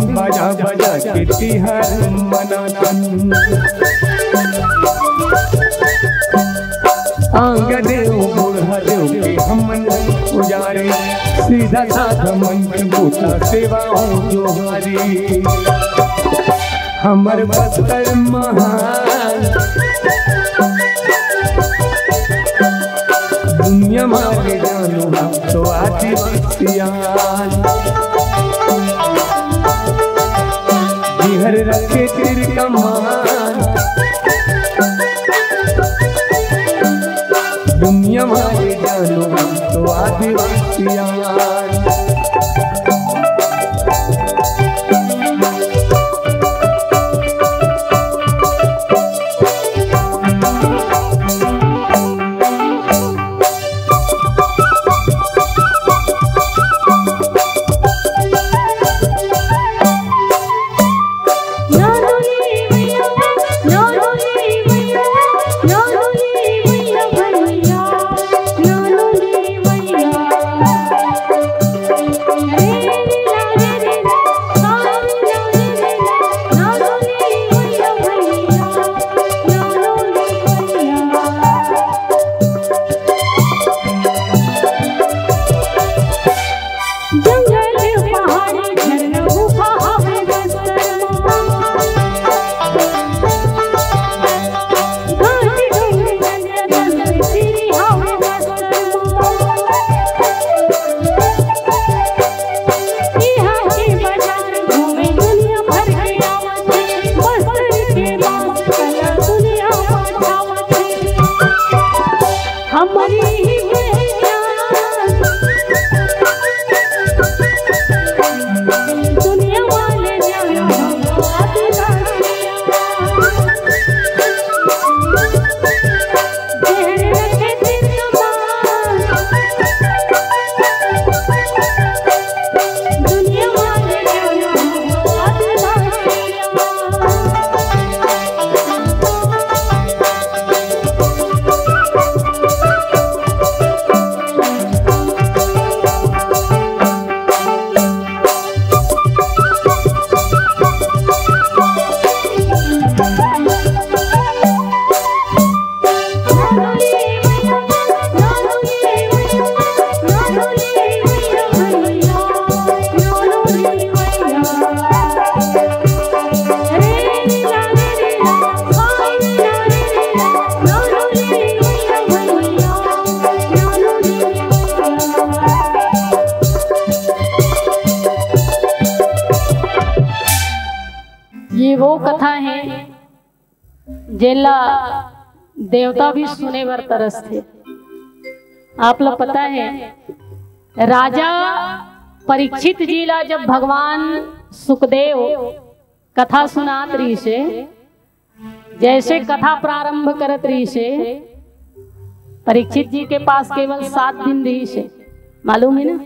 बजा बजा के तिहार मनातन आंगदेव बुढ़ादेव के हमन पुजारे सीधा साधा मंत्र बूटा सेवा हो जो हरी। हमर बस्तर महान दुनिया मारे जानो हम तो आदिवासियान। हर रखे तीर कमान दुनिया मारे जानो हम तो आदिवासियान। वो कथा है जेला देवता भी सुने वर तरस थे। आप लोग पता है राजा परीक्षित जी ला जब भगवान सुखदेव कथा सुनात रही से, जैसे कथा प्रारंभ करत रही से, परीक्षित जी के पास केवल 7 दिन रही से, मालूम है ना।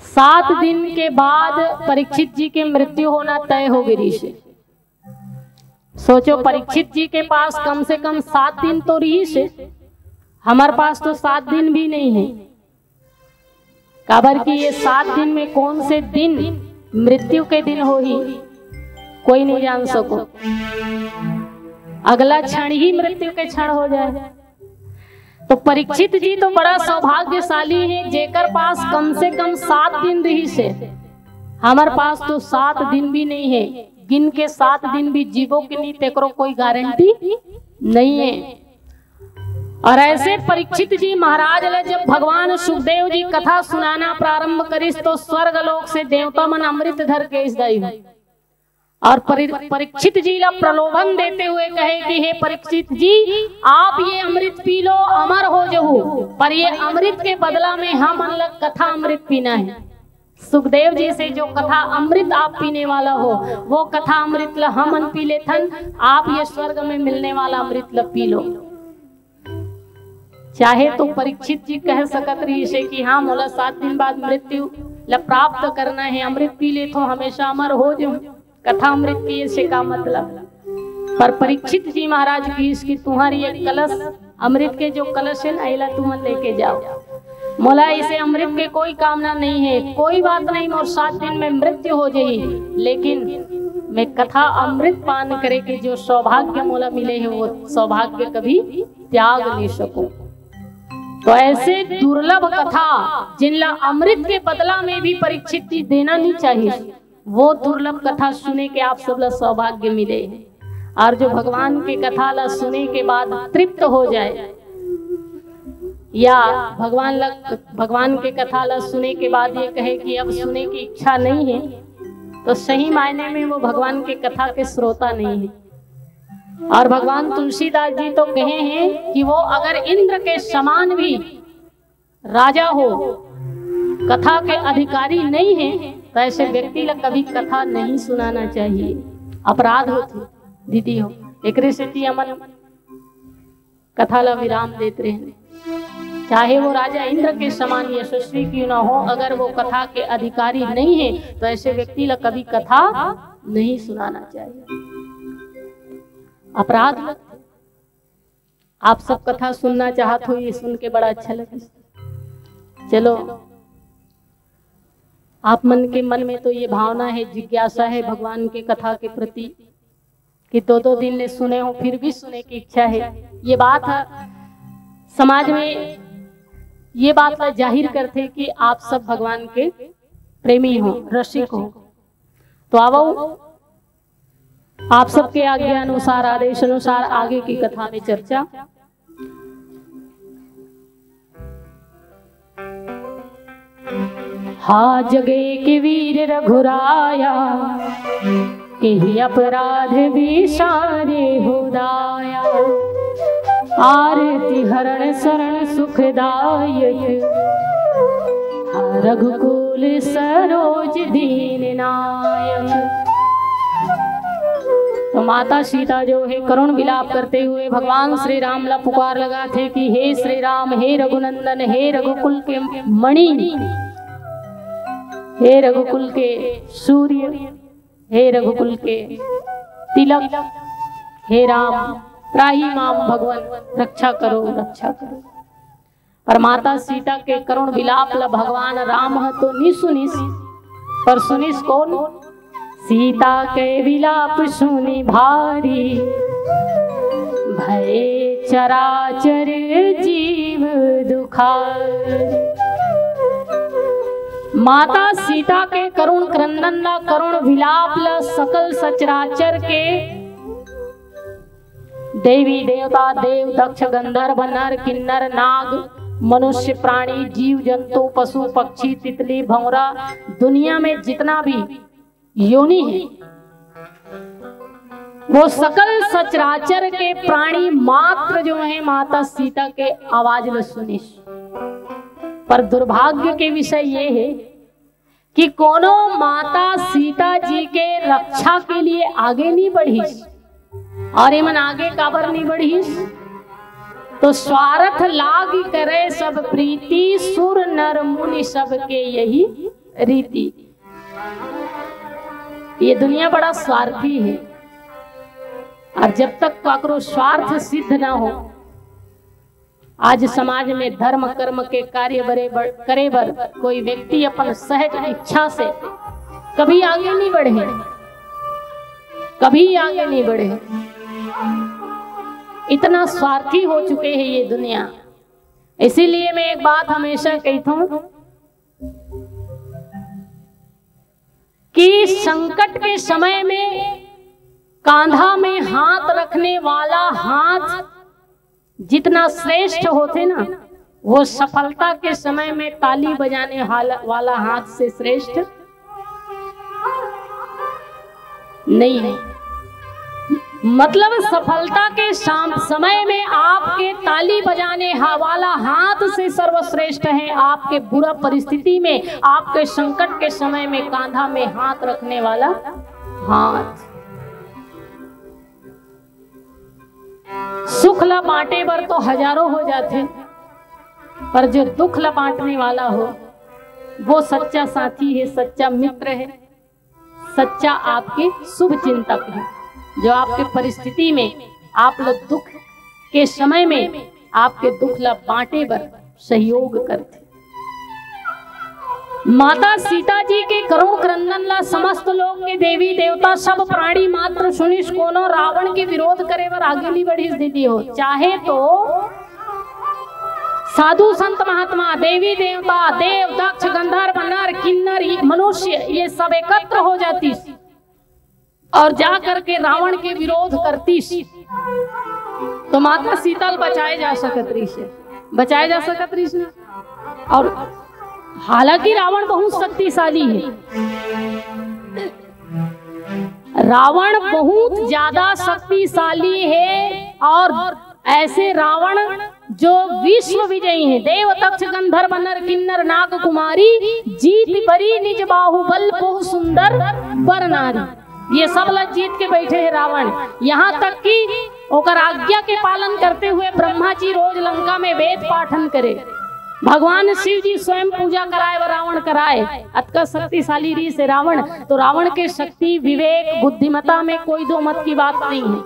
7 दिन के बाद परीक्षित जी की मृत्यु होना तय हो गई से। सोचो परीक्षित जी के पास कम से कम 7 दिन तो रही से, हमारे पास तो 7 दिन भी नहीं है। काबर कि ये 7 दिन में कौन से दिन मृत्यु के दिन हो ही कोई नहीं जान सको। अगला क्षण ही मृत्यु के क्षण हो जाए। तो परीक्षित जी तो बड़ा सौभाग्यशाली है जेकर पास कम से कम 7 दिन रही से। हमारे पास तो 7 दिन भी नहीं है। गिन के 7 दिन भी जीवो के नहीं तेकरो कोई गारंटी नहीं है। और ऐसे परीक्षित जी महाराज ने जब भगवान सुखदेव जी कथा सुनाना प्रारंभ करिस तो स्वर्ग लोक से देवता मन अमृत धर के इस गई और परीक्षित जी ला प्रलोभन देते हुए कहे कि हे परीक्षित जी, आप ये अमृत पी लो, अमर हो जाओ, पर ये अमृत के बदला में हम अलग कथा अमृत पीना है। सुखदेव जी से जो कथा अमृत आप पीने वाला हो वो कथा अमृत ला हम पी लेथन, आप ये स्वर्ग में मिलने वाला अमृत ला पी लो। चाहे तो परीक्षित जी कह सकत रही से कि हाँ मोला 7 दिन बाद मृत्यु ला प्राप्त करना है, अमृत पी ले तो हमेशा अमर हो जाऊं, कथा अमृत की से का मतलब। पर परीक्षित जी महाराज की इसकी तुम्हारी एक कलश अमृत के जो कलश है ना तुम लेके जाओ, मोला इसे अमृत के कोई कामना नहीं है, कोई बात नहीं, मोर 7 दिन में मृत्यु हो जाए, लेकिन मैं कथा अमृत पान करे के जो सौभाग्य मोला मिले है वो सौभाग्य कभी त्याग नहीं सकूं। तो ऐसे दुर्लभ कथा जिनला अमृत के बदला में भी परीक्षित जी देना नहीं चाहिए, वो दुर्लभ कथा सुने के आप सब ला सौभाग्य मिले। और जो भगवान की कथा ला सुने के बाद तृप्त हो जाए या भगवान के कथा ला सुने के बाद ये कहे कि अब सुने की इच्छा नहीं है, तो सही मायने में वो भगवान के कथा के श्रोता नहीं है। और भगवान तुलसीदास जी तो कहे हैं कि वो अगर इंद्र के समान भी राजा हो, कथा के अधिकारी नहीं है, तो ऐसे व्यक्ति ला कभी कथा नहीं सुनाना चाहिए, अपराध होती दीदी हो। एक से अमन कथा ला विराम देते रहे, चाहे वो राजा इंद्र के समान यशस्वी क्यों ना हो, अगर वो कथा के अधिकारी नहीं है तो ऐसे व्यक्ति ला कभी कथा नहीं सुनाना चाहिए, अपराध लगता। आप सब कथा सुनना चाहते हो, ये सुन के बड़ा अच्छा लगे। चलो आप मन के मन में तो ये भावना है, जिज्ञासा है भगवान के कथा के प्रति कि 2-2 दिन ने सुने हो फिर भी सुने की इच्छा है। ये बात समाज में ये बात जाहिर करते कि आप सब भगवान के प्रेमी हो, रसिक हो। तो आओ आप सबके आज्ञा अनुसार, आदेश अनुसार आगे की कथा में चर्चा। हा जगे के वीर रघुराया, के अपराध भी सारे हो दाया, आरती हरण शरण सुखदायक, रघुकुल सरोज दीन नायक। तो माता सीता जो है करुण विलाप करते हुए भगवान श्री राम ला पुकार लगा थे कि हे श्री राम, हे रघुनंदन, हे रघुकुल के मणि, हे रघुकुल के सूर्य, हे रघुकुल के तिलक, हे राम त्राही माम भगवान, रक्षा करो रक्षा करो। पर माता सीता के करुण विलाप ला भगवान राम तो नहीं सुनिस, पर सुनिस कौन? सीता के विलाप सुनी भारी, भय चराचर जीव दुखारी। माता सीता के करुण क्रंदन ला, करुण विलाप ला सकल सचराचर के देवी देवता, देव दक्ष गंधर्व नर किन्नर नाग मनुष्य प्राणी जीव जंतु पशु पक्षी तितली भंवरा, दुनिया में जितना भी योनि है वो सकल सचराचर के प्राणी मात्र जो है माता सीता के आवाज न सुने। पर दुर्भाग्य के विषय ये है कि कोनो माता सीता जी के रक्षा के लिए आगे नहीं बढ़ी। और मन आगे काबर नहीं बढ़ी? तो स्वार्थ लाग करे सब प्रीति, सुर नर मुनि सबके यही रीति। ये दुनिया बड़ा स्वार्थी है, और जब तक काकरो स्वार्थ सिद्ध ना हो, आज समाज में धर्म कर्म के कार्य करे बर कोई व्यक्ति अपन सहज इच्छा से कभी आगे नहीं बढ़े, कभी आगे नहीं बढ़े। इतना स्वार्थी हो चुके हैं ये दुनिया। इसीलिए मैं एक बात हमेशा कहता हूं कि संकट के समय में कांधा में हाथ रखने वाला हाथ जितना श्रेष्ठ होते ना, वो सफलता के समय में ताली बजाने वाला हाथ से श्रेष्ठ नहीं है। मतलब सफलता के समय में आपके ताली बजाने वाला हाथ से सर्वश्रेष्ठ है आपके बुरा परिस्थिति में, आपके संकट के समय में कांधा में हाथ रखने वाला हाथ। सुख ला बांटे बर तो हजारों हो जाते, पर जो दुख ला बांटने वाला हो वो सच्चा साथी है, सच्चा मित्र है, सच्चा आपके शुभ चिंतक है, जो आपके परिस्थिति में आप लोग दुख के समय में आपके दुख ला बांटे बर सहयोग करते। माता सीता जी के करुण क्रंदन ला समस्त लोग के देवी देवता सब प्राणी मात्र सुनिश कोनो रावण के विरोध करे बर आगे नहीं बढ़ी दीदी हो। चाहे तो साधु संत महात्मा देवी देवता देव दक्ष गंधर्व नर किन्नर मनुष्य ये सब एकत्र हो जाती और जा करके रावण के विरोध करती, तो माता सीता बचाए जा सकत रही से, बचाए जा सकत रही से। और हालांकि रावण बहुत शक्तिशाली है, रावण बहुत ज्यादा शक्तिशाली है, और ऐसे रावण जो विश्व विजयी है, देव दक्ष गंधर्व नर किन्नर नाग कुमारी जीत बरी निज बाहुबल बहु सुंदर बर नारी, ये सब लोग जीत के बैठे हैं रावण। यहाँ तक कि ओकर आज्ञा के पालन करते हुए ब्रह्मा जी रोज लंका में वेद पाठन करे, भगवान शिव जी स्वयं पूजा कराए व रावण कराए। अतका शक्तिशाली री से रावण, तो रावण के शक्ति विवेक बुद्धिमता में कोई दो मत की बात नहीं है।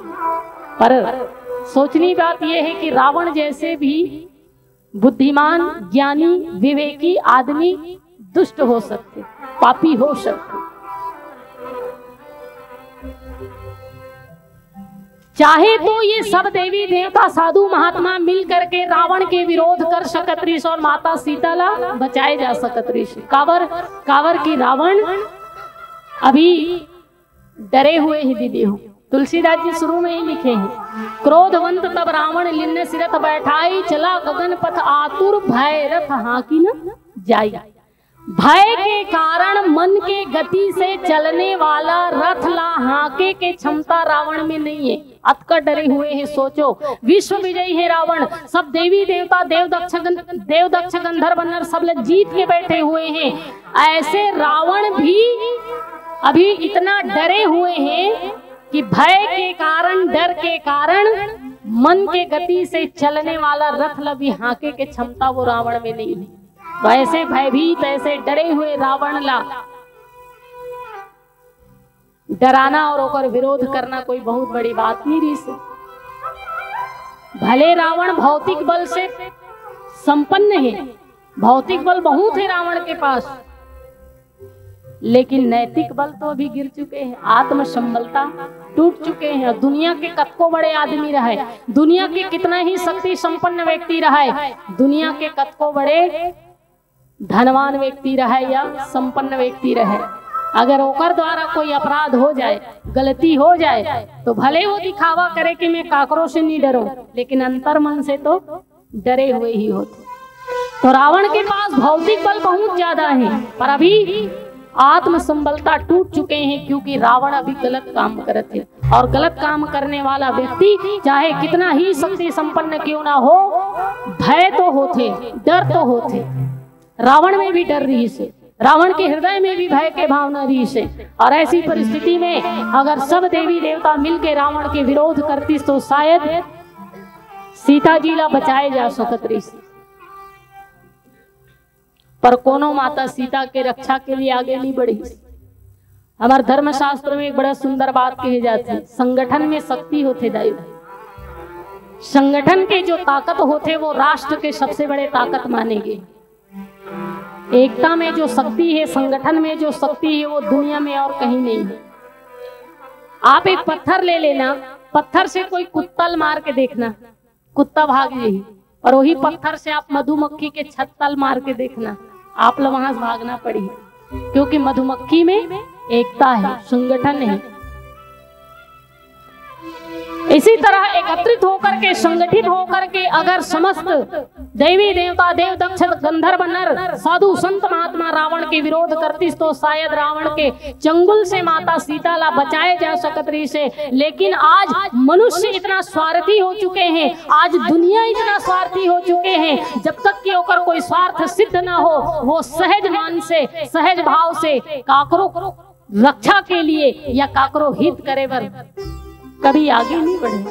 पर सोचनी बात यह है कि रावण जैसे भी बुद्धिमान ज्ञानी विवेकी आदमी दुष्ट हो सकते, पापी हो सकते। चाहे तो ये सब देवी देवता साधु महात्मा मिल करके रावण के विरोध कर सकत रही और माता सीता ला बचाए जा सकत रही। कावर की रावण अभी डरे हुए ही दीदी हो। तुलसीदास जी शुरू में ही लिखे हैं, क्रोधवंत तब रावण लिन्न सिरथ बैठाई, चला गगन पथ आतुर भय रथ हाकी न जाई। भय के कारण मन के गति से चलने वाला रथ ला हाके के क्षमता रावण में नहीं है। अतका डरे हुए हैं। सोचो विश्व विजयी है रावण, सब देवी देवता देव दक्ष गंधर्व नर सब लोग जीत के बैठे हुए हैं। ऐसे रावण भी अभी इतना डरे हुए हैं कि भय के कारण डर के कारण मन के गति से चलने वाला रथ ला भी हाके के क्षमता वो रावण में नहीं है। तो ऐसे भयभीत ऐसे डरे हुए रावण ला डराना और ओकर विरोध करना कोई बहुत बड़ी बात नहीं रही से। भले रावण भौतिक बल से संपन्न है, भौतिक बल बहुत है रावण के पास, लेकिन नैतिक बल तो अभी गिर चुके हैं, आत्म संबलता टूट चुके हैं। दुनिया के कतको बड़े आदमी रहे, दुनिया के कितना ही शक्ति संपन्न व्यक्ति रहे, दुनिया के कतको बड़े धनवान व्यक्ति रहे या संपन्न व्यक्ति रहे, अगर ओकर द्वारा कोई अपराध हो जाए, गलती हो जाए, तो भले वो दिखावा करे कि मैं काकरों से नहीं डरूं, लेकिन अंतर मन से तो डरे हुए ही होते। तो रावण के पास भौतिक बल बहुत ज्यादा है, पर अभी आत्म संबलता टूट चुके हैं, क्योंकि रावण अभी गलत काम करते हैं। और गलत काम करने वाला व्यक्ति चाहे कितना ही शक्ति संपन्न क्यों ना हो, भय तो होते, डर तो होते। रावण में भी डर रही से, रावण के हृदय में भी भय के भावना रही से। और ऐसी परिस्थिति में अगर सब देवी देवता मिलकर रावण के विरोध करती तो शायद सीता जी ला बचाए जा सकत रही से। पर कोनो माता सीता के रक्षा के लिए आगे नहीं बढ़ी। हमारे धर्मशास्त्र में एक बड़ा सुंदर बात कही जाती है, संगठन में शक्ति होते दाई। संगठन के जो ताकत होते वो राष्ट्र के सबसे बड़े ताकत मानेंगे। एकता में जो शक्ति है, संगठन में जो शक्ति है, वो दुनिया में और कहीं नहीं है। आप एक पत्थर ले लेना, पत्थर से कोई कुत्ता मार के देखना, कुत्ता भाग जाएगी। और वही पत्थर से आप मधुमक्खी के छत्तल मार के देखना, आप लोग वहां से भागना पड़ी। क्योंकि मधुमक्खी में एकता है, संगठन है। इसी तरह एकत्रित होकर के, संगठित होकर के अगर समस्त देवी देवता, देव दक्ष गंधर्व नर साधु संत महात्मा रावण के विरोध करती तो शायद रावण के चंगुल से माता सीता ला बचाए जा सकत रही से। लेकिन आज मनुष्य इतना स्वार्थी हो चुके हैं, आज दुनिया इतना स्वार्थी हो चुके हैं, जब तक कि ओकर कोई स्वार्थ सिद्ध ना हो, वो सहज मन से, सहज भाव से काकरो रक्षा के लिए या काकरो हित करे बर कभी आगे नहीं बढ़े।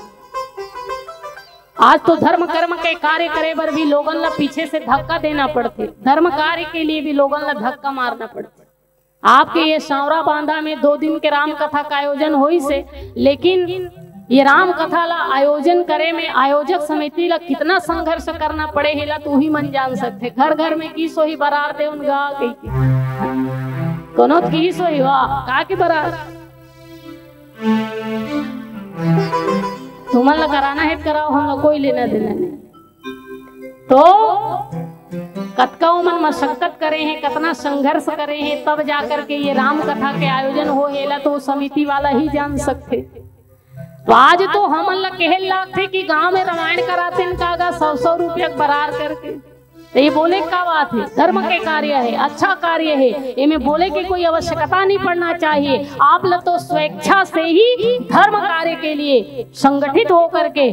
आज तो धर्म कर्म के कार्य करे बर भी लोगन ला पीछे से धक्का देना पड़ते, धर्म कार्य के लिए भी लोगन ला धक्का मारना पड़ते। आपके ये सांवरा बांधा में 2 दिन के राम कथा का आयोजन हुई से, लेकिन ये राम कथा ला आयोजन करे में आयोजक समिति ला कितना संघर्ष करना पड़े हेला तो ही मन जान सकते। घर घर में की सोही बरार दे उनगा कही कोनो की सोही वाह का के बरार तुमन ला कराना है कराओ, हम लोग कोई लेना देना नहीं। तो कतकाओ मन मशक्कत करे हैं, कितना संघर्ष करे हैं, तब जाकर के ये राम कथा के आयोजन हो हेला तो समिति वाला ही जान सकते। तो आज तो हम ला कहल लागते कि गांव में रामायण कराते इनका 100 रुपया बरार करके। तो ये बोले का बात है, धर्म के कार्य है, अच्छा कार्य है, इनमें बोले की कोई आवश्यकता नहीं पड़ना चाहिए। आप लोग तो स्वेच्छा से ही धर्म कार्य के लिए संगठित होकर के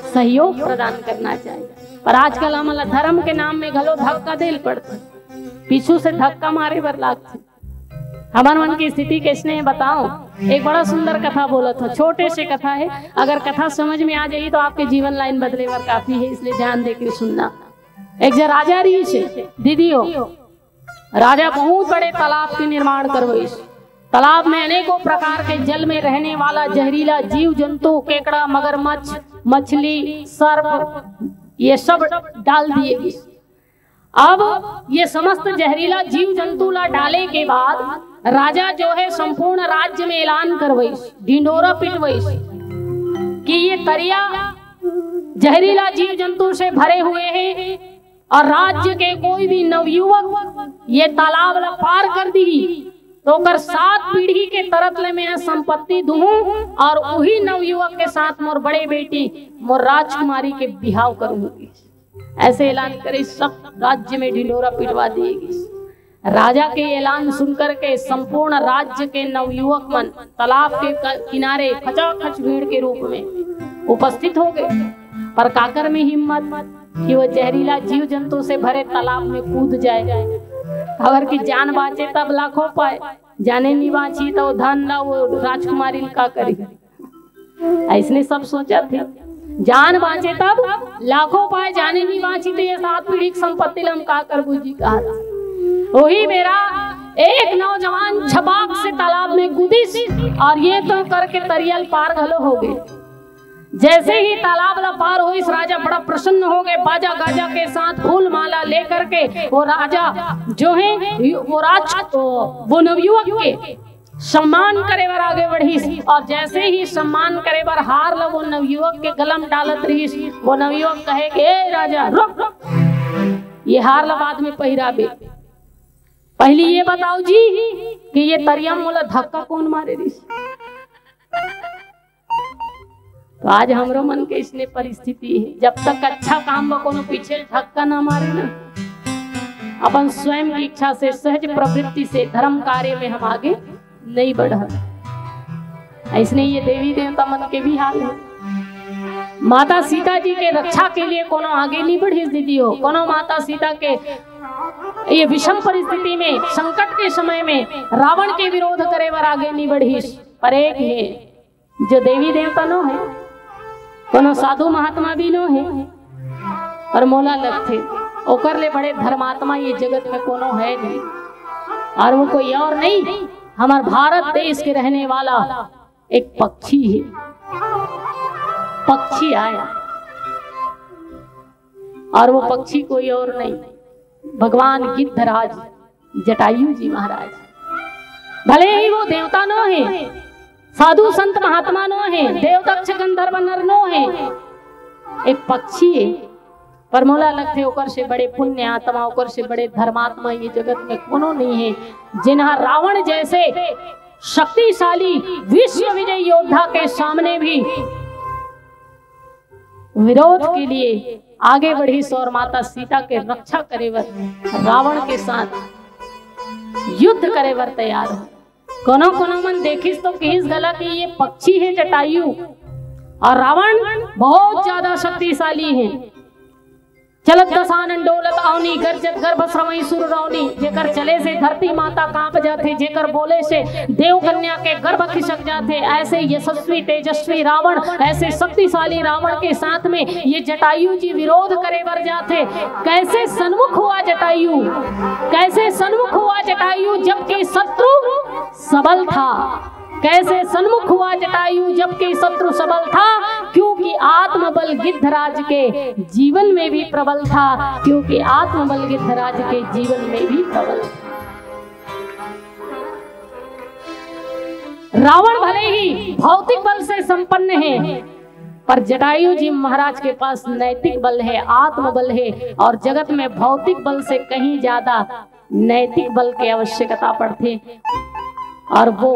सहयोग प्रदान करना चाहिए। पर आजकल हम धर्म के नाम में घलो धक्का देल पड़ता, पीछू से धक्का मारे बर लागते। हमारे मन की स्थिति कैसने बताओ। एक बड़ा सुंदर कथा बोला था, छोटे से कथा है, अगर कथा समझ में आ जाए तो आपके जीवन लाइन बदले बर काफी है, इसलिए ध्यान देकर सुनना। एक जन राजा रही से दीदी हो, राजा बहुत बड़े तालाब के निर्माण करवाई। तालाब में अनेकों प्रकार के जल में रहने वाला जहरीला जीव जंतु, केकड़ा, मगरमच्छ, मछली, सर्प, ये सब डाल दिए। अब ये समस्त जहरीला जीव जंतु ला डाले के बाद राजा जो है संपूर्ण राज्य में ऐलान करवाई, ढिंडोरा पिटवाई कि ये तरिया जहरीला जीव जंतु से भरे हुए हैं और राज्य के कोई भी नवयुवक ये तालाब ला पार कर दी तो कर 7 पीढ़ी के तरतले में संपत्ति दूं और वही नवयुवक के साथ मोर बड़े बेटी मोर राजकुमारी के बिहाव करूंगी। ऐसे ऐलान करे, सब राज्य में ढिंडोरा पिटवा दिएगी। राजा के ऐलान सुनकर के संपूर्ण राज्य के नवयुवक मन तालाब के किनारे खचाखच भीड़ के रूप में उपस्थित हो गए। पर काकर में हिम्मत कि वो जहरीला जीव जंतु से भरे तालाब में कूद जाए। अगर की जान बाचे तब लाखों पाए, जाने नहीं बाची तो धन ना वो राजकुमारी का करी। ऐसने सब सोचा थे, जान बाचे तब लाखों पाए, जाने नहीं बाची तो ये 7 पीढ़ी की संपत्ति हम का कर बुझी कहा। वही मेरा एक नौजवान छपाक से तालाब में कूदिस और ये तो करके तरियल पार घलो हो गए। जैसे ही तालाब ला पार हुई, इस राजा बड़ा प्रसन्न हो गए, बाजा गाजा के साथ फूल माला लेकर के वो राजा जो है वो नवयुवक के सम्मान करे बर आगे बढ़ी। और जैसे ही सम्मान करे बर हार ला वो नवयुवक के गलम डालत रही। वो नवयुवक कहे कि ए राजा रुक, ये हार ला बाद में पहिराबे, पहले ये बताओ जी कि ये तरिया मोला धक्का कौन मारे रही। तो आज हमरो मन के इसने परिस्थिति है, जब तक अच्छा काम में कोनो पीछे धक्का ना मारे ना अपन स्वयं की इच्छा से, सहज प्रवृत्ति से धर्म कार्य में हम आगे नहीं बढ़ा। ऐसने ये देवी देवता मन के भी हाल है। माता सीता जी के रक्षा के लिए कोनो आगे नहीं बढ़ी दीदी हो, कोनो माता सीता के ये विषम परिस्थिति में, संकट के समय में रावण के विरोध करे वर आगे नहीं बढ़ी। पर एक है जो देवी देवता नो है, कोनो साधु महात्मा भी नो है, और मोला लगते ओकर ले बड़े धर्मात्मा ये जगत में कोनो है नहीं। और वो कोई और नहीं, हमार भारत देश के रहने वाला एक पक्षी है। पक्षी आया, और वो पक्षी कोई और नहीं, भगवान गिद्धराज जटायु जी महाराज। भले ही वो देवता नो है, साधु संत महात्मा नो है, देवदक्ष गंधर्व नर नो है, एक पक्षी है। पर मोला लगते ओकर से बड़े पुण्य आत्मा, ओकर से बड़े धर्मात्मा ये जगत में कोनो नहीं है, जिन्हा रावण जैसे शक्तिशाली विश्व विजय योद्धा के सामने भी विरोध के लिए आगे बढ़ी और माता सीता के रक्षा करे वर, रावण के साथ युद्ध करे वर तैयार हो। कोनो कोनो मन देखिस तो कहिस गला कि ये पक्षी है जटायु, और रावण बहुत ज्यादा शक्तिशाली है। चलत दसानन डोलत आवनी, गरजत गर्भ श्रवई सुर रौनी, जेकर चले से धरती माता कांप जाते, जेकर बोले से देव कन्या के गर्भ खिसक जाते। ऐसे यशस्वी तेजस्वी रावण, ऐसे शक्तिशाली रावण के साथ में ये जटायु जी विरोध करे बर जाते। कैसे सन्मुख हुआ जटायु, कैसे सन्मुख हुआ जटायु जबकि शत्रु सबल था। कैसे सन्मुख हुआ जटायु जबकि शत्रु सबल था, क्योंकि आत्मबल गिद्धराज के जीवन में भी प्रबल था, क्योंकि आत्मबल गिद्धराज के जीवन में भी प्रबल था। रावण भले ही भौतिक बल से संपन्न है, पर जटायु जी महाराज के पास नैतिक बल है, आत्मबल है, और जगत में भौतिक बल से कहीं ज्यादा नैतिक बल की आवश्यकता पड़ती। और वो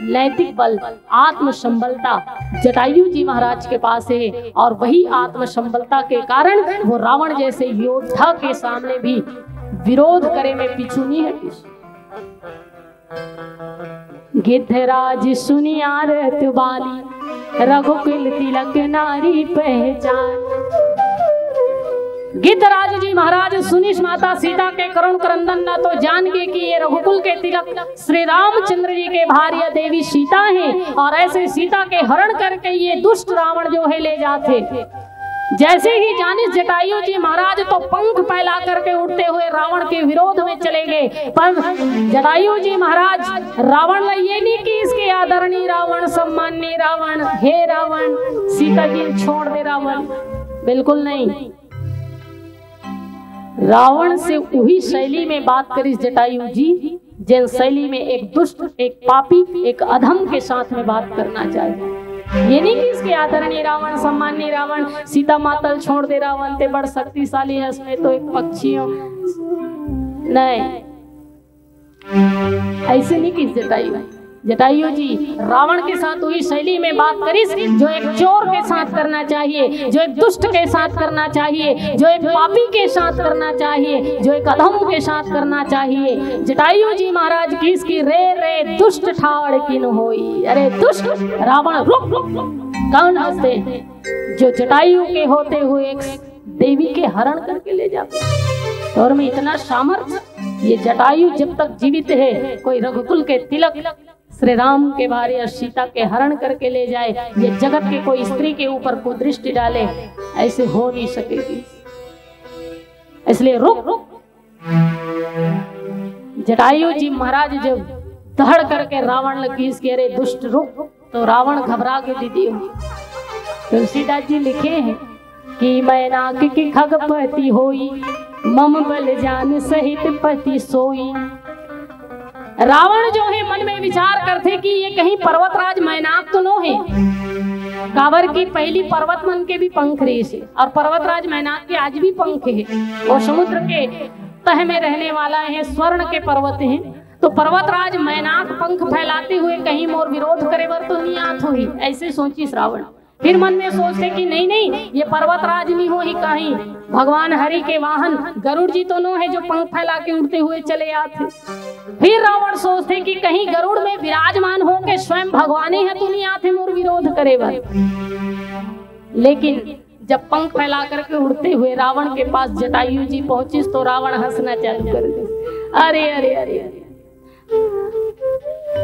नैतिक बल, आत्म संबलता जटायु जी महाराज के पास है, और वही आत्म संबलता के कारण वो रावण जैसे योद्धा के सामने भी विरोध करे में पीछू नहीं है। गिद्धराज सुनियार तुबाली, रघुकुल तिलक नारी पहचान। गिद्धराज जी महाराज सुनिस माता सीता के करुण क्रंदन न तो जान गए कि ये रघुकुल के तिलक श्री रामचंद्र जी के भार्या देवी सीता हैं, और ऐसे सीता के हरण करके ये दुष्ट रावण जो है ले जाते। जैसे ही जानिस जटायु जी महाराज तो पंख फैला करके उड़ते हुए रावण के विरोध में चले गए। पर जटायु जी महाराज रावण ने ये नहीं कि इसके आदरणीय रावण, सम्माननीय रावण, हे रावण सीता जी छोड़ दे रावण, बिल्कुल नहीं। रावण से वही शैली में बात करी जटायु जी, जिन शैली में एक दुष्ट, एक पापी, एक अधम के साथ में बात करना चाहिए। ये नहीं कि इसके आदरणीय रावण, सम्माननीय रावण, सीता मातल छोड़ दे रावण ते बड़ शक्तिशाली है, इसमें तो एक पक्षी हो, नहीं, ऐसे नहीं कि जटायु। जटायु जी रावण के साथ वही शैली में बात करी जो एक चोर के साथ करना चाहिए, जो एक दुष्ट के साथ करना चाहिए, जो एक पापी के साथ करना चाहिए, जो एक अधम के साथ करना चाहिए। जटायु जी महाराज की इसकी रे रे दुष्ट ठाड़ किन होई। अरे दुष्ट रावण रुक रुक रुक, कौन हंसते जो जटायु के होते हुए एक देवी के हरण करके ले जाते। और में इतना सामर्थ्य, ये जटायु जब तक जीवित है कोई रघुकुल के तिलक श्री राम के भार्या सीता के हरण करके ले जाए, ये जगत के कोई स्त्री के ऊपर को दृष्टि डाले, ऐसे हो नहीं सकेगी। इसलिए रुक रुक। जटायु जी महाराज जब दहड़ करके रावण लगी इसके, अरे दुष्ट रुक, तो रावण घबरा के दीदी हुई। तुलसीदास जी लिखे हैं कि मैनाक की खगपति होई, मम बल जान सहित पति सोई। रावण जो है मन में विचार करते कि ये कहीं पर्वतराज मैनाक तो नो है। कांवर की पहली पर्वत मन के भी पंख रहे से, और पर्वतराज मैनाक के आज भी पंख है। वो समुद्र के तह में रहने वाला है, स्वर्ण के पर्वत हैं। तो पर्वतराज मैनाक पंख फैलाते हुए कहीं मोर विरोध करे वर तो नहीं आत हुई, ऐसे सोची रावण फिर मन में सोचते कि नहीं नहीं, ये पर्वतराज नहीं हो ही कहीं भगवान हरि के वाहन गरुड़ जी तो नो है जो पंख फैला के उड़ते हुए चले आते। फिर रावण सोचते कि कहीं गरुड़ में विराजमान हो के स्वयं भगवान है तो नहीं आते मोर विरोध करे बर। लेकिन जब पंख फैला करके उड़ते हुए रावण के पास जटायु जी पहुंची तो रावण हंसना चालू कर दे। अरे अरे अरे अरे,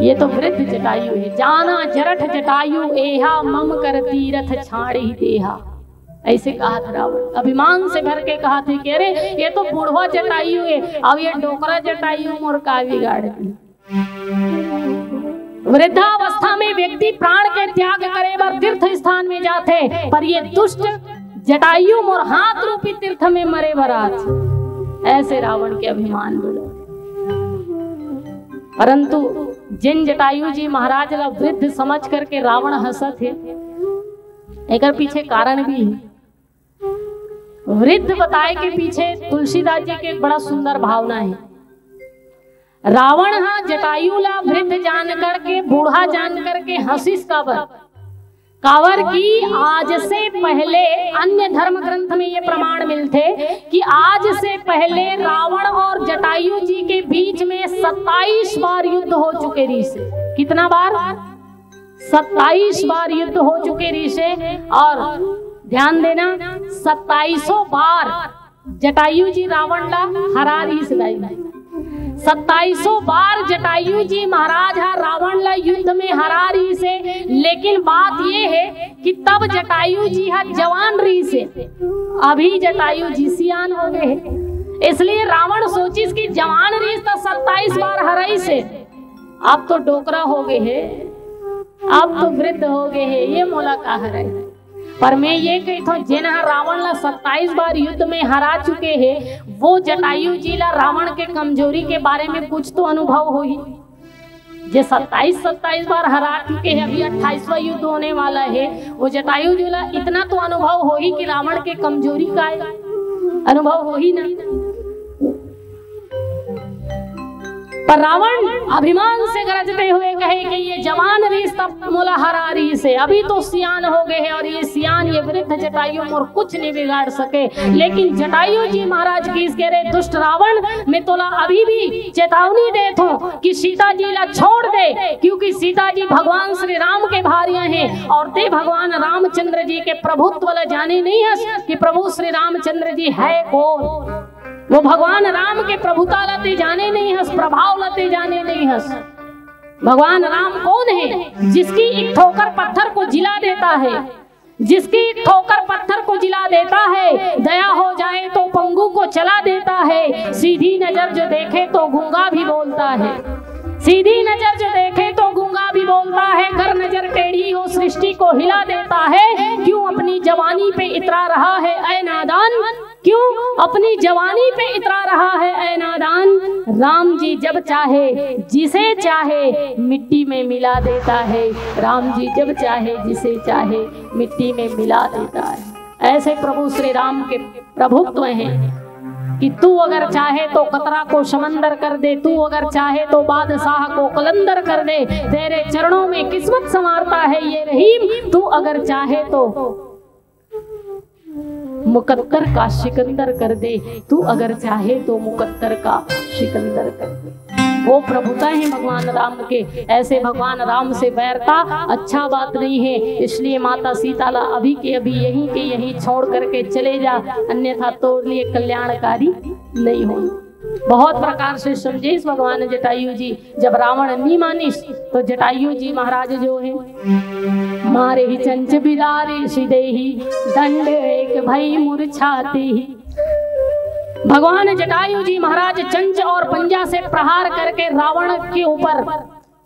ये तो वृद्ध जटायु है। जाना जरठ जटायु एहा मम कर तीरथ छाड़ी देहा, ऐसे कहा था रावण। अभिमान से भर के कहा थे कि अरे ये तो बुढ़वा जटायु है, अब ये डोकरा जटायु मोर का बिगाड़ दी। वृद्धावस्था में व्यक्ति प्राण के त्याग करे बर तीर्थ स्थान में जाते, पर ये दुष्ट जटायु मोर हाथ रूपी तीर्थ में मरे बरात। ऐसे रावण के अभिमान बोलो। परंतु जिन जटायु जी महाराज ला वृद्ध समझ करके रावण हंसत है, एक पीछे कारण भी है। वृद्ध बताए के पीछे तुलसीदास जी के एक बड़ा सुंदर भावना है। रावण हा जटायु ला वृद्ध जान करके बूढ़ा जान करके हंसिस कावर की आज से पहले अन्य धर्म ग्रंथ में ये प्रमाण मिलते कि आज से पहले रावण और जटायु जी के बीच में 27 बार युद्ध हो चुके ऋषि। कितना बार? 27 बार युद्ध हो चुके ऋषि। और ध्यान देना, 27 बार जटायु जी रावण ला हरा ऋषि। 27 बार जटायु जी महाराज रावण ला युद्ध में हरा रही से। लेकिन बात ये है कि तब जटायु जी जवान रही से, अभी जटायु जी सियान हो गए हैं। इसलिए रावण सोचिस कि जवान रही तो 27 बार हराई से, अब तो डोकरा हो गए है, अब तो वृद्ध हो गए है, ये मोला का हराई। पर मैं ये कही था जिन्हें रावण ला 27 बार युद्ध में हरा चुके हैं, वो जटायु जी ला रावण के कमजोरी के बारे में कुछ तो अनुभव हो ही। जे 27 बार हरा चुके हैं, अभी 28वां युद्ध होने वाला है, वो जटायु जी ला इतना तो अनुभव हो ही कि रावण के कमजोरी का अनुभव हो ही ना। पर रावण अभिमान से गरजते हुए कहे कि ये जवान रीस तब मोला हरा रही से, अभी तो सियान हो गए हैं और ये सियान ये वृद्ध जटायु मोर कुछ नहीं बिगाड़ सके। लेकिन जटायु जी महाराज की कह रहे दुष्ट रावण, मैं तोला अभी भी चेतावनी देता हूँ कि सीता जी ला छोड़ दे, क्योंकि सीता जी भगवान श्री राम के भारिया हैं और ते भगवान रामचंद्र जी के प्रभुत्व ला जाने नहीं है कि प्रभु श्री रामचंद्र जी है कौन। वो भगवान राम के प्रभुता लते जाने नहीं हस, प्रभाव लते जाने नहीं हस। भगवान राम कौन है? जिसकी एक ठोकर पत्थर को जिला देता है, जिसकी एक ठोकर पत्थर को जिला देता है, दया हो जाए तो पंगु को चला देता है, सीधी नजर जो देखे तो गूंगा भी बोलता है, सीधी नजर जो देखे तो गूंगा भी बोलता है, कर नजर टेढ़ी हो सृष्टि को हिला देता है। क्यों अपनी जवानी पे इतरा रहा है ऐ नादान, क्यों अपनी जवानी पे इतरा रहा है ऐ नादान। राम जी जब चाहे जिसे चाहे मिट्टी में मिला देता है, राम जी जब चाहे जिसे चाहे मिट्टी में मिला देता है। ऐसे प्रभु श्री राम के प्रभुत्व हैं कि तू अगर चाहे तो कतरा को समंदर कर दे, तू अगर चाहे तो बादशाह को कलंदर कर दे, तेरे चरणों में किस्मत संवारता है ये रहीम। तू अगर चाहे तो मुकद्दर का सिकंदर कर दे, तू अगर चाहे तो मुकद्दर का सिकंदर कर दे। वो प्रभुता है भगवान राम के। ऐसे भगवान राम से बैरता अच्छा बात नहीं है। इसलिए माता सीता ला अभी के अभी यहीं के यहीं छोड़ करके चले जा, अन्यथा तो लिए कल्याणकारी नहीं हो। बहुत प्रकार से समझे इस भगवान जटायु जी। जब रावण नहीं मानिस तो जटायु जी महाराज जो है मारे ही चंच बिदारे सिदेही दंड एक भई मूर्छाती। भगवान जटायु जी महाराज चंच और पंजा से प्रहार करके रावण के ऊपर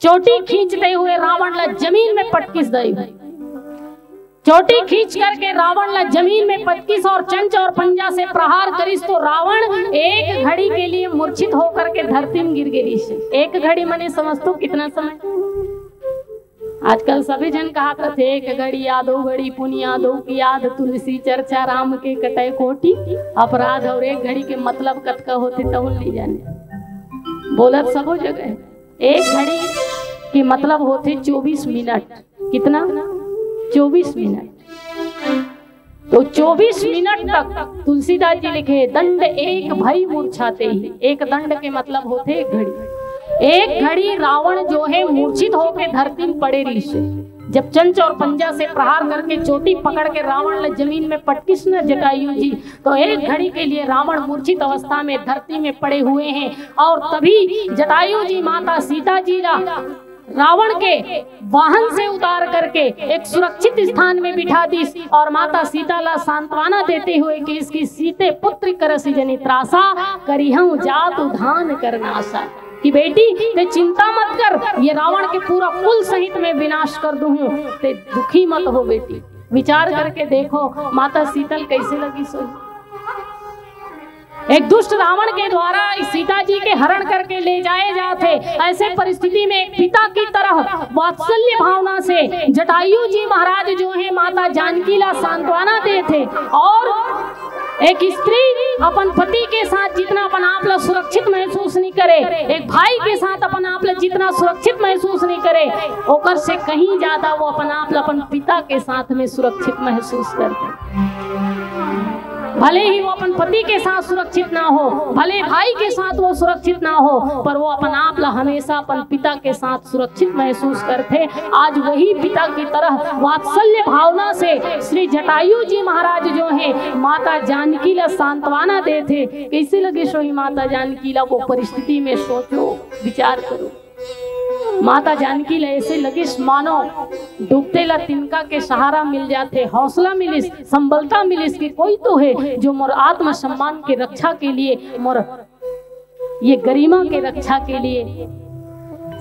चोटी खींचते हुए रावण ला जमीन में पटकिस दई। चोटी खींच करके रावण ला जमीन में पटकिस और चंच और पंजा से प्रहार करिस तो रावण एक घड़ी के लिए मूर्छित होकर के धरती में गिर गिरी। एक घड़ी मने समझतो कितना समय। आजकल सभी जन कहा थे एक घड़ी यादो घड़ी पुन यादो की याद, तुलसी चर्चा राम के कटे कोटि अपराध। और एक घड़ी के मतलब कतका होते तो नहीं जाने, बोलत सबो जगह। एक घड़ी के मतलब होते 24 मिनट। कितना? 24 मिनट। तो 24 मिनट तक तुलसीदास जी लिखे दंड एक भई मूर्छाते ही। एक दंड के मतलब होते एक घड़ी। एक घड़ी रावण जो है मूर्छित होकर धरती में पड़े रही से। जब चंच और पंजा से प्रहार करके चोटी पकड़ के रावण ने जमीन में पटकिस न जटायु जी, तो एक घड़ी के लिए रावण मूर्छित अवस्था में धरती में पड़े हुए हैं। और तभी जटायु जी माता सीता जी रावण के वाहन से उतार करके एक सुरक्षित स्थान में बिठा दी और माता सीता ला सांत्वना देते हुए कि इसकी सीते पुत्र करस जनि त्रासा करिहं जात उधान करनासा, कि बेटी ते चिंता मत कर, ये रावण के पूरा कुल सहित में विनाश कर दूं, ते दुखी मत हो बेटी। विचार करके देखो माता सीतल कैसे लगी सोई। एक दुष्ट रावण के द्वारा सीता जी के हरण करके ले जाए जाते, ऐसे परिस्थिति में एक पिता की तरह वात्सल्य भावना से जटायु जी महाराज जो है माता जानकी ला सांत्वना दे थे। और एक स्त्री अपन पति के साथ जितना अपन आप ला सुरक्षित महसूस नहीं करे, एक भाई के साथ अपन आप ला जितना सुरक्षित महसूस नहीं करे, ओकर से कहीं ज्यादा वो अपन आप ला अपन पिता के साथ में सुरक्षित महसूस करते। भले ही वो अपन पति के साथ सुरक्षित ना हो, भले भाई के साथ वो सुरक्षित ना हो, पर वो अपन आप ला हमेशा अपन पिता के साथ सुरक्षित महसूस करते। आज वही पिता की तरह वात्सल्य भावना से श्री जटायु जी महाराज जो है माता जानकी ला सांत्वना देते। कैसे लगे सोई माता जानकी ला वो परिस्थिति में, सोचो विचार करो। माता जानकी ला ऐसे लगिस मानो डूबते ला तिनका के सहारा मिल जाते, हौसला मिलिस, संबलता मिलिस कि कोई तो है जो मोर आत्म सम्मान के रक्षा के लिए, मोर ये गरिमा के रक्षा के लिए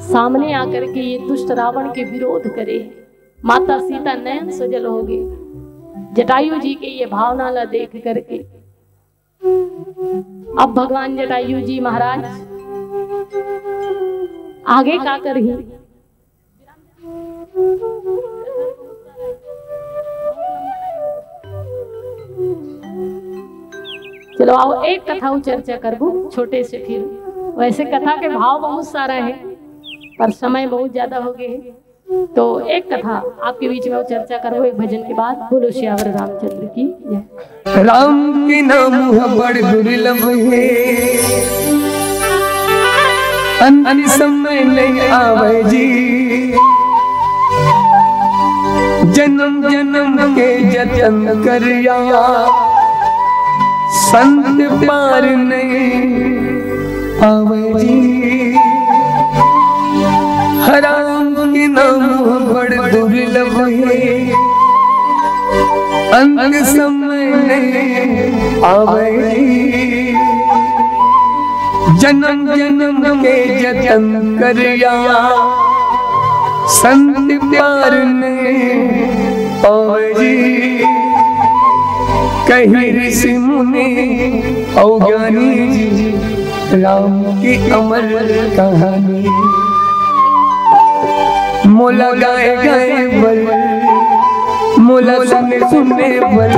सामने आकर के ये दुष्ट रावण के विरोध करे। माता सीता नयन सजल हो गई जटायु जी के ये भावना ला देख करके। अब भगवान जटायु जी महाराज आगे का करही, चलो आओ एक कथा चर्चा करबू छोटे से। फिर वैसे कथा के भाव बहुत सारा है पर समय बहुत ज्यादा हो गए, तो एक कथा आपके बीच में चर्चा करो एक भजन के बाद। बोलो श्यावर रामचंद्र की जय। राम के नाम बड़ दुर्लभ है, अन्य समय नहीं आवे जी, जन्म जन्म के जतन करिया संत पार नहीं आवे जी। राम के नाम बड़ दुर्लभ है, अन्य समय नहीं आवे जी, जन्म जन्म के जतन करिया संत प्यार ने पावे जी। कहीं ऋषि मुनि और ज्ञानी जी राम की अमर कहानी, मोला गाए गाए बल, मोला सुने सुने बल,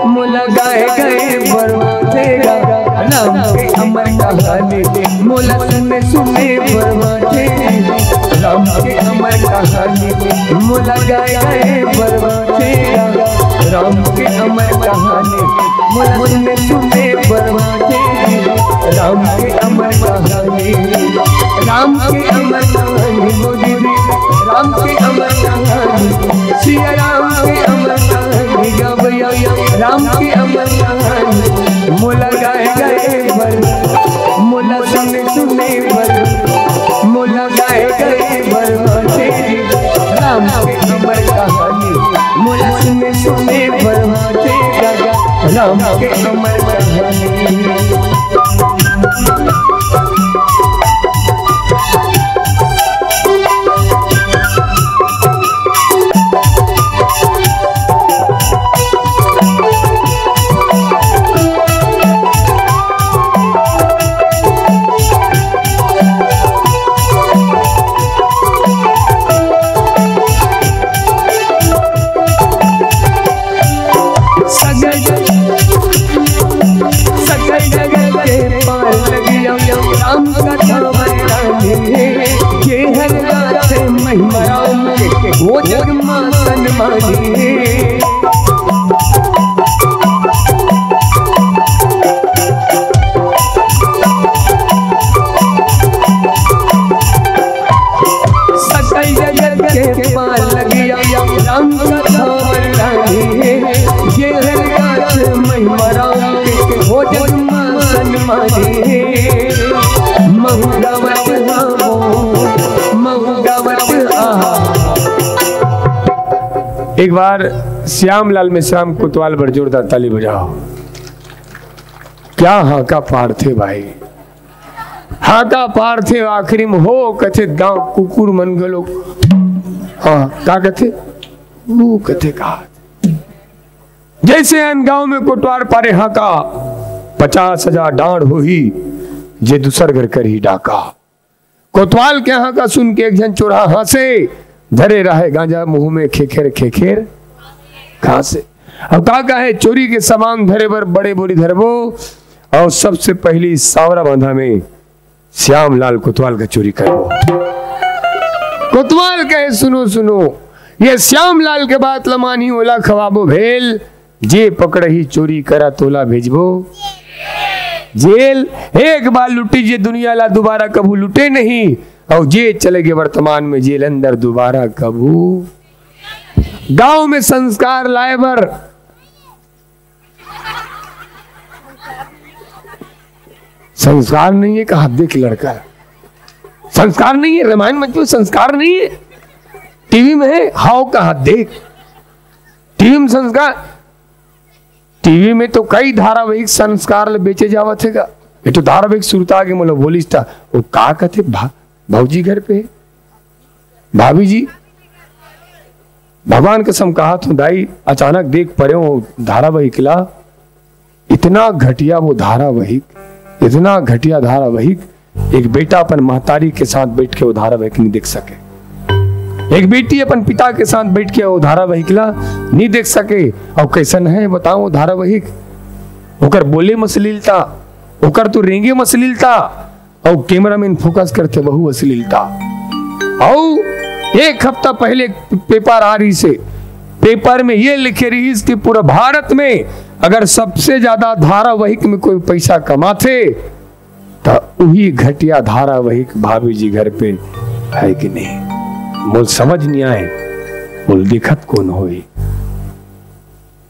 मोला गाए गाए बरवा तेरा राम के अमर कहानी, मोला सुने सुने बरवा तेरा राम के अमर कहानी, मोला गाए गाए बरवा तेरा राम के अमर कहानी, मोला सुने सुने बरवा तेरा राम के अमर कहानी। राम के अमर कहानी मोदी, राम के अमर कहानी, सिया राम के अमर कहानी गवैया, राम के अमर कहानी, मोला गाए गाए बर, मोला सुने सुने बर, मोला गाए गाए बर तेरी राम के अमर कहानी, मोला सुने सुने बर तेरा राम के अमर कहानी। वो जग मां सन्मानी, गावत आहा। एक बार श्यामलाल में श्याम कोतवाल पर जोरदार ताली बजाओ। क्या हाका पार थे भाई, हाका पार थे। आखिरी में हो कथे गांव कुकुर मन गलो। हाँ का कथे वो कथे का जैसे अन गांव में कोटवार पारे हाका 50,000 डांड हो ही जे दूसर घर कर ही डाका। कोतवाल के हाका सुन के एक जन चोरा हंसे, धरे रहे गांजा मुंह में खेखेर खेखेर कहां से। अब का है चोरी के सामान धरे बर बड़े बोरी धरबो। और सबसे पहली सावरा बांधा में श्यामलाल कोतवाल का चोरी करबो। कोतवाल कहे सुनो सुनो ये श्यामलाल के बात लमानी ओला खवाबो भेल। जे पकड़ ही चोरी करा तोला भेजबो जेल। एक बार लुटी जे दुनिया ला दोबारा कबू लुटे नहीं। और जे चले गए वर्तमान में जेल अंदर दोबारा कबू। गांव में संस्कार लाए बर संस्कार नहीं है। कहा देख लड़का संस्कार नहीं है। रामायण मंच में संस्कार नहीं है। टीवी में है हाउ कहा देख। टीवी में संस्कार, टीवी में तो कई धारावाहिक संस्कार बेचे जावत है। ये तो धारावाहिक शुरुता के मतलब बोलिस था वो का कहते भाऊजी घर पे भाभी जी भगवान कसम कहा तो दाई अचानक देख पड़े हो धारावाहिक ला। इतना घटिया वो धारावाहिक, इतना घटिया धारावाहिक। एक बेटा अपन महतारी के साथ बैठ के वो धारावाहिक नहीं देख सके। एक बेटी अपन पिता के साथ बैठ के वो धारावाहिक ला नहीं देख सके। और कैसन है बताओ वो धारावाहिक। ओकर बोले मसलीलता, ओकर तो रेंगे मसलीलता। और कैमरामैन फोकस करते बहु अश्लीलता। और एक हफ्ता पहले पेपर आ रही से, पेपर में ये लिखे रही कि पूरा भारत में अगर सबसे ज्यादा धारावाहिक में कोई पैसा कमाते तो वही घटिया धारावाहिक भाभी जी घर पे है कि नहीं। मुझ समझ नहीं आए, मुझ दिखत कौन होई।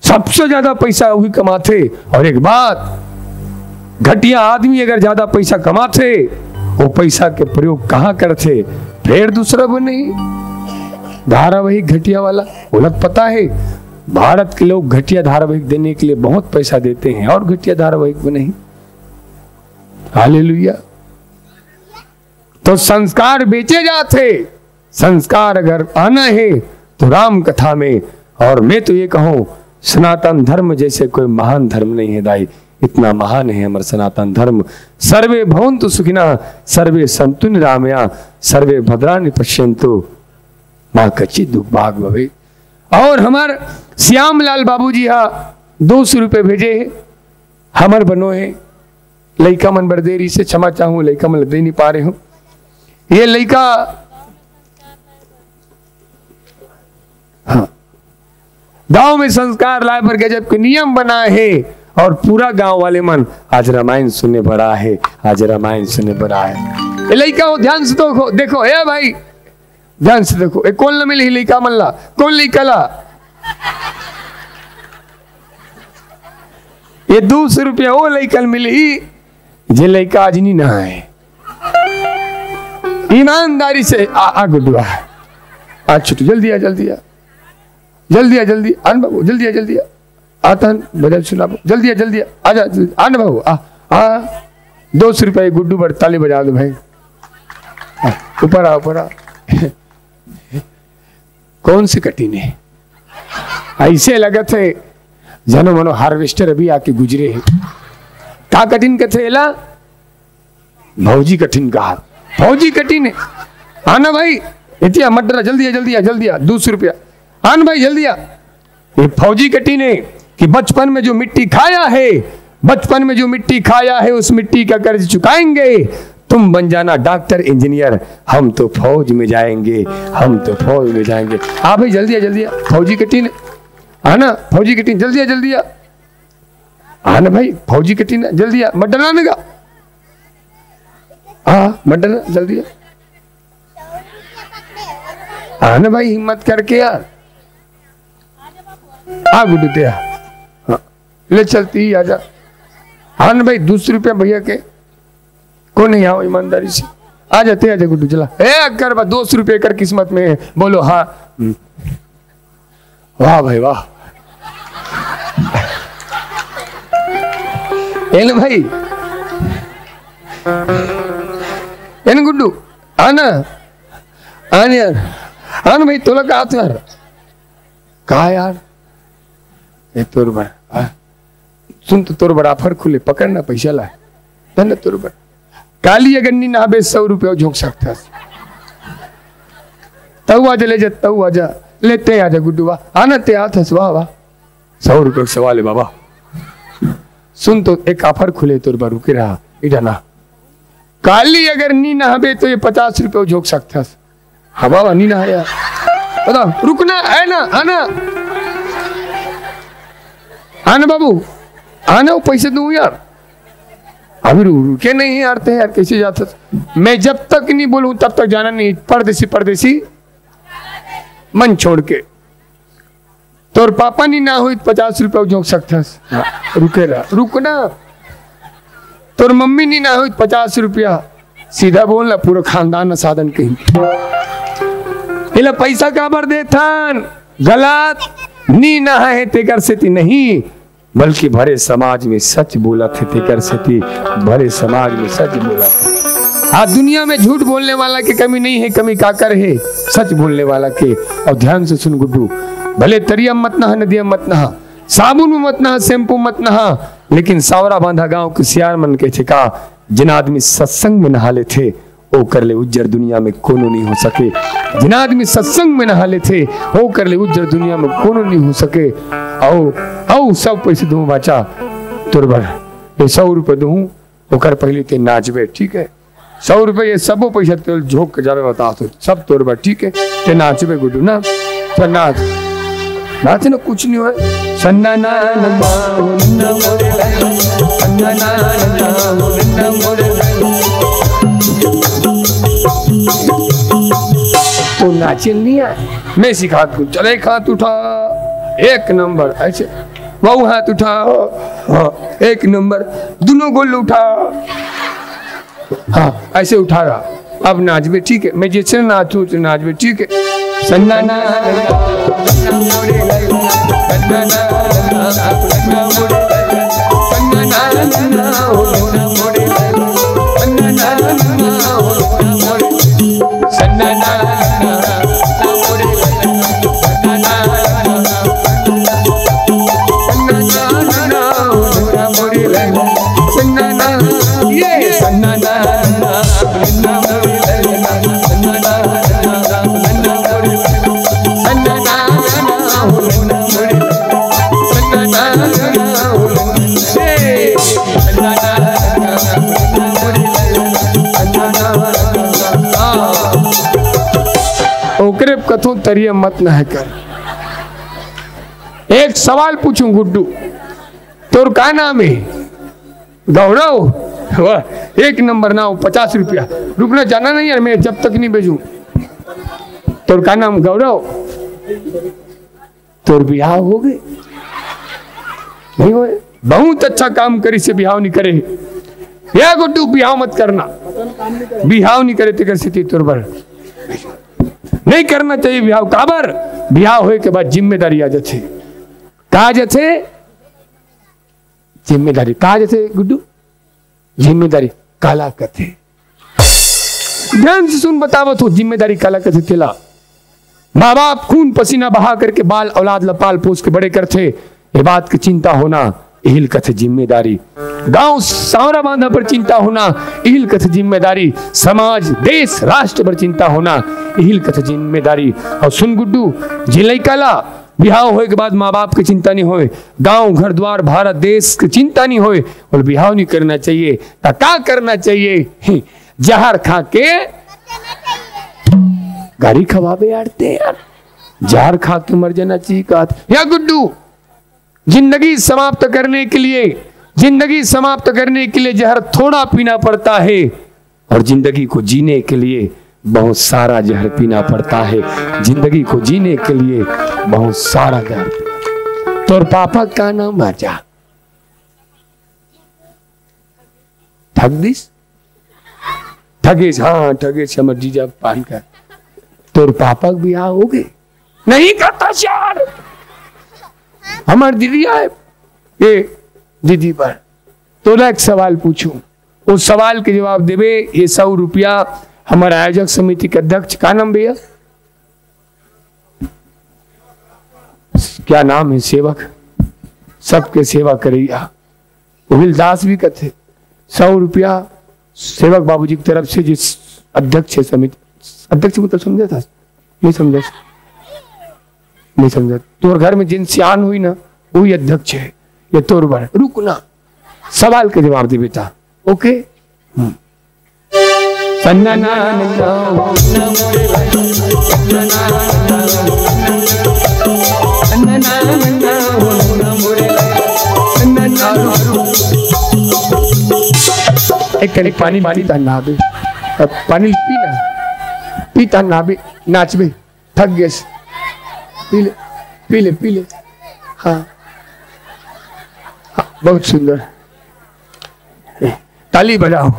सबसे ज्यादा पैसा वही कमाते। और एक बात, घटिया आदमी अगर ज्यादा पैसा कमाते वो पैसा के प्रयोग कहां करते, फिर दूसरा बने धारावाहिक घटिया वाला। उलट पता है भारत के लोग घटिया धारावाहिक देने के लिए बहुत पैसा देते हैं और घटिया धारावाहिक बने। हालेलुया। तो संस्कार बेचे जाते। संस्कार अगर आना है तो राम कथा में। और मैं तो ये कहूं सनातन धर्म जैसे कोई महान धर्म नहीं है दाई। इतना महान है हमारा सनातन धर्म। सर्वे भवन्तु सुखिनः सर्वे सन्तु निरामया सर्वे भद्राणि पश्यन्तु मां कच्चित् दुख भाग भवे। और हमार श्यामलाल बाबूजी 200 रुपए भेजे है हमर बनो है। लइका मन बरदेरी से क्षमा चाहूं, लइका मन दे नहीं पा रहे हूं। ये लइका हाँ गांव में संस्कार लाए पर गजब के नियम बनाए हैं। और पूरा गांव वाले मन आज रामायण सुनने पड़ा है, आज रामायण सुनने पड़ा है। ये लइका हो ध्यान से देखो, देखो हे भाई ध्यान से देखो। ए कौन ला मिली लइका मन ला, कौन लइका ला? ये 200 रुपया वो लइका मिली जे लइका आज नहीं ना है। ईमानदारी से आ गुड्डुआ आ छुट्टी जल्दी आ जल्दी आ जल्दी आ जल्दी आन बाबू जल्दी आ जल्दी आ आतन बदल सुना जल्दी आ आजा आन बाबू आ 200 रुपये गुड्डू पर ताली बजा दो भाई। ऊपर आ ऊपर आ। कौन सी कठिन है ऐसे लगत है जनो मनो हार्वेस्टर अभी आके गुजरे है। का कठिन कथे ला भौजी कठिन कहा। फौजी कठिन है आना भाई इतिया मटर जल्दी आ 200 रुपया आन भाई जल्दी आ। ये फौजी कठिन है कि बचपन में जो मिट्टी खाया है, बचपन में जो मिट्टी खाया है उस मिट्टी का कर्ज चुकाएंगे। तुम बन जाना डॉक्टर इंजीनियर, हम तो फौज में जाएंगे, हम तो फौज में जाएंगे। आ भाई जल्दी आ फौजी कठिन आना, फौजी कठिन जल्दी आ आना भाई फौजी कठिन जल्दी आ। मटन आने का मटन जल्दी आना भाई हिम्मत करके यार। गुड्डू ते ले चलती आजा। आना भाई 200 रुपया भैया के कौन नहीं आओ ईमानदारी से आ जाते गुड्डू चला। कर 200 रुपये कर किस्मत में है। बोलो हाँ। वाह भाई वाह। एन भाई एन गुड्डू आना आने यार आना भाई तोला का यार कहा यार ये तोर बड़ा सुन तो तोर बड़ा ऑफर खुले पकड़ना पैसा ला धन तोर बड़ा काली अगर नी ना 100 रुपया झोंक सकता तब आजा ले जा तब आजा लेते आजा गुड्डू वाह आना ते हाथ वाह वाह 100 रुपये सवाल है बाबा। सुन तो एक ऑफर खुले तोर बा रुके रहा इधर ना काली अगर नी नहाबे तो ये 50 रुपये झोंक सकता। हाँ बाबा नी नहाया बता रुकना है ना आना आना बाबू आना वो पैसे दूं यार अभी रुके नहीं यार यार कैसे जाता। मैं जब तक नहीं बोलूं तब तक जाना नहीं। परदेसी परदेसी मन छोड़ के तोर पापा नहीं ना हुई 50 रुपये झोंक सकता। रुके रहा रुकना तोर मम्मी नहीं ना हुई 50 रुपया सीधा बोलना पूरा खानदान साधन कहीं इला पैसा का भर दे थान गलत नी ना है तेकर से नहीं बल्कि भरे समाज में सच बोला थे तेकर से भरे समाज में सच बोला थे। आज दुनिया में झूठ बोलने वाला की कमी नहीं है कमी काकर है सच बोलने वाला के। और ध्यान से सुन गुड्डू भले तरिया मत नहा नदिया मत नहा साबुन में मत नहा शैम्पू मत नहा लेकिन सावरा बांधा गांव के सियार मन के ठिका जिन आदमी सत्संग में नहा ले थे वो कर ले उज्जर दुनिया में कोनो नहीं हो सके। जिन आदमी सत्संग में नहा ले थे वो कर ले उज्जर दुनिया में कोनो नहीं हो सके। आओ सब पैसे दूं बाचा तोर भर 100 रुपये दूं वो कर पहले ते नाचबे ठीक है 100 रुपये ये सबो पैसा तेल झोंक के जावे बता तो सब तोर भर ठीक है ते नाचबे गुड्डू ना तो नाच नाच ना कुछ नहीं हुआ सन्ना ना तो नाचिल नहीं है मैं सिखा तू चले हाथ उठा 1 नंबर ऐसे वो हाथ उठा 1 नंबर दोनों गोल उठा हाँ ऐसे उठा रहा अब नाच भी ठीक है मैं जैसे नाचू तो नाच भी ठीक है सन्ना ना ओकरे कथो तरिया मत न है कर। एक सवाल पूछूं गुड्डू तोर का नाम है गौरव 1 नंबर ना 50 रुपया रुकना जाना नहीं यार मैं जब तक नहीं भेजूं। तोर का नाम गौरव तोर बिहाव हो गए नहीं हुए बहुत अच्छा काम करी से बिहाव नहीं करे या गुड्डू बिहाव मत करना बिहाव नहीं करे तेकर स्थिति तोर बर नहीं करना चाहिए बिहाव काबर बिहाव होए के बाद जिम्मेदारी आ जाते कहा जाते जिम्मेदारी कहा जाते गुड्डू जिम्मेदारी काला कथे ध्यान से सुन बतावत हो जिम्मेदारी काला कथे तेला माँ बाप खून पसीना बहा करके बाल औलाद लपाल पोस के बड़े करते ये बात की चिंता होना इहिल कथे जिम्मेदारी गांव सावरा बांधा पर चिंता होना इहिल कथे जिम्मेदारी समाज देश राष्ट्र पर चिंता होना इहिल कथे जिम्मेदारी। और सुन गुड्डू जिले काला बिहाव होए के बाद माँ बाप की चिंता नहीं होए गांव घर द्वार भारत देश की चिंता नहीं होए और बिहाव नहीं करना चाहिए तो क्या करना चाहिए जहर खा के गाड़ी खवाबे आड़ते यार जहर खा के मर जाना चाहिए या गुड्डू जिंदगी समाप्त करने के लिए जहर थोड़ा पीना पड़ता है और जिंदगी को जीने के लिए बहुत सारा जहर पीना पड़ता है। जिंदगी को जीने के लिए बहुत सारा जहर तोर पापा का नाम बाजा ठग दिस ठगेश, हाँ ठगेश हमर जीजा पान कर तोर पापा के बियाह हो गए नहीं करता यार। हमार दीदी आए ये दीदी पर तोला एक सवाल पूछूं, उस सवाल के जवाब देवे। ये 100 रुपया हमारे आयोजक समिति के अध्यक्ष का नाम भैया, क्या नाम है, सेवक, सबके सेवा करिया दास भी कहते। 100 रुपया सेवक बाबूजी की तरफ से, जिस अध्यक्ष है समिति, अध्यक्ष मतलब समझा था नहीं समझा, नहीं समझा। तोर घर में जिन सियान हुई ना वही अध्यक्ष है, ये तोर बार रुक ना, सवाल के जवाब दे बेटा। ओके एक पानी पीता नाबे, पानी पीना पीता नाबे, नाचबे थक गए, पी ले पी ले पी ले। हाँ हाँ बहुत सुंदर, ताली बजाओ।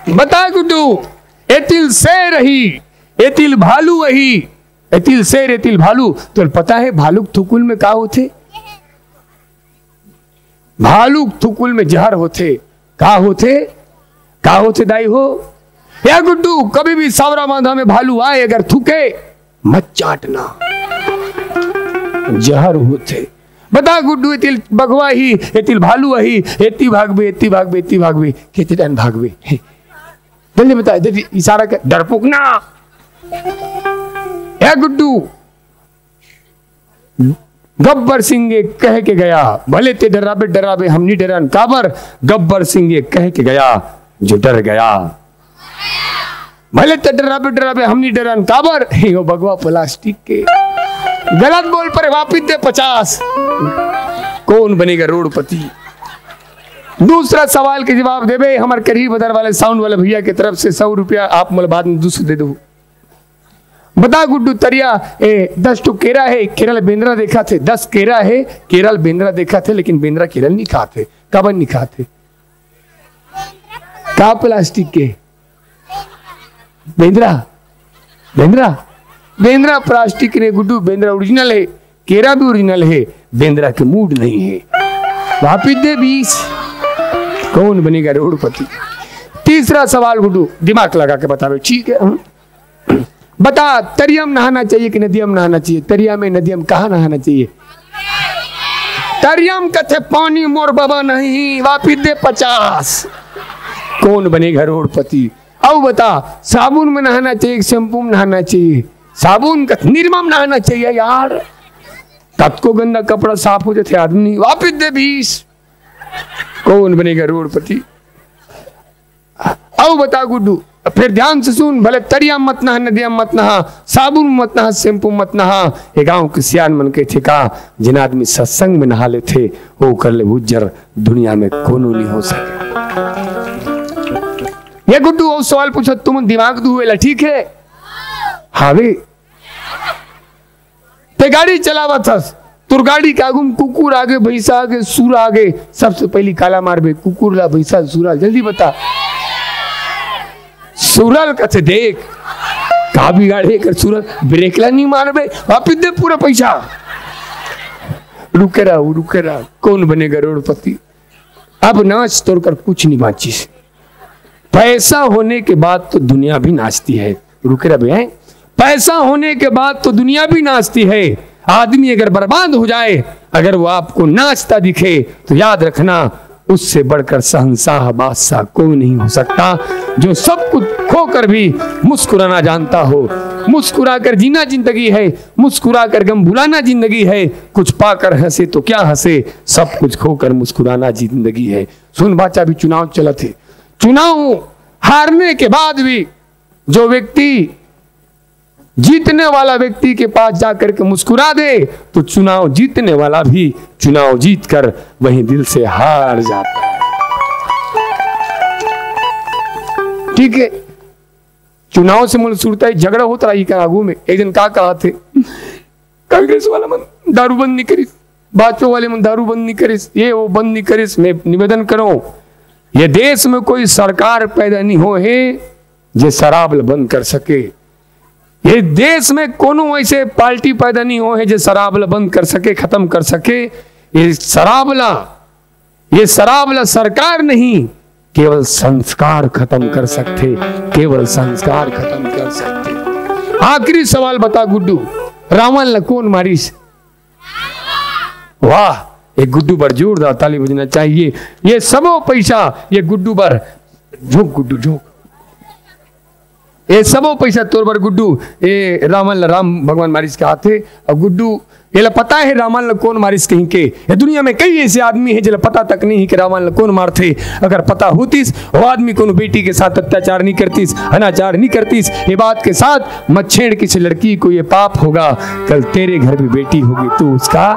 बता गुड्डू, एतिल शेर ही एतिल भालू वही, एतिल शेर एतिल भालू। तो पता है भालू थुकुल में का होते, भालू थुकुल में जहर होते, का होते दाई हो या गुड्डू। कभी भी सावरा बांधा में भालू आए अगर थुके मत चाटना, जहर होते। बता गुड्डू, एतिल बगवा ही एतिल भालू वही, एती भागबे एती भागबे एती भागबे, कितने टाइम भागबे, जल्दी बता, जल्दी इशारा कर, डरपोक ना या गुड्डू। गब्बर सिंह ये कह के गया, भले ते डराबे डराबे हम नहीं डरन काबर। गब्बर सिंह ये कह के गया जो डर गया, भले ते डराबे डराबे हम नहीं डरन काबर। यो भगवा प्लास्टिक के गलत बोल पर वापिस दे 50, कौन बनेगा रोडपति। दूसरा सवाल के जवाब देवे हमारे करीब बदर वाले साउंड वाले भैया की तरफ से 100 रुपया आप मुझे बाद में दूसरे दे दो। बता गुड्डू, तरिया 10 तो केरा है, केरल बेंद्रा देखा थे, 10 केरा है, केरल बेंद्रा देखा थे, लेकिन बेंद्रा केरल नहीं खाते, कबर नहीं खाते, का प्लास्टिक के बेंद्रा, बेंद्रा बेंद्रा प्लास्टिक ने गुड्डू, बेंद्रा ओरिजिनल है, केरा भी ओरिजिनल है, बेंद्रा के मूड नहीं है। वापिस दे 20, कौन बनेगा रोडपति। तीसरा सवाल गुड्डू दिमाग लगा के बतावे, ठीक है। बता, तरिया में नहाना चाहिए कि नदिया में नहाना चाहिए, तरिया में नदिया में कहाँ नहाना चाहिए। तरिया में कथे पानी मोर बाबा नहीं, वापिस दे 50, कौन बनेगा रोडपति। अब बता, साबुन में नहाना चाहिए, शैम्पू में नहाना चाहिए, साबुन का निरमा में नहाना चाहिए यार, तब को गंदा कपड़ा साफ हो जाते आदमी, वापिस दे 20, कौन बनेगा रोडपति। अब बता गुड्डू, फिर ध्यान से सुन, भले तरिया मत नहा, नदिया मत नहा, साबुन मत नहा, शैम्पू मत नहा। ये गांव के सियान मन के थे का, जिन आदमी सत्संग में नहा ले थे वो कर ले उज्जर, दुनिया में कोनो नहीं हो सके। ये गुड्डू वो सवाल पूछो, तुम दिमाग दुएला, ठीक है। हाँ वे ते गाड़ी चलावा था, तुर गाड़ी के आगू कुकुर आगे, भैंसा आगे, सूरा आगे, सबसे पहली काला मारबे, कुकुर ला भैंसा सूरा, जल्दी बता। सूरल कथे देख का बिगाड़े कर, सूरल ब्रेक ला नहीं मारबे, वापिस दे पूरा पैसा। रुके रहा, कौन बनेगा रोडपति। अब नाच तोड़ कर कुछ नहीं बांचिस, पैसा होने के बाद तो दुनिया भी नाचती है। रुके रहे हैं, पैसा होने के बाद तो दुनिया भी नाचती है। आदमी अगर बर्बाद हो जाए, अगर वो आपको नाचता दिखे, तो याद रखना उससे बढ़कर शहंशाह बादशाह कोई नहीं हो सकता, जो सब कुछ खोकर भी मुस्कुराना जानता हो। मुस्कुराकर जीना जिंदगी है, मुस्कुराकर गम भुलाना जिंदगी है, कुछ पाकर हंसे तो क्या हंसे, सब कुछ खोकर मुस्कुराना जिंदगी है। सुन बाचा, भी चुनाव चला थे, चुनाव हारने के बाद भी जो व्यक्ति जीतने वाला व्यक्ति के पास जाकर के मुस्कुरा दे, तो चुनाव जीतने वाला भी चुनाव जीतकर वहीं दिल से हार जाता है। ठीक है, चुनाव से मुझे सुनता है झगड़ा होता रही का आगू में। एक दिन का कहा थे, कांग्रेस वाला मन दारू बंद नहीं करिस, भाजपा वाले मन दारू बंद नहीं करिस, ये वो बंद नहीं करिस। मैं निवेदन करो, ये देश में कोई सरकार पैदा नहीं हो है जो शराब बंद कर सके। ये देश में कोनो ऐसे पार्टी पैदा नहीं हो है जो शराब बंद कर सके, खत्म कर सके। ये शराबला सरकार नहीं, केवल संस्कार खत्म कर सकते, केवल संस्कार खत्म कर सकते। आखिरी सवाल बता गुड्डू, रावण ला कौन मारिस? वाह, एक गुड्डू पर जोरदार ताली बजना चाहिए। ये सबो पैसा ये गुड्डू पर झोंक, गुड्डू झोंक, ये सबो पैसा तोर पर गुड्डू। ये रावण राम भगवान मारिस के हाथे। और गुड्डू ये पता है रावण कौन मारिस कहीं के? ये दुनिया में कई ऐसे आदमी है जिन्हें पता तक नहीं है कि रावण कौन मारते। अगर पता होतीस वो आदमी कोनो बेटी के साथ अत्याचार नहीं करतीस, अनाचार नहीं करतीस। ये बात के साथ मत छेड़ किसी लड़की को, ये पाप होगा। कल तेरे घर भी बेटी होगी तो उसका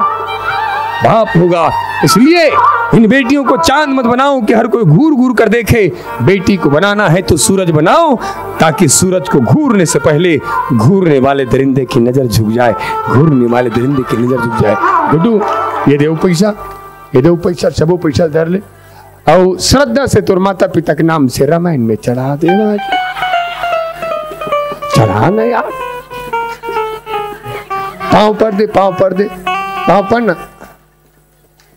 बाप होगा। इसलिए इन बेटियों को चांद मत बनाओ कि हर कोई घूर घूर कर देखे। बेटी को बनाना है तो सूरज बनाओ, ताकि सूरज को घूरने से पहले घूरने वाले दरिंदे की नजर झुक जाए, घूरने वाले दरिंदे की नजर झुक जाए। गुड्डू ये देव पैसा, ये देव पैसा, सबो पैसा धर ले और श्रद्धा से तोर माता पिता के नाम से रामायण में चढ़ा देना। चढ़ाना यार, पाँव पर दे, पाँव पर दे, पाँव पर ना।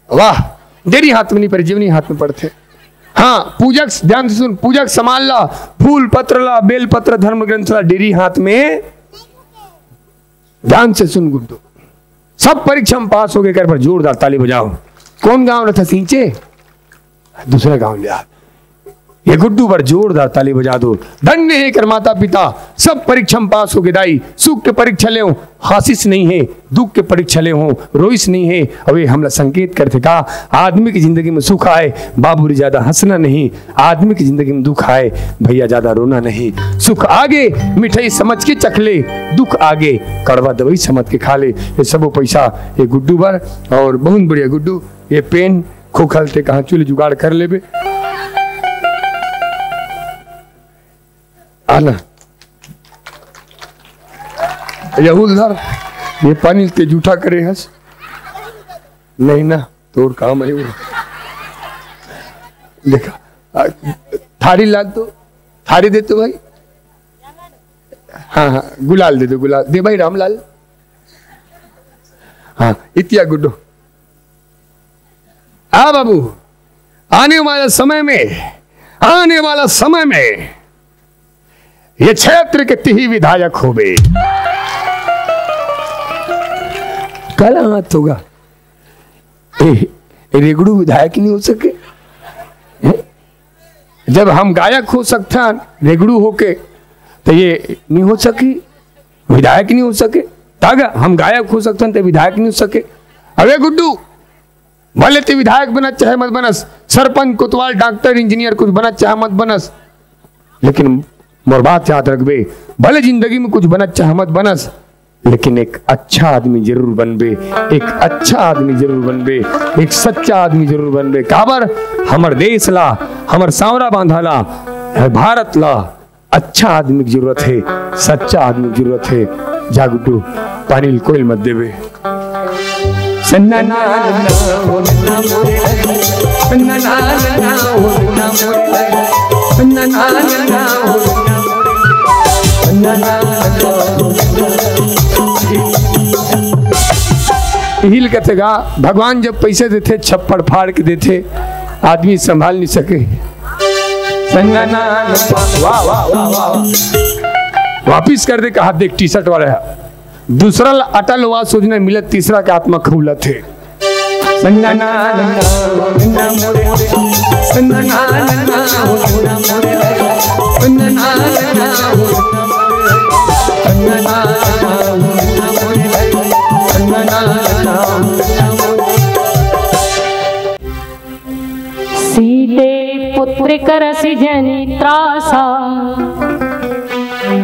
वाह, देरी हाथ में नहीं पड़े, जीवनी हाथ में पड़ते। हाँ, पूजक ध्यान से सुन, पूजक सामान ला, फूल पत्र ला, बेल पत्र, धर्म ग्रंथ ला, डेरी हाथ में। ध्यान से सुन गुड्डू, सब परीक्षा में पास हो गए कर पर जोरदार ताली बजाओ। कौन गांव में था? सींचे, दूसरा गांव लिया। ये गुड्डू पर जोरदार ताली बजा दो। धन्य है कर माता पिता, सब परीक्षा में पास हो गए दाई। सुख के परीक्षा ले हो, हासिस नहीं है, दुख के परीक्षा ले हो, रोइस नहीं है। अबे हमला संकेत करते का आदमी की जिंदगी में सुख आए बाबूरी ज्यादा हंसना नहीं, आदमी की जिंदगी में दुख आए भैया ज्यादा रोना नहीं। सुख आगे मिठाई समझ के चख ले, दुख आगे कड़वा दवाई समझ के खा ले। ये सब पैसा ये गुड्डू पर। और बहुत बढ़िया गुड्डू, ये पेन खोखलते कहाँ चूल्हे जुगाड़ कर ले बे। आना यहूदर, ये पानी ते जूठा करे हंस नहीं ना, तोड़ काम है वो। देखा थारी ला दो, थारी दे तो भाई। हाँ हाँ, गुलाल दे दो, गुलाल दे भाई रामलाल। हाँ इतिया गुड्डो। आ बाबू, आने वाले समय में, आने वाला समय में ये क्षेत्र के तिही विधायक हो गए। कल हाथ होगा, रेगड़ू विधायक नहीं हो सके। जब हम गायक हो सकता रेगड़ू होके, तो ये नहीं हो सकी, विधायक नहीं हो सके। तागा हम गायक हो सकते हैं तो विधायक नहीं हो सके। अबे गुड्डू, भले ते विधायक बना चाहे मत बनस, सरपंच कोतवाल डॉक्टर इंजीनियर कुछ बना चाहे मत बनस, लेकिन मोर बात याद रखबे, भले जिंदगी में कुछ बना चाहे मत बनस, लेकिन एक अच्छा आदमी जरूर बनबे, एक अच्छा आदमी जरूर बनबे, एक सच्चा आदमी जरूर बनबे। काबर हमर देश ला, हमर सांवरा बांधा ला, भारत ला अच्छा आदमी की जरूरत है, सच्चा आदमी की जरूरत है। जा गुड्डू, पानी कोई मत देवे। हिल के थे गा, भगवान जब पैसे देते छप्पड़ फाड़ के देते, आदमी संभाल नहीं सके। वाह वाह वाह वाह, वापिस कर दे का हाथ देख, टी शर्ट वाला है। दूसरा अटल हुआ सोचने मिलत, तीसरा के आत्मा खौला थे। सीते पुत्र करसि जनि त्रासा,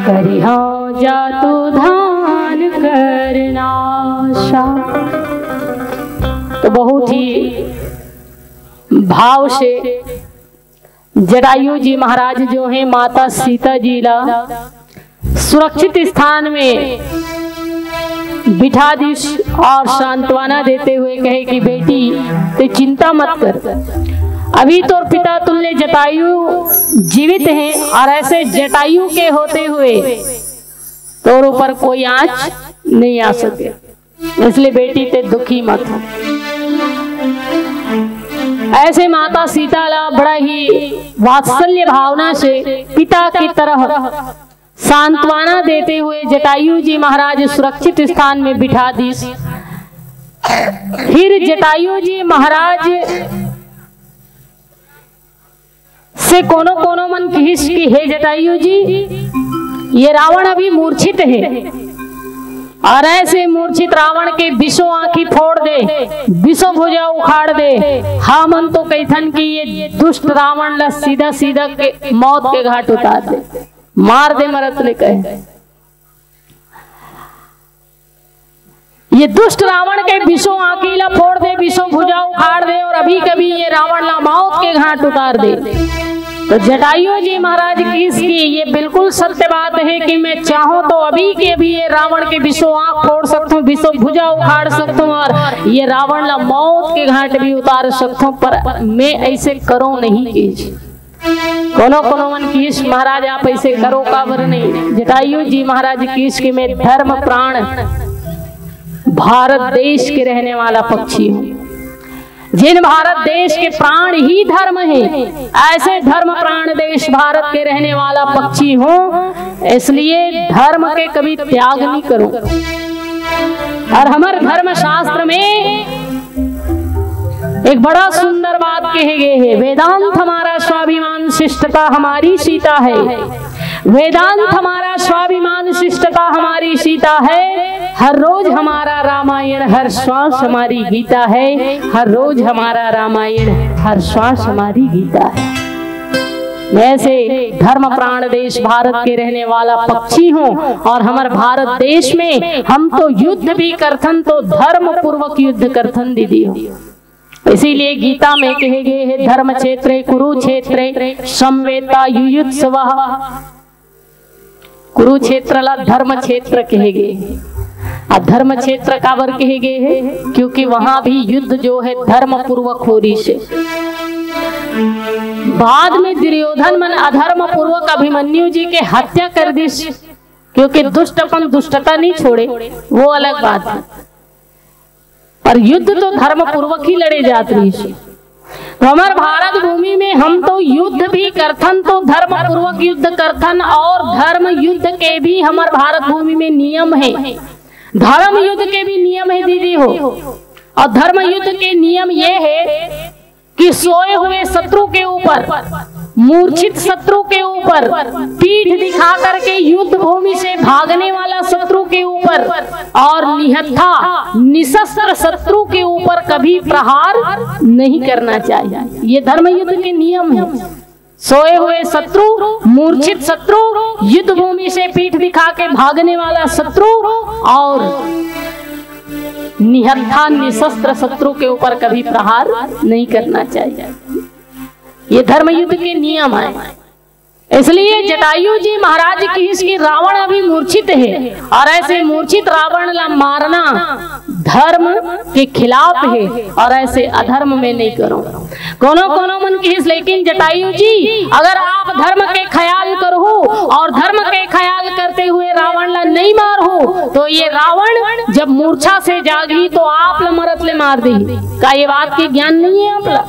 करिहा जातु धान करनाशा। तो बहुत ही भाव से जटायु जी महाराज जो हैं माता सीता जी ला सुरक्षित स्थान में बिठा दी और सांत्वना देते हुए कहे कि बेटी ते चिंता मत कर, अभी तो पिता तुल्य जटायु जीवित हैं और ऐसे जटायु के होते हुए तोर ऊपर कोई आंच नहीं आ सके, इसलिए बेटी ते दुखी मत हो। ऐसे माता सीता ला बड़ा ही वात्सल्य भावना से पिता की तरह सांत्वना देते हुए जटायु जी महाराज सुरक्षित स्थान में बिठा दी। फिर जटायु जी महाराज से कोनो कोनो मन खींच की, हे जटायु जी, ये रावण अभी मूर्छित है और ऐसे मूर्छित रावण के विषो आंखी फोड़ दे, विषो भुजा उखाड़ दे। हाँ मन तो कैथन की ये दुष्ट रावण ला सीधा सीधा के मौत के घाट उतार दे, मार दे मरत ले कहे। ये दुष्ट रावण के विषो आंखी ला फोड़ दे, विषो भुजा उखाड़ दे और अभी कभी ये रावण ला मौत के घाट उतार दे। तो जटायु जी महाराज की इसकी ये बिल्कुल सत्य बात है कि मैं चाहूं तो अभी के भी ये रावण के विषो आंख फोड़ सकता हूँ, विषो भुजा उखाड़ सकता हूँ और ये रावण ला मौत के घाट भी उतार सकता हूँ, पर मैं ऐसे करो नहीं कीजिए। कोनो कोनो मन कीश महाराज आप ऐसे करो काबर नहीं। जटायु जी महाराज कीश की मैं धर्म प्राण भारत देश के रहने वाला पक्षी हूँ, जिन भारत देश के प्राण ही धर्म है, ऐसे धर्म प्राण देश भारत के रहने वाला पक्षी हूँ, इसलिए धर्म के कभी त्याग नहीं करूं। और हमारे धर्म शास्त्र में एक बड़ा सुंदर बात कहे गए है, वेदांत हमारा स्वाभिमान शिष्टता हमारी सीता है। वेदांत हमारा स्वाभिमान शिष्टता हमारी सीता है। हर रोज हमारा रामायण, हर श्वास हमारी गीता है। हर रोज हमारा रामायण, हर श्वास हमारी गीता है। ऐसे धर्म प्राण देश भारत के रहने वाला पक्षी हूँ और हमारे भारत देश में हम तो युद्ध भी करथन तो धर्म पूर्वक युद्ध करथन दीदी हो। इसीलिए गीता में कहे गए है, धर्म क्षेत्रे कुरुक्षेत्रे समवेता युयुत्सवः। कुरुक्षेत्र ला धर्म क्षेत्र कहे गए हैं। धर्म क्षेत्र काबर कहे गए हैं, क्योंकि वहां भी युद्ध जो है धर्म पूर्वक हो रही से। बाद में दुर्योधन मन अधर्म पूर्वक अभिमन्यु जी के हत्या कर दी, क्योंकि दुष्टपन दुष्टता नहीं छोड़े, वो अलग बात है। पर युद्ध तो धर्म पूर्वक ही लड़े जाते हैं। तो हमारे भारत भूमि में हम तो युद्ध भी करथन तो धर्म पूर्वक युद्ध करथन, और धर्म युद्ध के भी हमारे भारत भूमि में नियम है। धर्म युद्ध के भी नियम है दीदी हो। और धर्म युद्ध के नियम ये है कि सोए हुए शत्रु के ऊपर, मूर्छित शत्रु के ऊपर, पीठ दिखा करके युद्ध भूमि से भागने वाला शत्रु के ऊपर और निहत्था निशस्त्र शत्रु के ऊपर कभी प्रहार नहीं करना चाहिए। ये धर्म युद्ध के नियम है। सोए हुए शत्रु, मूर्छित शत्रु, युद्ध भूमि से पीठ दिखा के भागने वाला शत्रु और निहत्था निशस्त्र शत्रु के ऊपर कभी प्रहार नहीं करना चाहिए। ये धर्म युद्ध के नियम है। इसलिए जटायु जी महाराज की इसकी रावण अभी मूर्छित है और ऐसे मूर्छित रावण ला मारना धर्म के खिलाफ है और ऐसे अधर्म में नहीं करो। कोनो कोनो मन की, लेकिन जटायु जी अगर आप धर्म के ख्याल करो और धर्म के ख्याल करते हुए रावण ला नहीं मारो तो ये रावण जब मूर्छा से जागी तो आप ला मरत ले मार दी। का ये बात की ज्ञान नहीं है आप ला?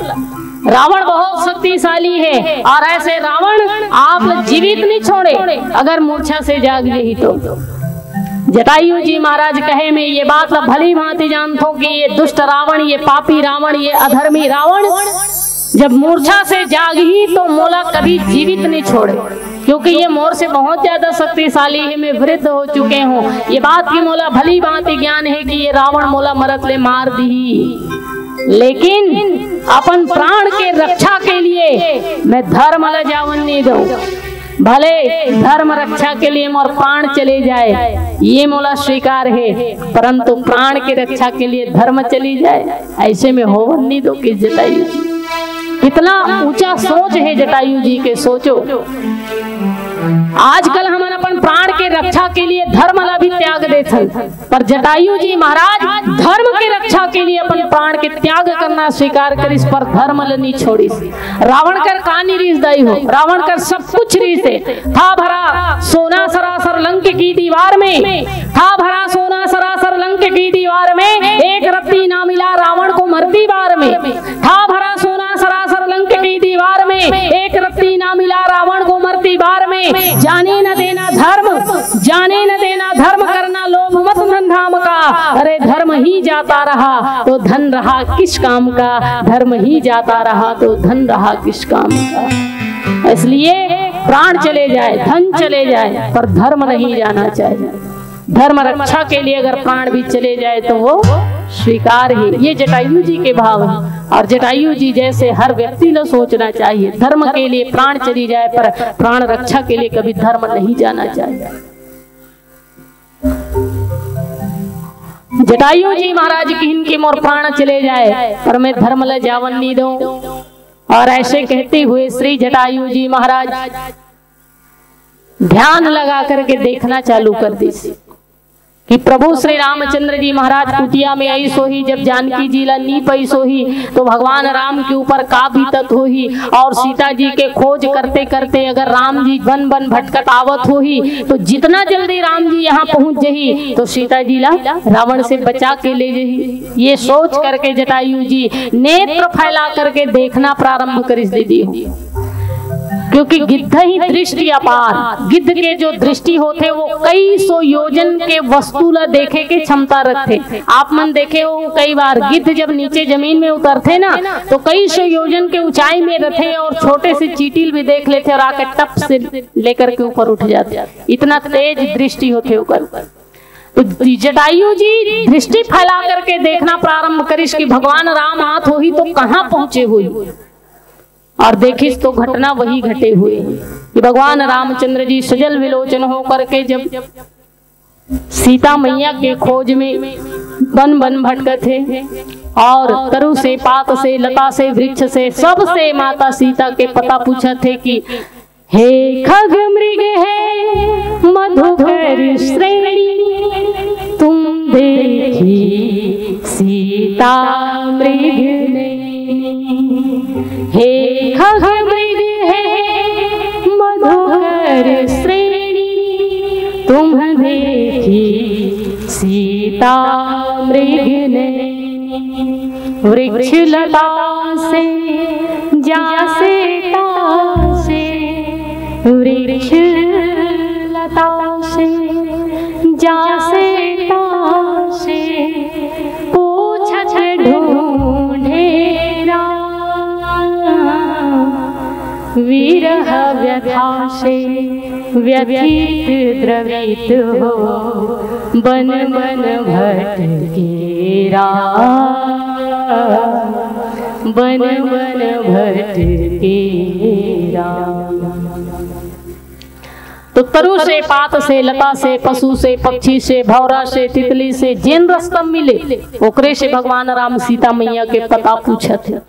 रावण बहुत शक्तिशाली है और ऐसे रावण आप जीवित नहीं छोड़े अगर मूर्छा से जाग गई तो। जटायु जी महाराज कहे मैं ये बात भली भांति जानता हूँ कि ये दुष्ट रावण, ये पापी रावण, ये अधर्मी रावण जब मूर्छा से जागी तो मोला कभी जीवित नहीं छोड़े, क्योंकि ये मोर से बहुत ज्यादा शक्तिशाली है। मैं वृद्ध हो चुके हूँ। ये बात की मोला भली भांति ज्ञान है कि ये रावण मोला मरत ले मार दी, लेकिन अपन प्राण के रक्षा के लिए मैं धर्म ला जावन नहीं दूं। भले धर्म रक्षा के लिए मोर प्राण चले जाए ये मोला स्वीकार है, परंतु प्राण के रक्षा के लिए धर्म चली जाए ऐसे में होवन नहीं दो। कि जटायु जी कितना ऊंचा सोच है जटायु जी के। सोचो आजकल हम अपन प्राण के रक्षा के लिए धर्म ला भी त्याग देते थे, पर जटायु जी महाराज धर्म की रक्षा के लिए अपन प्राण के त्याग करना स्वीकार कर, इस पर धर्म नहीं छोड़ी। रावण कर कहानी रीसदाई हो, रावण कर सब कुछ रीसे था भरा सोना सरासर लंक की दीवार में, था भरा सोना सरासर लंक की दीवार में, एक रत्ती ना मिला रावण को मरती बार में, था भरा सोना सरासर लंक की दीवार में, एक रत्ती ना मिला रावण को मरती बार में। जाने न देना धर्म, जाने न देना धर्म, करना लोभ मत धन धाम का, अरे धर्म ही जाता रहा तो धन रहा किस काम का, धर्म ही जाता रहा तो धन रहा किस काम का। इसलिए प्राण चले जाए, धन चले जाए, पर धर्म नहीं जाना चाहिए। धर्म रक्षा के लिए अगर प्राण भी चले जाए तो वो स्वीकार ही। ये जटायु जी के भाव है, और जटायु जी जैसे हर व्यक्ति ने सोचना चाहिए, धर्म के लिए प्राण चली जाए पर प्राण रक्षा के लिए कभी धर्म नहीं जाना चाहिए। जटायु जी महाराज की इनके मोर प्राण चले जाए पर मैं धर्म ल जावन नहीं दूं। और ऐसे कहते हुए श्री जटायु जी महाराज ध्यान लगा करके देखना चालू कर दी कि प्रभु श्री रामचंद्र जी महाराज कुटिया में आई सोही, जब जानकी जी ला नी पई सोही तो भगवान राम के ऊपर का बीतत होही। और सीता जी के खोज करते करते अगर राम जी वन वन भटकत आवत होही तो जितना जल्दी राम जी यहाँ पहुंच जही तो सीता जी ला रावण से बचा के ले जही। ये सोच करके जटायु जी नेत्र फैला करके देखना प्रारंभ कर दी हो, क्योंकि गिद्ध ही दृष्टि अपार, गिद्ध के जो दृष्टि होते वो कई सौ योजन के वस्तु ला देखे के क्षमता रखते। आप मन देखे हो कई बार गिद्ध जब नीचे जमीन में उतरते ना तो कई सौ योजन के ऊंचाई में रहते और छोटे से चीटिल भी देख लेते और आके टप से लेकर के ऊपर उठ जाते, इतना तेज दृष्टि होते ऊपर। तो जटायु जी दृष्टि फैला करके देखना प्रारंभ करिस कि भगवान राम आत हो ही तो कहाँ पहुंचे हुए, और देखिस तो घटना वही घटे हुए कि भगवान रामचंद्र जी सजल विलोचन होकर के जब सीता मैया के खोज में वन वन भटकत थे और तरु से पात से लता से वृक्ष से सब से माता सीता के पता पूछा थे कि हे खग मृग है मधुकर श्रेणी, तुम देखी सीता मृग ने, हे खग मृग है मधुकर श्रेणी, तुम देखी सीता मृग ने, वृक्ष लता से जासे तासे, वृक्ष लता से जासे तासे, पूछत ढूंढे विरह व्यथा से व्यथित द्रवित हो, बन बन भटके राम, बन बन भटके राम। तो तरु से पात से लता से पशु से पक्षी से भौरा से तितली से जिन रस्तम मिले ओकरे से भगवान राम सीता मैया के पता पूछत।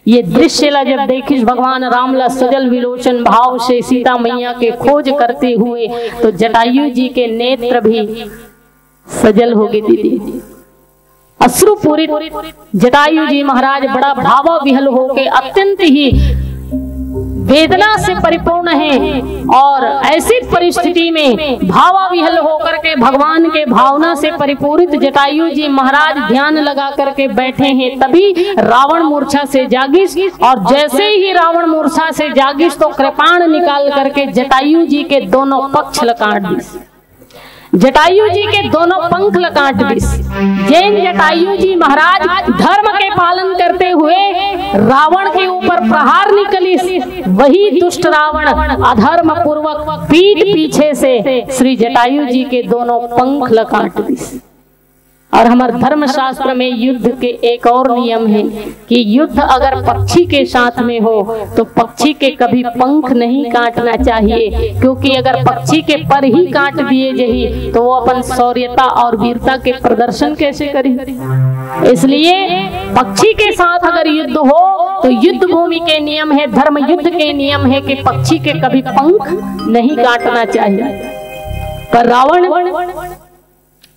ये दृश्य ला जब देखिस भगवान राम ला सजल विलोचन भाव से सीता मैया के खोज करते हुए तो जटायु जी के नेत्र भी सजल हो गए दीदी, अश्रुपूरित जटायु जी महाराज बड़ा भावाविहल होके अत्यंत ही वेदना से परिपूर्ण है। और ऐसी परिस्थिति में भावाविहल होकर के भगवान के भावना से परिपूरित जटायु जी महाराज ध्यान लगा करके बैठे हैं। तभी रावण मूर्छा से जागिस, और जैसे ही रावण मूर्छा से जागिस तो कृपाण निकाल करके जटायु जी के दोनों पक्ष काट दिस, जटायु जी के दोनों पंख काट दिस। जैन जटायु जी महाराज धर्म के पालन करते हुए रावण के ऊपर प्रहार निकलिस, वही दुष्ट रावण अधर्म पूर्वक पीठ पीछे से श्री जटायु जी के दोनों पंख काट दिस। और हमारे धर्म शास्त्र में युद्ध के एक और नियम है कि युद्ध अगर पक्षी के साथ में हो तो पक्षी के कभी पंख नहीं काटना चाहिए, क्योंकि अगर पक्षी के पर ही काट दिए जही तो वो अपन शौर्यता और वीरता के प्रदर्शन कैसे करी। इसलिए पक्षी के साथ अगर युद्ध हो तो युद्ध भूमि के नियम है, धर्म युद्ध के नियम है कि पक्षी के कभी पंख नहीं काटना चाहिए। पर रावण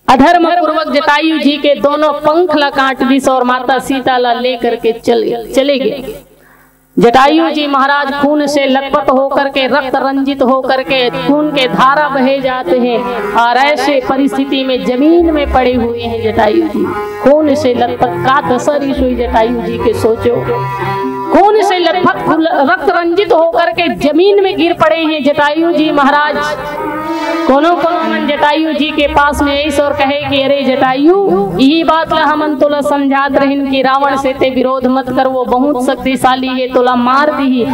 अधर्म पूर्वक जटायु जी के दोनों पंख ला काट दिस और माता सीता ला लेकर के चले गए। जटायु जी महाराज खून से लथपथ होकर के, रक्त रंजित होकर के, खून के धारा बहे जाते हैं और ऐसे परिस्थिति में जमीन में पड़े हुए हैं जटायु जी। खून से लथपथ का दशा हुई जटायु जी के, सोचो खून से लथपथ रक्त रंजित होकर के जमीन में गिर पड़े हैं जटायु जी महाराज। कोनो मन जटायु जी के पास में ऐसे और कहे कि अरे जटायु, यही बात ला हमन तोला समझात रहिन कि रावण से ते विरोध मत कर, वो बहुत शक्तिशाली है, तोला मार दी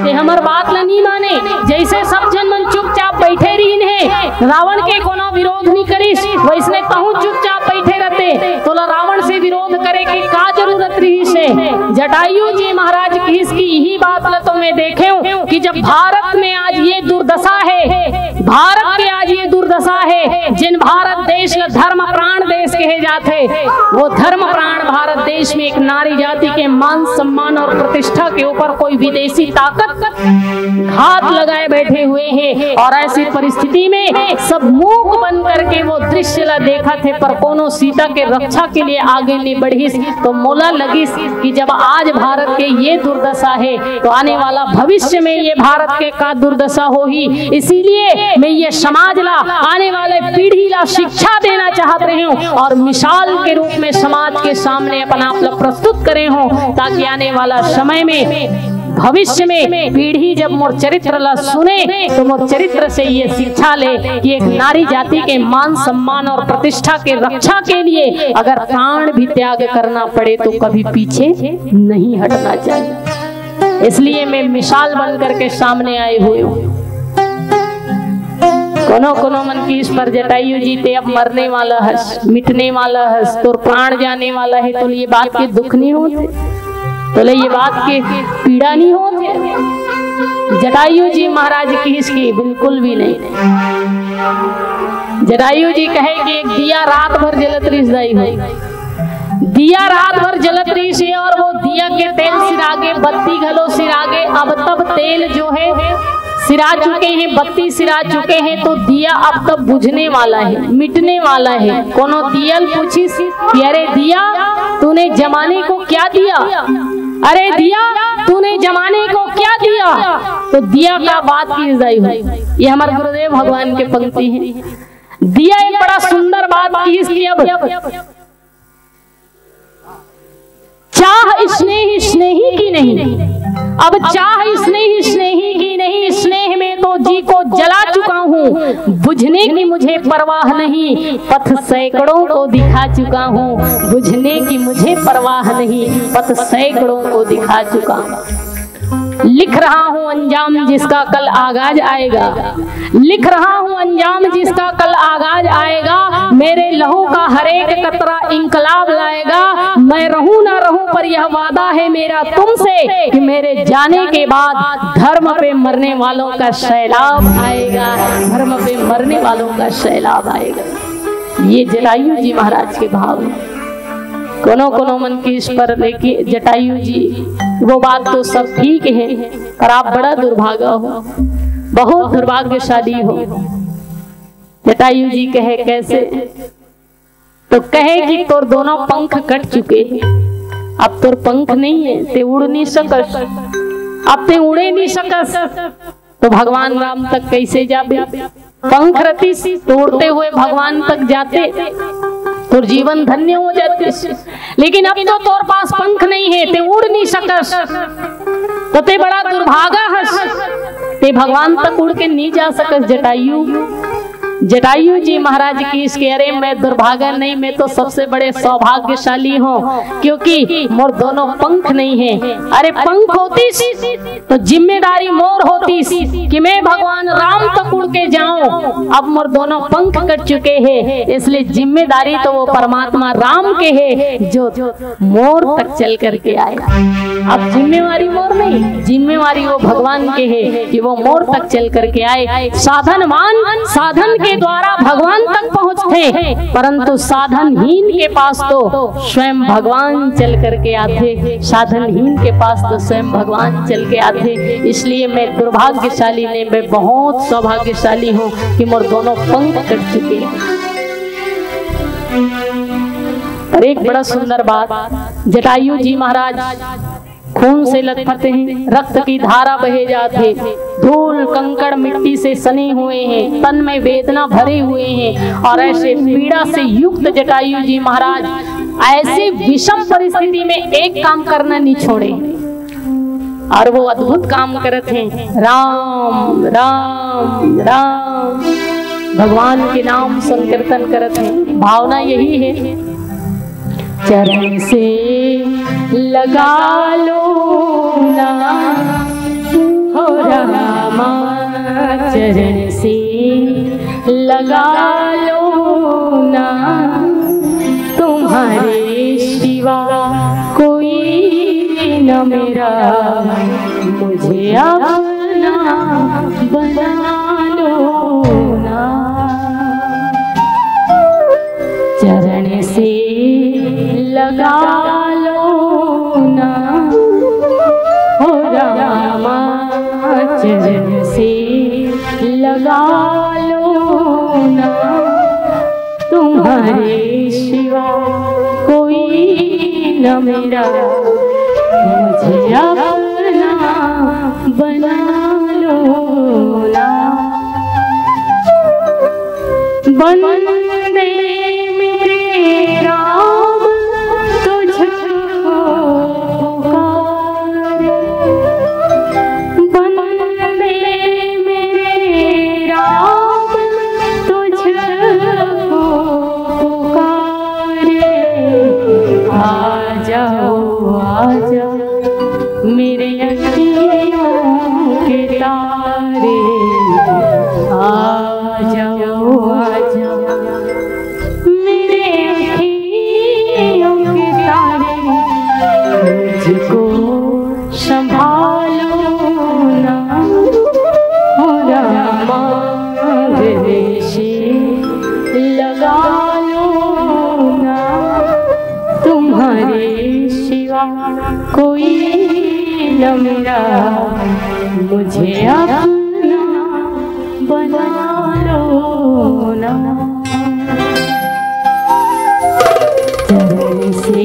ते हमर बात ला नहीं माने। जैसे सब जन मन चुपचाप बैठे रहिन है, रावण के कोनो विरोध नहीं करिस, वैसने तहु चुपचाप बैठे रहते, तोला रावण से विरोध करे की का जरूरत रही से। जटायु जी महाराज की इसकी यही बात ला तो मैं देखे हूँ कि जब भारत में आज ये दुर्दशा है, भारत के आज ये दुर्दशा है, जिन भारत देश का धर्म प्राण देश कहे जाते, वो धर्म प्राण भारत देश में एक नारी जाति के मान सम्मान और प्रतिष्ठा के ऊपर कोई विदेशी ताकत घात लगाए बैठे हुए हैं। और ऐसी परिस्थिति में सब मूक बन करके वो दृश्य ला देखा थे, पर कोनो सीता के रक्षा के लिए आगे नहीं बढ़ी। तो मोला लगिस कि जब आज भारत के ये दुर्दशा है तो आने वाला भविष्य में ये भारत के का दुर्दशा हो ही। इसीलिए मैं ये समाज ला, आने वाले पीढ़ी ला शिक्षा देना चाहते रहे हूँ और मिसाल के रूप में समाज के सामने अपना आप प्रस्तुत करे हूँ, ताकि आने वाला समय में भविष्य में पीढ़ी जब मोर चरित्र ला सुने तो मोर चरित्र से ये शिक्षा ले कि एक नारी जाति के मान सम्मान और प्रतिष्ठा के रक्षा के लिए अगर प्राण भी त्याग करना पड़े तो कभी पीछे नहीं हटना चाहिए। इसलिए मैं मिसाल बन करके सामने आए हुए हूँ। कोनो मन की इस पर जटायु जी ते अब मरने वाला हस, मिटने वाला हस, तो प्राण जाने वाला है, तो ये बात के दुख नहीं होते, तो ये बात के पीड़ा नहीं होते। जटायु जी महाराज की इसकी बिल्कुल भी नहीं। जटायु जी कहे कि एक दिया रात भर जलत रही है, दिया रात भर जलत रही से, और वो दिया के तेल सिरागे, बत्ती घलो सिरागे, अब तब तेल जो है सिरा चुके हैं, बत्ती सिरा चुके हैं, तो दिया अब तब बुझने वाला है, मिटने वाला है। कोनो दियल पूछिस कि अरे दिया तूने जमाने को क्या दिया, अरे दिया तूने जमाने को क्या दिया, तो दिया का बात की जाई हुई। ये हमारे गुरुदेव भगवान के पंक्ति है। दिया एक बड़ा सुंदर बात की, इसलिए अब चाह स्नेही स्नेही की नहीं, अब चाह स्नेही स्नेही की नहीं, स्नेह में तो जी को जला चुका हूँ, बुझने की मुझे परवाह नहीं, पथ सैकड़ों को दिखा चुका हूँ, बुझने की मुझे परवाह नहीं, पथ सैकड़ों को दिखा चुका हूँ। लिख रहा हूँ अंजाम जिसका कल आगाज आएगा, लिख रहा हूँ अंजाम जिसका कल आगाज आएगा, मेरे लहू का हर एक कतरा इंकलाब लाएगा, मैं रहूं ना रहूं पर यह वादा है मेरा तुमसे कि मेरे जाने के बाद धर्म पे मरने वालों का सैलाब आएगा, धर्म पे मरने वालों का सैलाब आएगा। ये जटायु जी महाराज के भाव हैं। कोनो मन की इस पर लेके जटायु जी, वो बात तो सब ठीक है, पर आप बड़ा दुर्भागा हो, बहुत दुर्भाग्यशाली हो। जटायु जी कहे कैसे, तो कहे कि तोर दोनों पंख कट चुके हैं, अब तोर पंख नहीं है, ते उड़ नहीं सकस, अब ते उड़े नहीं सकस, तो भगवान राम तक कैसे जाबे। पंख रती तो उड़ते हुए भगवान तक जाते तो जीवन धन्य हो जाते, लेकिन अब तो तोर पास पंख नहीं है, ते उड़ नहीं सकस, तो ते बड़ा दुर्भागा हस, ते भगवान तक उड़ के नहीं जा सकस। जटायु जटायु जी महाराज की इसके, अरे मैं दुर्भागा नहीं, मैं तो सबसे बड़े सौभाग्यशाली हूँ, क्योंकि मोर दोनों पंख नहीं है। अरे पंख होती तो जिम्मेदारी मोर होती कि मैं भगवान राम तक उड़ के जाऊं, अब मोर दोनों पंख कट चुके हैं, इसलिए जिम्मेदारी तो वो परमात्मा राम के है जो मोर तक चल करके आए। अब जिम्मेवारी मोर नहीं, जिम्मेवारी वो भगवान के है कि वो मोर तक चल करके आए। साधनवान साधन के द्वारा भगवान तक पहुंचते, परंतु साधनहीन के पास तो स्वयं भगवान चल करके आते, साधनहीन के पास तो स्वयं भगवान चल के आते। इसलिए मैं दुर्भाग्यशाली नहीं, मैं बहुत सौभाग्यशाली हूँ कि मोर दोनों पंख कट चुके हैं। पर एक बड़ा सुंदर बात, जटायु जी महाराज खून से लथपथ हैं, रक्त की धारा बहे जाते, धूल कंकड़ मिट्टी से सने हुए हैं, तन में वेदना भरे हुए हैं, और ऐसे पीड़ा से युक्त जटायु जी महाराज ऐसी विषम परिस्थिति में एक काम करना नहीं छोड़े, और वो अद्भुत काम करते हैं। राम राम राम भगवान के नाम संकीर्तन करते हैं। भावना यही है, चरण से लगा लो ना हो रामा, चरण से लगा लो ना, तुम्हारे सिवा कोई न मेरा, मुझे अपना बना लो ना। चरण से लगा लो ना हो रामा, चरण से लगा लो ना, तुम्हारे सिवा कोई न मेरा, मुझे अपना बना लो ना। वंदे मेरे राम तुझको पुकारे, वंदे मेरे राम तुझको पुकारे। आ जाओ आ जाओ मेरे अखियों के तारे, आ जाओ मेरे अखियों के तारे, मुझको संभालो ना हो रामा, हृदय से लगा लो ना, तुम्हारे सिवा कोई न मेरा, मुझे अपना बना लो ना। चरण से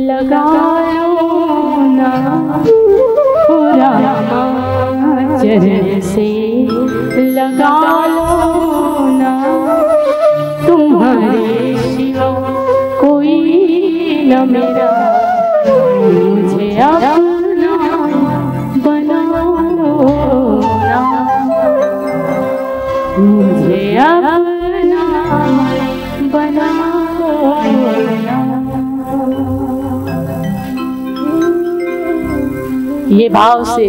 लगा लो ना हो रामा, चरण से लगा लो ना, तुम्हारे सिवा कोई न मेरा, मुझे अपना बना लो ना, मुझे अपना बना लो ना। ये भाव से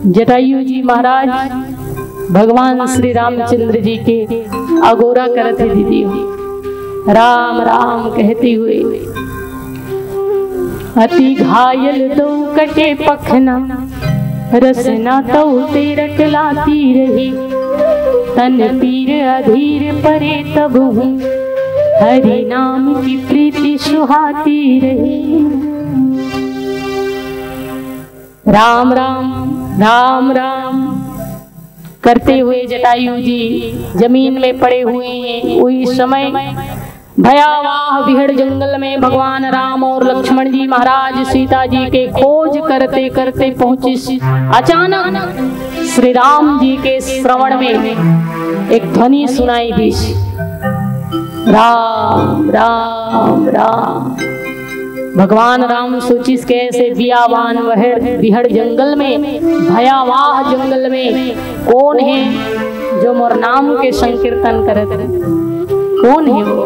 जटायु जी महाराज भगवान श्री रामचंद्र जी के अगोरा करते दीदी, राम राम कहते हुए, अति घायल दो कटे पखना, रसना तो तेरक लाती रही, तन पीर अधीर परे तब हूँ, हरि नाम की प्रीति सुहाती रही। राम राम राम राम करते हुए जटायु जी जमीन में पड़े हुए हैं। उस समय भयावह बिहड़ जंगल में भगवान राम और लक्ष्मण जी महाराज सीता जी के खोज करते करते पहुंचे। अचानक श्री राम जी के श्रवण में एक ध्वनि सुनाई दी, राम राम राम। भगवान राम सोचिस के ऐसे बियावान बिहड़ जंगल में, भयावह जंगल में कौन है जो मोर नाम के संकीर्तन करते, कौन है वो?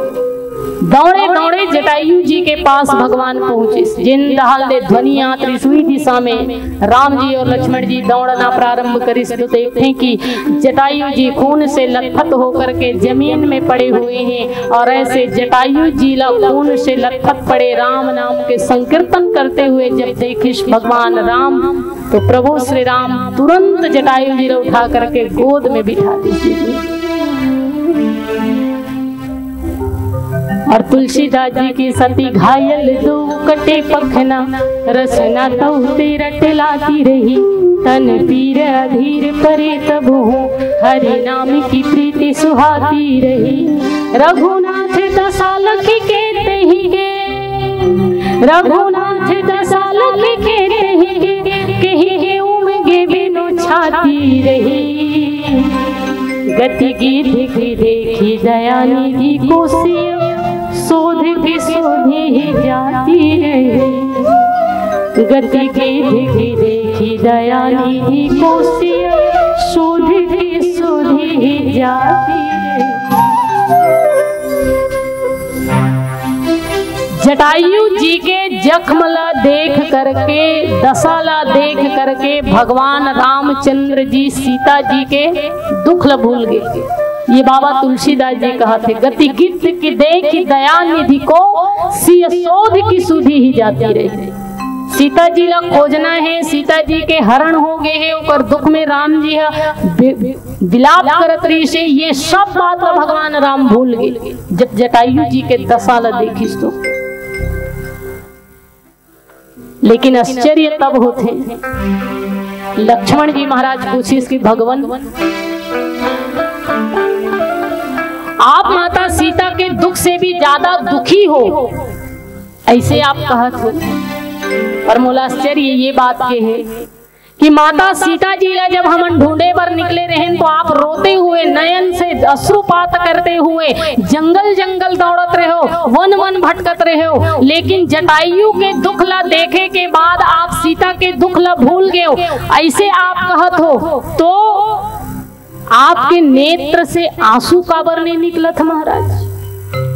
दौड़े दौड़े जटायु जी के पास भगवान पहुंचे। जिन दहाल दे ध्वनिया त्रिशूल दिशा में राम जी और लक्ष्मण जी दौड़ना प्रारंभ करी तो देखते कि जटायु जी खून से लथपथ होकर के जमीन में पड़े हुए हैं। और ऐसे जटायु जी खून से लथपथ पड़े राम नाम के संकीर्तन करते हुए जब देखिस भगवान राम, तो प्रभु श्री राम तुरंत जटायु जी उठा करके गोद में बिठा दीजिए। और तुलसीदास जी की सती घायल दो कटे पखना, रसना तो तेरट लाती रही, तन पीर अधीर परे तब हूँ, हरि नाम की प्रीति सुहाती रही। रघुनाथ दशा लखी के तही गे, रघुनाथ दशा लखी के तही गे, कही गे उमगे बिनु छाती रही। गति गिद्ध की देखी दया निधि को शोध की शोधी ही जाती रही। गति गिद्ध की देखी दया निधि को शोध की शोधी ही जाती रही। जटायु जी के जख्मला देख करके, दशाला देख करके भगवान रामचंद्र जी सीता जी के दुख भूल गए। ये बाबा तुलसीदास जी कहा थे, गति गिद्ध की देखी दया निधि को शोध की सुधी ही जाती रही। सीता जी ला खोजना है, सीता जी के हरण हो गए है, ऊपर दुख में राम जी विलाप करत रही से, ये सब बात भगवान राम भूल गए जब जटायु जी के दशाला देखी तो। लेकिन आश्चर्य तब होते लक्ष्मण जी महाराज पूछिस कि भगवान आप माता सीता के दुख से भी ज्यादा दुखी हो, ऐसे आप कहत हो। पर मोला आश्चर्य ये बात के है कि माता सीता जी ला जब हम ढूंढे पर निकले रहे तो आप रोते हुए, नयन से अश्रुपात करते हुए जंगल जंगल दौड़त रहे हो, वन वन भटकत रहे हो। लेकिन जटायु के दुख ला देखे के बाद आप सीता के दुख ला भूल गए हो, ऐसे आप कहत हो। तो आपके नेत्र से आंसू काबर नहीं निकलत महाराज?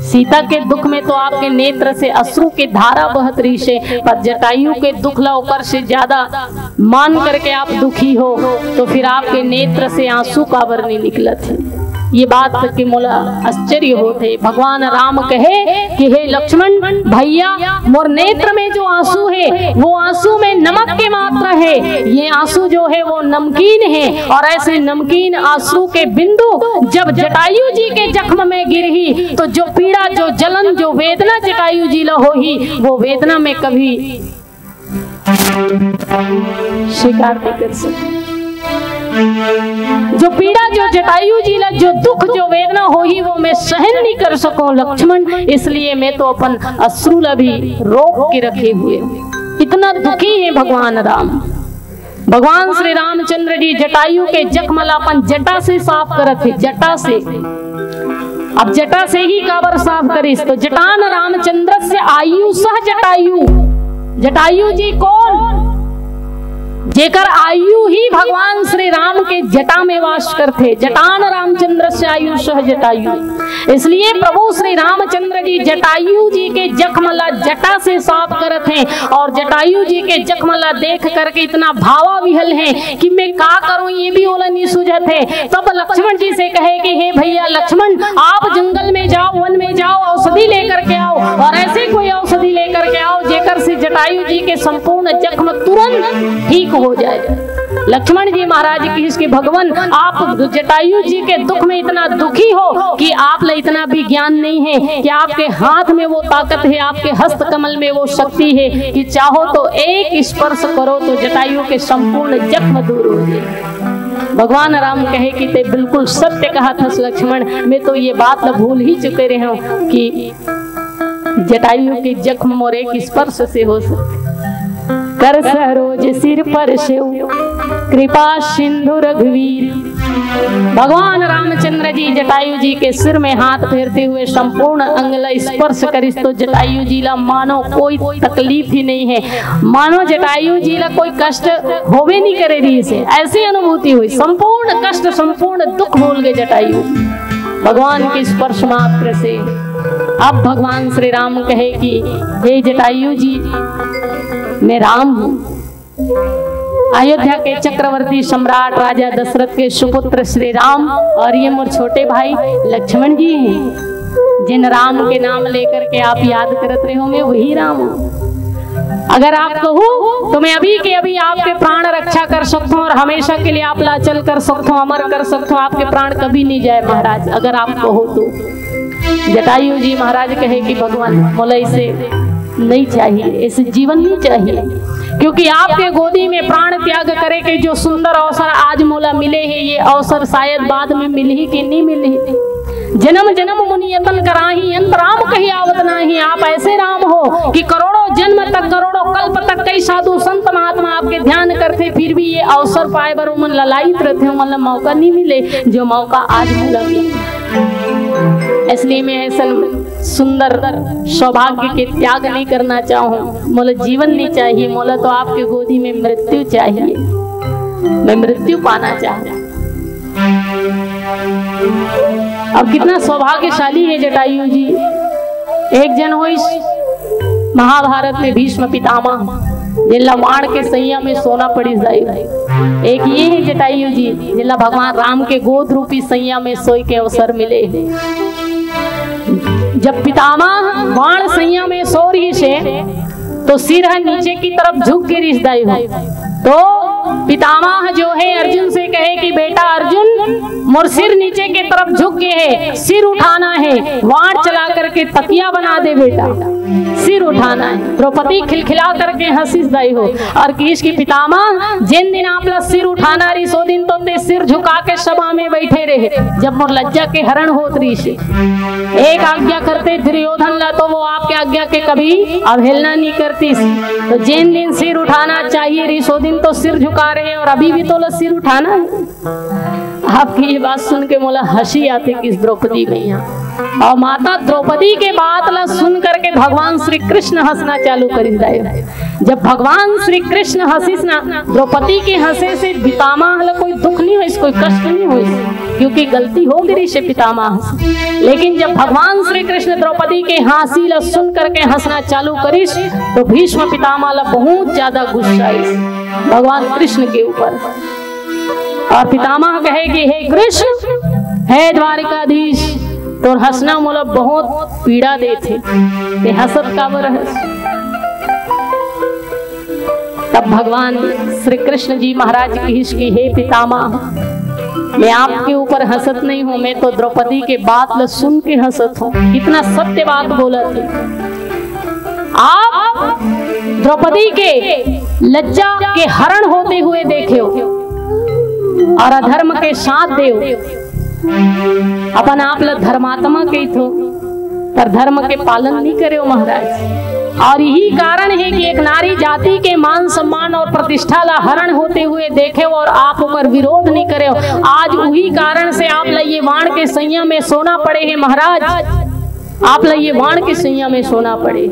सीता के दुख में तो आपके नेत्र से अश्रु की धारा बहत रही से, पर जटायु के दुख ला ऊपर से ज्यादा मान करके आप दुखी हो, तो फिर आपके नेत्र से आंसू काबर नहीं निकलत है। ये बात के मोला आश्चर्य होते। भगवान राम कहे कि हे लक्ष्मण भैया, मोर नेत्र में जो आंसू है वो आंसू में नमक की मात्रा है, ये आंसू जो है वो नमकीन है। और ऐसे नमकीन आंसू के बिंदु जब जटायु जी के जख्म में गिरही तो जो पीड़ा, जो जलन, जो वेदना जटायु जी ला होही, वो वेदना में कभी स्वीकार नहीं कर सकते। जो पीड़ा, जो जटायु जी ला, जो दुख, जो वेदना होही वो मैं सहन नहीं कर सकूं लक्ष्मण, इसलिए मैं तो अपन अश्रु ला भी रोक के रखे हुए। इतना दुखी है भगवान राम। भगवान श्री रामचंद्र जी जटायु के जख्म ला अपन जटा से साफ करत है, जटा से। अब जटा से ही काबर साफ करिस तो जटान रामचंद्र से आयु सह जटायु। जटायु जी कौन? जेकर आयु ही भगवान श्री राम के जटा में वास करते। जटान रामचंद्र से आयु सह जटायु, इसलिए प्रभु श्री रामचंद्र जी जटायु जी के जख्मला जटा से साफ करत हैं। और जटायु जी के जख्मला देख करके इतना भावा विहल हैं कि मैं का करूं, ये भी ओला नहीं सूझत है। तब लक्ष्मण जी से कहे कि हे भैया लक्ष्मण, आप जंगल में जाओ, वन में जाओ, औषधि लेकर के आओ, और ऐसे कोई औषधि लेकर के आओ जेकर से जटायु जी के संपूर्ण जख्म तुरंत ठीक हो जाए। लक्ष्मण जी महाराज की इसके भगवान, आप जटायु जी के दुख में इतना दुखी हो कि आप ले इतना भी ज्ञान नहीं है कि आपके हाथ में वो ताकत है, आपके हस्त कमल में वो शक्ति है कि चाहो तो एक स्पर्श करो तो जटायु के संपूर्ण जख्म दूर हो जाए। भगवान राम कहे कि ते बिल्कुल सत्य कहा था लक्ष्मण, मैं तो ये बात भूल ही चुके रहे हूँ कि जटायु के जख्म मोर एक स्पर्श से हो सकते। कर सरोज सिर पर शिव कृपा सिंधु रघुवीर। भगवान रामचंद्र जी जटायु जी के सिर में हाथ फेरते हुए संपूर्ण अंगला स्पर्श करिस तो जटायु जी ला मानो कोई तकलीफ ही नहीं है, मानो जटायु जी ला कोई कष्ट होवे नहीं करे रही से, ऐसी अनुभूति हुई। संपूर्ण कष्ट, संपूर्ण दुख भूल गए जटायु भगवान के स्पर्श मात्र से। अब भगवान श्री राम कहे कि हे जटायु जी, मैं राम हूँ, अयोध्या के चक्रवर्ती सम्राट राजा दशरथ के सुपुत्र श्री राम, और ये मोर छोटे भाई लक्ष्मण जी हैं। जिन राम के नाम लेकर के आप याद करते रहे होंगे वही राम हूँ। अगर आप कहो तो मैं अभी के अभी आपके प्राण रक्षा कर सकता हूँ और हमेशा के लिए आप लाचल कर सकता हूँ, अमर कर सकता हूँ, आपके प्राण कभी नहीं जाए महाराज, अगर आप कहो तो। जटायु जी महाराज कहे कि भगवान मोला इसे नहीं चाहिए, इसे जीवन नहीं चाहिए, क्योंकि आपके गोदी में प्राण त्याग करे के जो सुंदर अवसर आज मोला मिले हैं, ये अवसर शायद बाद में मिले ही कि नहीं मिले। जन्म जन्म मुनियतन कराही अंत राम कही आवत नाही। आप ऐसे राम हो कि करोड़ों जन्म तक, करोड़ों कल्प तक कई साधु संत महात्मा आपके ध्यान करते, फिर भी ये अवसर पाए बर मन ललायित रहते हो, मतलब मौका नहीं मिले जो मौका आज मिला। इसलिए मैं ऐसा सुंदर सौभाग्य के त्याग नहीं करना चाहूँ। मोला जीवन नहीं चाहिए, मोला तो आपके गोदी में मृत्यु चाहिए। मैं मृत्यु पाना चाहूँ। अब कितना सौभाग्यशाली है जटायु जी। एक जन हो इस महाभारत में भीष्म पितामह, जिला वाण के सैया में सोना पड़ी जाए। एक ये है जटायु जी, जिला भगवान राम के गोद रूपी सैया में सोई के अवसर मिले। जब पितामह वाण सैया में सो रही से तो सिर नीचे की तरफ झुक के रिश्दाई हो, तो पितामह जो है अर्जुन से कहे कि बेटा अर्जुन, मोर सिर नीचे की तरफ झुक के है, सिर उठाना है, वाण चला करके तकिया बना दे बेटा, सिर उठाना है। द्रौपदी खिलखिला करके हंसी दाई हो और किस की पितामह जिन दिन आप सिर उठाना रही सो दिन तो ते सिर झुका के सभा में बैठे रहे। जब मोर लज्जा के हरण होत रही से एक आज्ञा करते दुर्योधन ला, तो वो आपके आज्ञा के कभी अवहेलना नहीं करती। तो जिन दिन सिर उठाना चाहिए रही सो दिन तो सिर झुका रहे, और अभी भी तो सिर उठाना है। आपकी ये बात सुन के मोला हंसी आती किस द्रौपदी मैया, और माता द्रौपदी के बात ला सुन करके भगवान श्री कृष्ण हंसना चालू कर दिया। जब भगवान श्री कृष्ण हंसिस ना, द्रौपदी के हंसे से पितामह ला कोई दुख नहीं हो, कोई कष्ट नहीं हो, क्योंकि गलती हो गई से पितामह। लेकिन जब भगवान श्री कृष्ण द्रौपदी के हंसी ला सुन करके हंसना चालू करिस, तो भीष्म पितामह ला बहुत ज्यादा गुस्सा आई भगवान कृष्ण के ऊपर। और पितामह कहे कि हे कृष्ण, हे द्वारिकाधीश, तो हंसना मोला बहुत पीड़ा देते, ते हसत का बरहस। तब भगवान श्री कृष्ण जी महाराज की हे पितामह, मैं आपके ऊपर हंसत नहीं हूँ, मैं तो द्रौपदी के बात ल सुन के हंसत हूँ। कितना सत्य बात बोला थे आप। द्रौपदी के लज्जा के हरण होते हुए देखे हो और अधर्म के साथ देव अपन आप ल धर्मात्मा के थो, पर धर्म के पालन नहीं करे हो महाराज। और यही कारण है कि एक नारी जाति के मान सम्मान और प्रतिष्ठा ला हरण होते हुए देखे हो और आप ऊपर विरोध नहीं करे हो। आज वही कारण से आप ये वाण के सैया में सोना पड़े हैं महाराज, आप ये वाण के सैया में सोना पड़े।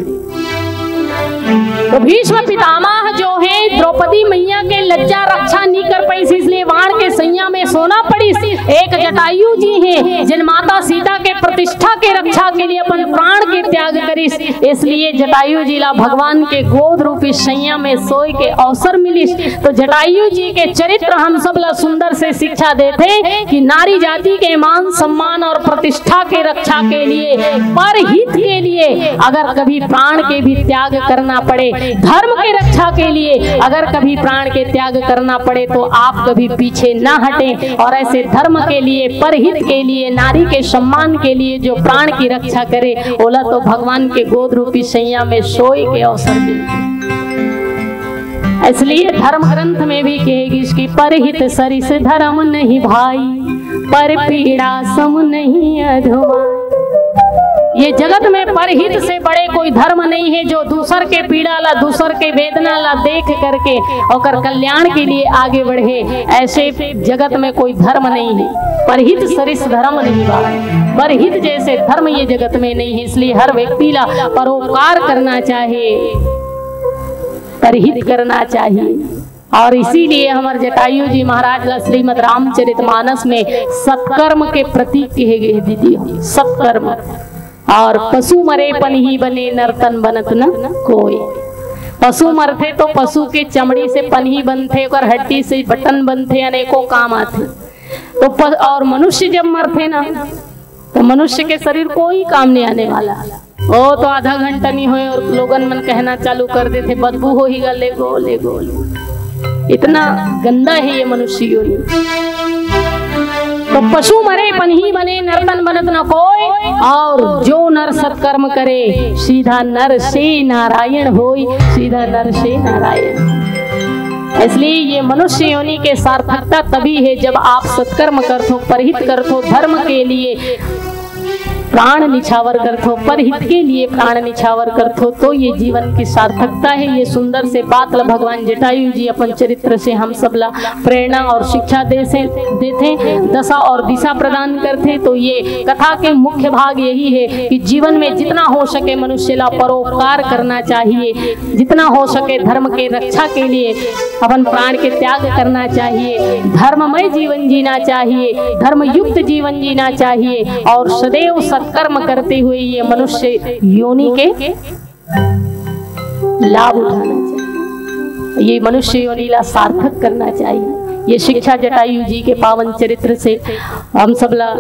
तो भीष्म पितामह जो है द्रौपदी मैया के लज्जा रक्षा नहीं कर पाई, इसलिए वाण के सैया में सोना पड़ी। एक जटायु जी हैं जिन माता सीता के प्रतिष्ठा के रक्षा के लिए अपन प्राण के त्याग करिस, इसलिए जटायु जी ला भगवान के गोद रूपी सैया में सोए के अवसर मिलिस। तो जटायु जी के चरित्र हम सब ला सुंदर से शिक्षा देते कि नारी जाति के मान सम्मान और प्रतिष्ठा के रक्षा के लिए, पर हित के लिए अगर कभी प्राण के भी त्याग करना पड़े, धर्म के रक्षा के लिए अगर कभी प्राण के त्याग करना पड़े, तो आप कभी पीछे ना हटें और ऐसे धर्म के लिए, परहित के लिए, नारी के सम्मान के लिए जो प्राण की रक्षा करे, ओला तो भगवान के गोद रूपी सैया में सोए के अवसर मिलते। इसलिए धर्म ग्रंथ में भी कहेगी इसकी परहित सरिस धर्म नहीं भाई, पर पीड़ा सम नहीं अधमा। ये जगत में परहित से बड़े कोई धर्म नहीं है जो दूसर के पीड़ा ला, दूसर के वेदना ला देख करके और कल्याण के लिए आगे बढ़े। ऐसे जगत में कोई धर्म नहीं है, परहित सरिस धर्म नहीं भाई, परहित जैसे धर्म ये जगत में नहीं है। इसलिए हर व्यक्ति ला परोपकार करना चाहिए, परहित करना चाहिए। और इसीलिए हमारे जटायु जी महाराज ला श्रीमद् रामचरितमानस में सत्कर्म के प्रतीक कहे गए दीदी, सत्कर्म। और पशु मरे पन ही बने, नर्तन बनत न कोई। पशु मरते तो पशु के चमड़ी से पनही बनते, और हड्डी से बटन बनते, अनेकों काम आते। तो और मनुष्य जब मरते ना, तो मनुष्य के शरीर कोई काम नहीं आने वाला। वो तो आधा घंटा नहीं हुए और लोगन मन कहना चालू कर देते, बदबू हो ही गले गो ले गो। इतना गंदा है ये मनुष्य योनि। तो पशु मरे पनही बने, नर्तन बनत न कोई। और जो नर सत्कर्म करे, सीधा नर से नारायण होई, सीधा नर से नारायण। इसलिए ये मनुष्य योनि के सार्थकता तभी है जब आप सत्कर्म करथो, परहित करथो, धर्म के लिए प्राण निछावर करथो, परहित के लिए प्राण निछावर करथो, तो ये जीवन की सार्थकता है। ये सुंदर से बात ला भगवान जटायु जी अपन चरित्र से हम सब ला प्रेरणा और शिक्षा देते, दशा और दिशा प्रदान करते। तो ये कथा के मुख्य भाग यही है कि जीवन में जितना हो सके मनुष्य ला परोपकार करना चाहिए, जितना हो सके धर्म के रक्षा के लिए अपन प्राण के त्याग करना चाहिए, धर्ममय जीवन जीना चाहिए, धर्मयुक्त जीवन जीना चाहिए और सदैव सत्कर्म करते हुए ये मनुष्य योनि के लाभ उठाना चाहिए, ये मनुष्य योनि ला सार्थक करना चाहिए। ये शिक्षा जटायु जी के पावन चरित्र से हम सब ला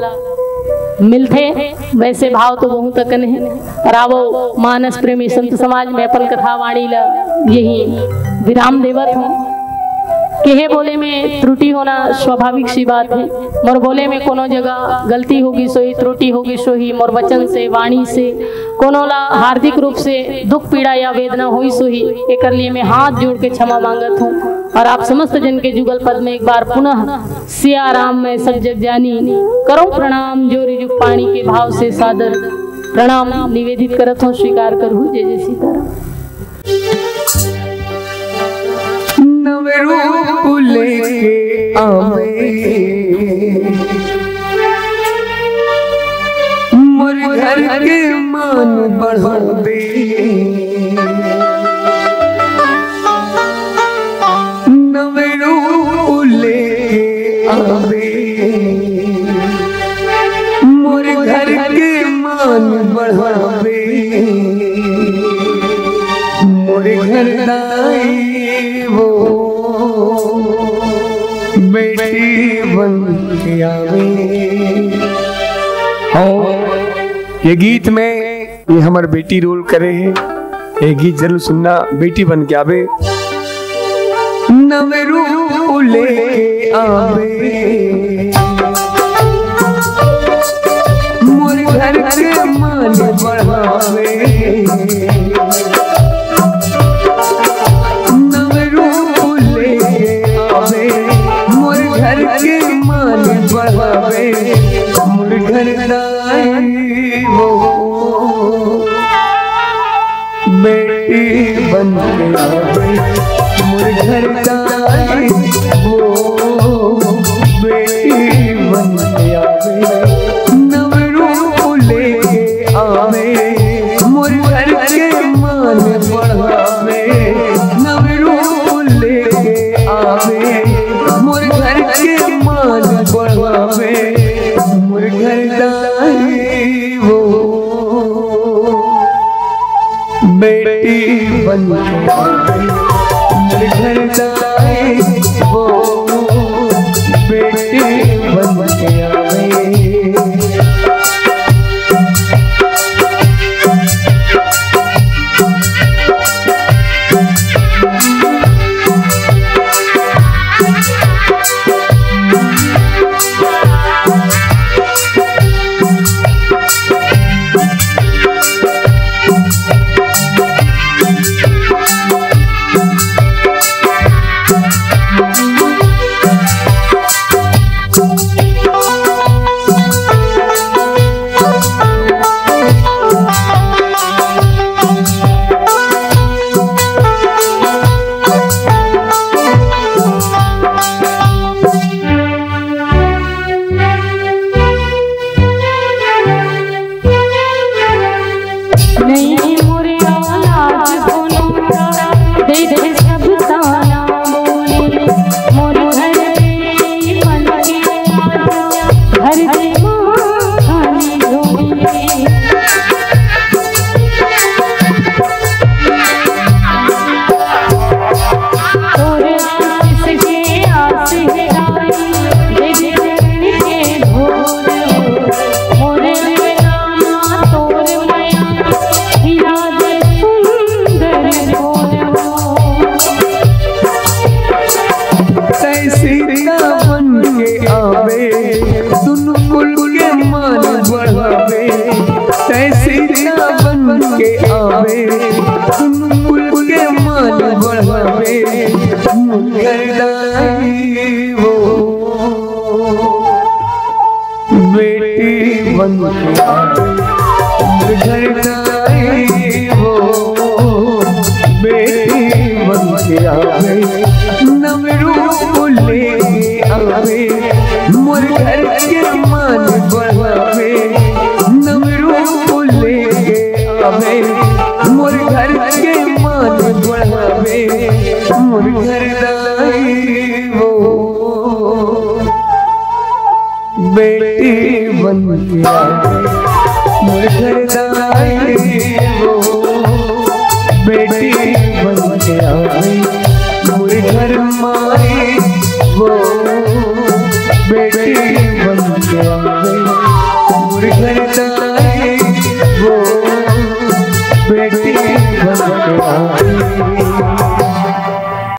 मिलते। वैसे भाव तो बहुत अकन है, पर आवो मानस प्रेमी संत समाज में अपन कथा वाणी ला यही विराम देवत हूँ। केहे बोले में त्रुटि होना स्वाभाविक सी बात है, मोर बोले में कोनो जगह गलती होगी सोही, त्रुटि होगी सोही, मोर वचन से वाणी से कोनो ला हार्दिक रूप से दुख पीड़ा या वेदना हुई सोही, एकर लिए मैं हाथ जोड़ के क्षमा मांगत हूँ। और आप समस्त जन के जुगल पद में एक बार पुनः सिया राम में सब जग जानी करो प्रणाम, जोरी जुग पानी के भाव से सादर प्रणाम निवेदित करत हूँ, स्वीकार करूँ। जय जय सीताराम। नवरूप लेके आवे मोर घर के मान बढ़ावे, नवरूप लेके आवे मोर घर के मान बढ़ावे, मोर घर दाई वो बेटी बन के आवे। और ये गीत में ये हमार बेटी रोल करे है, ये गीत जरूर सुनना, बेटी बन के आवे। नवरूप लेके आवे मोर घर के मान बढ़ावे, घर के मान बढ़ावे, मोर घर दाई वो बेटी बन के आवे, मोर घर दाई वो बेटी बन के आवे। नवरूप लेके आवे मोर घर के मान बढ़ावे, नवरूप लेके आवे मोर घर के मान बढ़ावे, मोर घर दाई वो बेटी बन के आवे, मोर घर दाई वो बेटी बन के आवे। आवे, मोर घर के मान बढ़ावे, मोर घर दाई वो बेटी बन के आवे, मोर घर दाई वो बेटी बन के आवे, मोर घर माई वो बेटी बन के आवे, मोर घर दाई वो बेटी बन के आवे।